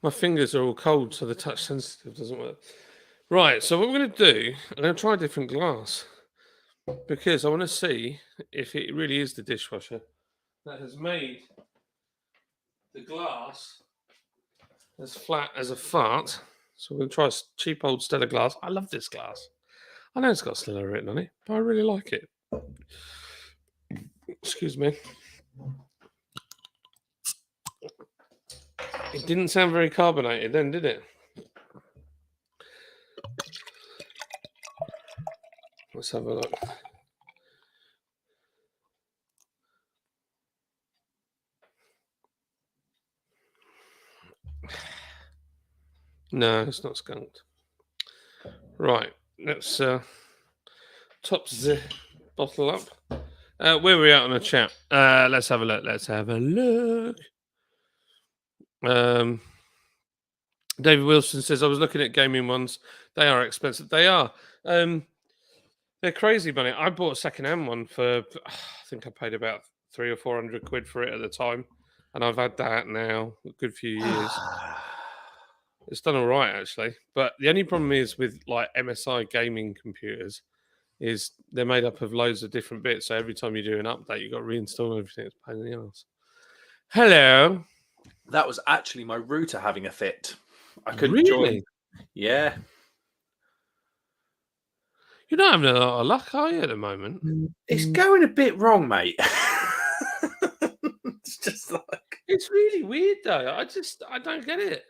Speaker 3: My fingers are all cold, so the touch sensitive doesn't work. Right, so what we're going to do, I'm going to try a different glass because I want to see if it really is the dishwasher that has made the glass as flat as a fart. So we're going to try a cheap old Stella glass. I love this glass. I know it's got Stella written on it, but I really like it. Excuse me. It didn't sound very carbonated then, did it? Let's have a look. No, it's not skunked. Right, let's top the bottle up. Where are we at on the chat? Let's have a look. David Wilson says, I was looking at gaming ones. They are expensive. They are. They're crazy money. I bought a second-hand one for, I think I paid about 300 or 400 quid for it at the time. And I've had that now a good few years. It's done all right, actually. But the only problem is with like MSI gaming computers is they're made up of loads of different bits. So every time you do an update, you've got to reinstall everything. It's a pain in the arse. Hello.
Speaker 1: That was actually my router having a fit. I couldn't
Speaker 3: Really?
Speaker 1: join. Yeah.
Speaker 3: You're not having a lot of luck, are you, at the moment?
Speaker 1: It's going a bit wrong, mate. It's just like...
Speaker 3: It's really weird, though. I don't get it.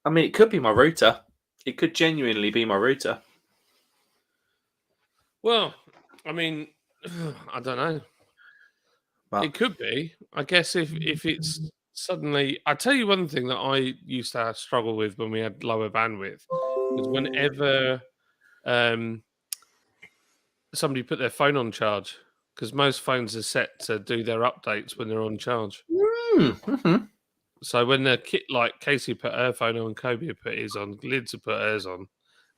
Speaker 1: I mean, it could be my router. It could genuinely be my router.
Speaker 3: Well, I mean, I don't know. Well, it could be. I guess if it's suddenly... I'll tell you one thing that I used to struggle with when we had lower bandwidth was whenever somebody put their phone on charge, because most phones are set to do their updates when they're on charge.
Speaker 1: Mm-hmm.
Speaker 3: So when the kit, like Casey put her phone on, Kobe would put his on, Lids would put hers on,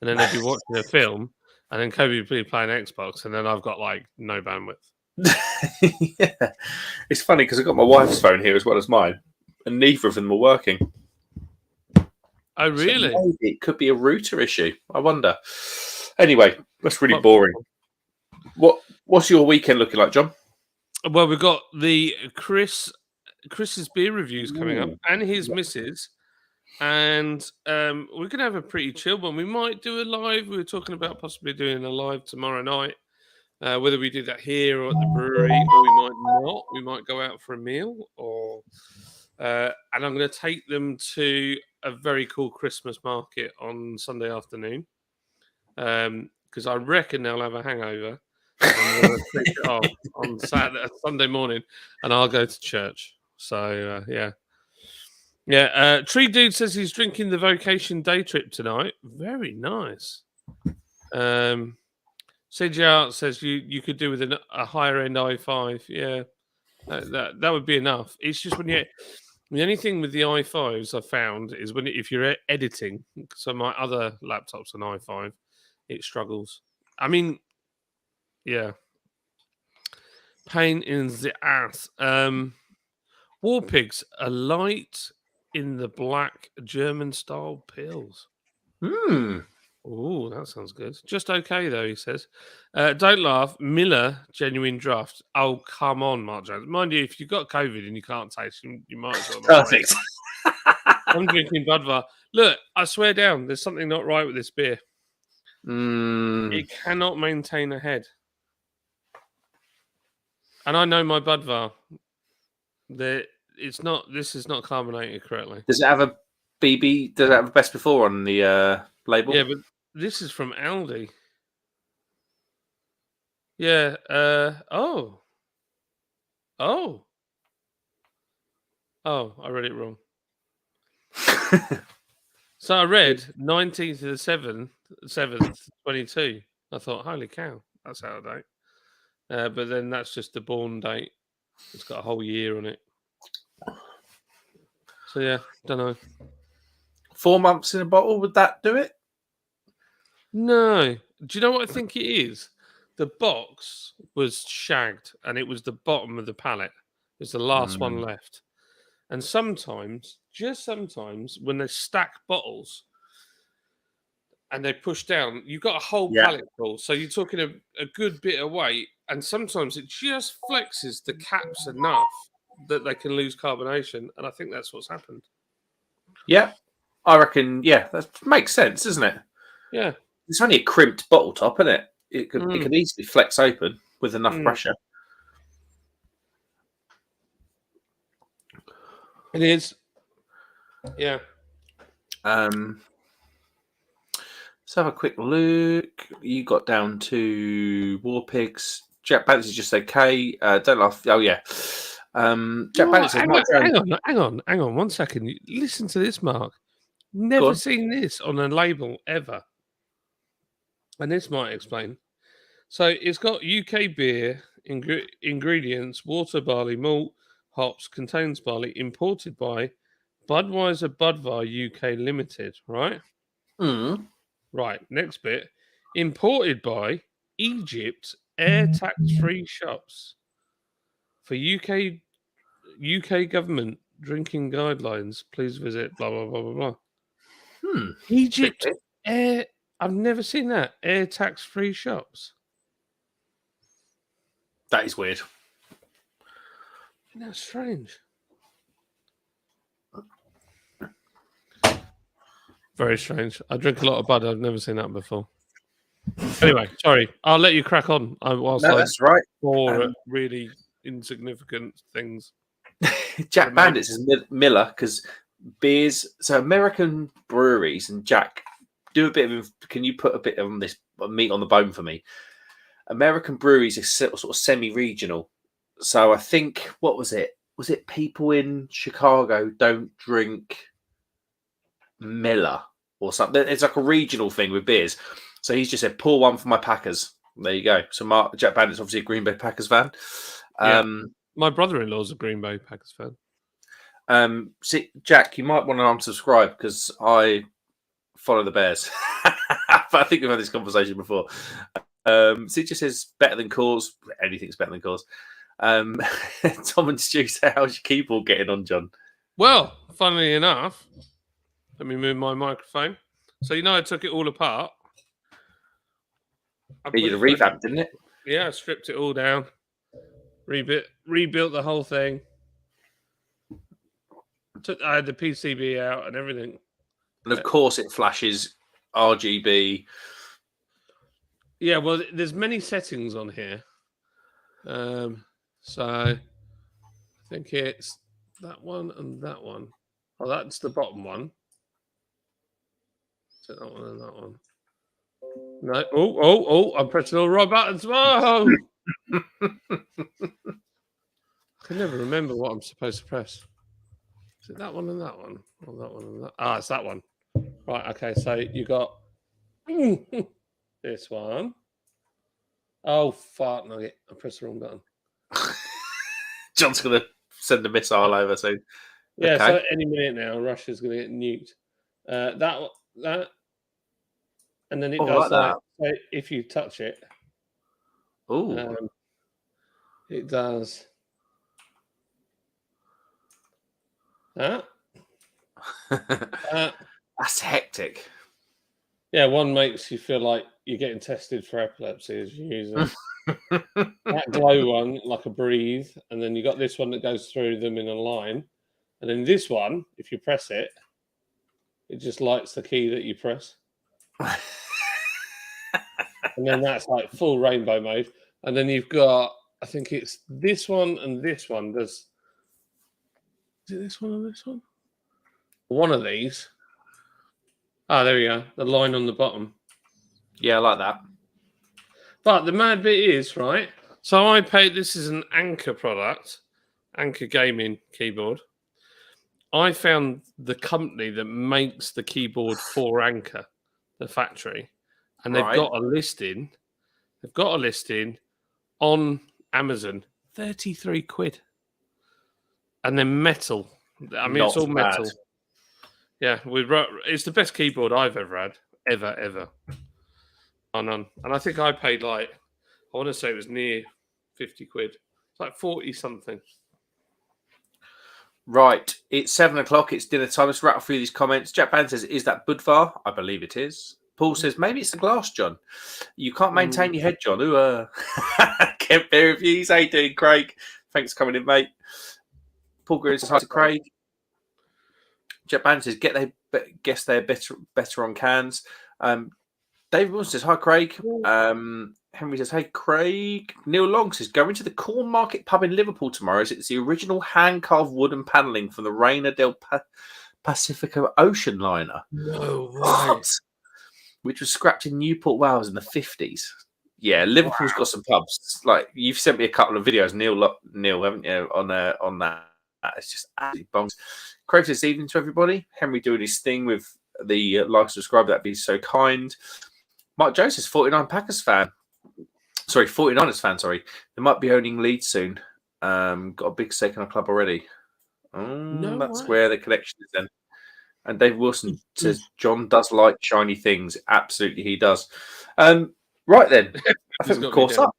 Speaker 3: and then they'd be watching a film, and then Kobe would be playing Xbox, and then I've got like no bandwidth.
Speaker 1: Yeah, it's funny because I've got my wife's phone here as well as mine, and neither of them are working.
Speaker 3: Oh, really?
Speaker 1: So maybe it could be a router issue. I wonder. Anyway, that's really boring. What's your weekend looking like, John?
Speaker 3: Well, we've got the Chris's beer reviews coming up, and his missus, and we're gonna have a pretty chill one. We might do a live. We were talking about possibly doing a live tomorrow night. Whether we do that here or at the brewery, or we might not. We might go out for a meal, or and I'm going to take them to a very cool Christmas market on Sunday afternoon, because I reckon they'll have a hangover. And we'll take it off on Sunday morning, and I'll go to church. So yeah. Tree Dude says he's drinking the Vocation Day Trip tonight. Very nice. CJ Art says you could do with a higher end i5. Yeah, that would be enough. It's just when the only thing with the i5s I found is if you're editing. So my other laptop's an i5, it struggles. I mean, yeah, pain in the ass. War Pigs, a light in the black German style pills. Oh, that sounds good. Just okay, though, he says. Don't laugh. Miller, genuine draft. Oh, come on, Mark Jones. Mind you, if you've got COVID and you can't taste, you might as well.
Speaker 1: Perfect.
Speaker 3: I'm drinking Budvar. Look, I swear down, there's something not right with this beer. It cannot maintain a head. And I know my Budvar. This is not carbonated correctly.
Speaker 1: Does it have a BB? Does it have a best before on the label?
Speaker 3: Yeah, but this is from Aldi. Yeah. Oh, I read it wrong. So I read 19th to the 7th, 22. I thought, holy cow, that's out of date. But then that's just the born date. It's got a whole year on it. So yeah, don't know.
Speaker 1: 4 months in a bottle, would that do it?
Speaker 3: No. Do you know what I think it is? The box was shagged, and it was the bottom of the pallet. It was the last one left. And sometimes, just sometimes, when they stack bottles and they push down, you've got a whole pallet full. So you're talking a good bit of weight. And sometimes it just flexes the caps enough that they can lose carbonation. And I think that's what's happened.
Speaker 1: Yeah. I reckon, that makes sense, doesn't it?
Speaker 3: Yeah.
Speaker 1: It's only a crimped bottle top, isn't it? It could easily flex open with enough pressure.
Speaker 3: It is. Yeah.
Speaker 1: Let's have a quick look. You got down to War Pigs. Jack Bandits is just okay. Don't laugh. Oh, yeah. Jack Bandits says,
Speaker 3: hang on 1 second. Listen to this, Mark. Never seen this on a label ever. And this might explain. So it's got UK beer, ingredients, water, barley, malt, hops, contains barley, imported by Budweiser UK Limited, right? Right, next bit. Imported by Egypt air tax-free shops for UK government drinking guidelines. Please visit blah, blah, blah, blah, blah. Egypt air... I've never seen that. Air tax-free shops.
Speaker 1: That is weird.
Speaker 3: That's strange. Very strange. I drink a lot of Bud. I've never seen that before. Anyway, sorry. I'll let you crack on.
Speaker 1: That's right.
Speaker 3: For really insignificant things.
Speaker 1: Jack Bandits is Miller because beers. So American breweries and Jack, do a bit of. Can you put a bit of this meat on the bone for me? American breweries are sort of semi-regional. So I think, what was it? Was it people in Chicago don't drink Miller or something? It's like a regional thing with beers. So he's just said, pour one for my Packers. There you go. So Jack Bandit's obviously a Green Bay Packers fan.
Speaker 3: My brother-in-law's a Green Bay Packers
Speaker 1: fan. See, Jack, you might want to unsubscribe because I follow the Bears. But I think we've had this conversation before. It just says better than Coors. Anything's better than Coors. Tom and Stu say, how's your keyboard getting on, John?
Speaker 3: Well, funnily enough, let me move my microphone. So, I took it all apart.
Speaker 1: You did a revamp, didn't it?
Speaker 3: Yeah, I stripped it all down. Rebuilt the whole thing. I had the PCB out and everything.
Speaker 1: And of course it flashes RGB.
Speaker 3: Yeah, well, there's many settings on here. So I think it's that one and that one. Oh, that's the bottom one. So that one and that one. No. Oh, I'm pressing all the right buttons. Whoa! I can never remember what I'm supposed to press. Is it that one and that one? Or that one and that? Ah, it's that one. Right, okay, so you got this one. Oh, fart nugget. I pressed the wrong button.
Speaker 1: John's going to send a missile over soon.
Speaker 3: Yeah, okay. So any minute now, Russia's going to get nuked. That. And then it does that. So if you touch it, it does that.
Speaker 1: That's hectic.
Speaker 3: Yeah, one makes you feel like you're getting tested for epilepsy as you use it. That glow one, like a breathe, and then you got this one that goes through them in a line. And then this one, if you press it, it just lights the key that you press. And then that's like full rainbow mode. And then you've got, I think it's this one and this one. Is it this one and this one? One of these. Ah, there we go. The line on the bottom.
Speaker 1: Yeah, I like that.
Speaker 3: But the mad bit is, right? So I paid, this is an Anchor product, Anchor Gaming keyboard. I found the company that makes the keyboard for Anchor, the factory. And they've got a listing. They've got a listing on Amazon, 33 quid. And then metal. I mean, it's all metal. Yeah, it's the best keyboard I've ever had. Ever. And I think I paid I want to say it was near 50 quid. It's like 40 something.
Speaker 1: Right, it's 7 o'clock. It's dinner time. Let's rattle through these comments. Jack Band says, "Is that Budvar?" I believe it is. Paul says, "Maybe it's the glass, John. You can't maintain your head, John." Ooh, Kent Beer Reviews. How you doing, Craig? Thanks for coming in, mate. Paul Green says hi to Craig. Jack Band says, "Guess they're better on cans." David Wilson says, "Hi, Craig." Henry says, "Hey, Craig." Neil Long says, "Going to the Corn Market pub in Liverpool tomorrow. It's the original hand-carved wooden panelling from the Reina del Pacifico ocean liner."
Speaker 3: No way.
Speaker 1: What? Which was scrapped in Newport, Wales in the 50s. Yeah, Liverpool's got some pubs. Like, you've sent me a couple of videos, Neil, haven't you, on that? It's just absolutely bonkers. Craig says, "Evening to everybody." Henry doing his thing with the like, subscribe. That'd be so kind. Mark Jones is 49 Packers fan. Sorry, 49ers fan, sorry. They might be owning Leeds soon. Got a big stake in a club already. That's where the connection is then. And Dave Wilson says, "John does like shiny things." Absolutely, he does. Right then. I think we've caught up.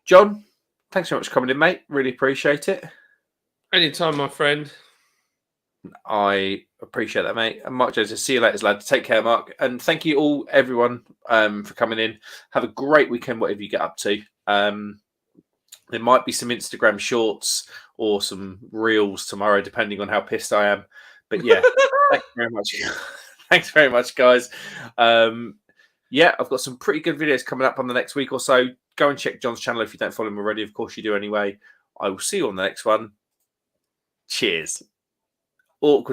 Speaker 1: John, thanks so much for coming in, mate. Really appreciate it.
Speaker 3: Anytime, my friend.
Speaker 1: I appreciate that, mate. And Mark Jones says, "See you later, lad." Take care, Mark. And thank you all, everyone, for coming in. Have a great weekend, whatever you get up to. There might be some Instagram shorts or some reels tomorrow, depending on how pissed I am. But yeah, thanks very much. Thanks very much, guys. Yeah, I've got some pretty good videos coming up on the next week or so. Go and check John's channel if you don't follow him already. Of course you do anyway. I will see you on the next one. Cheers. Awkward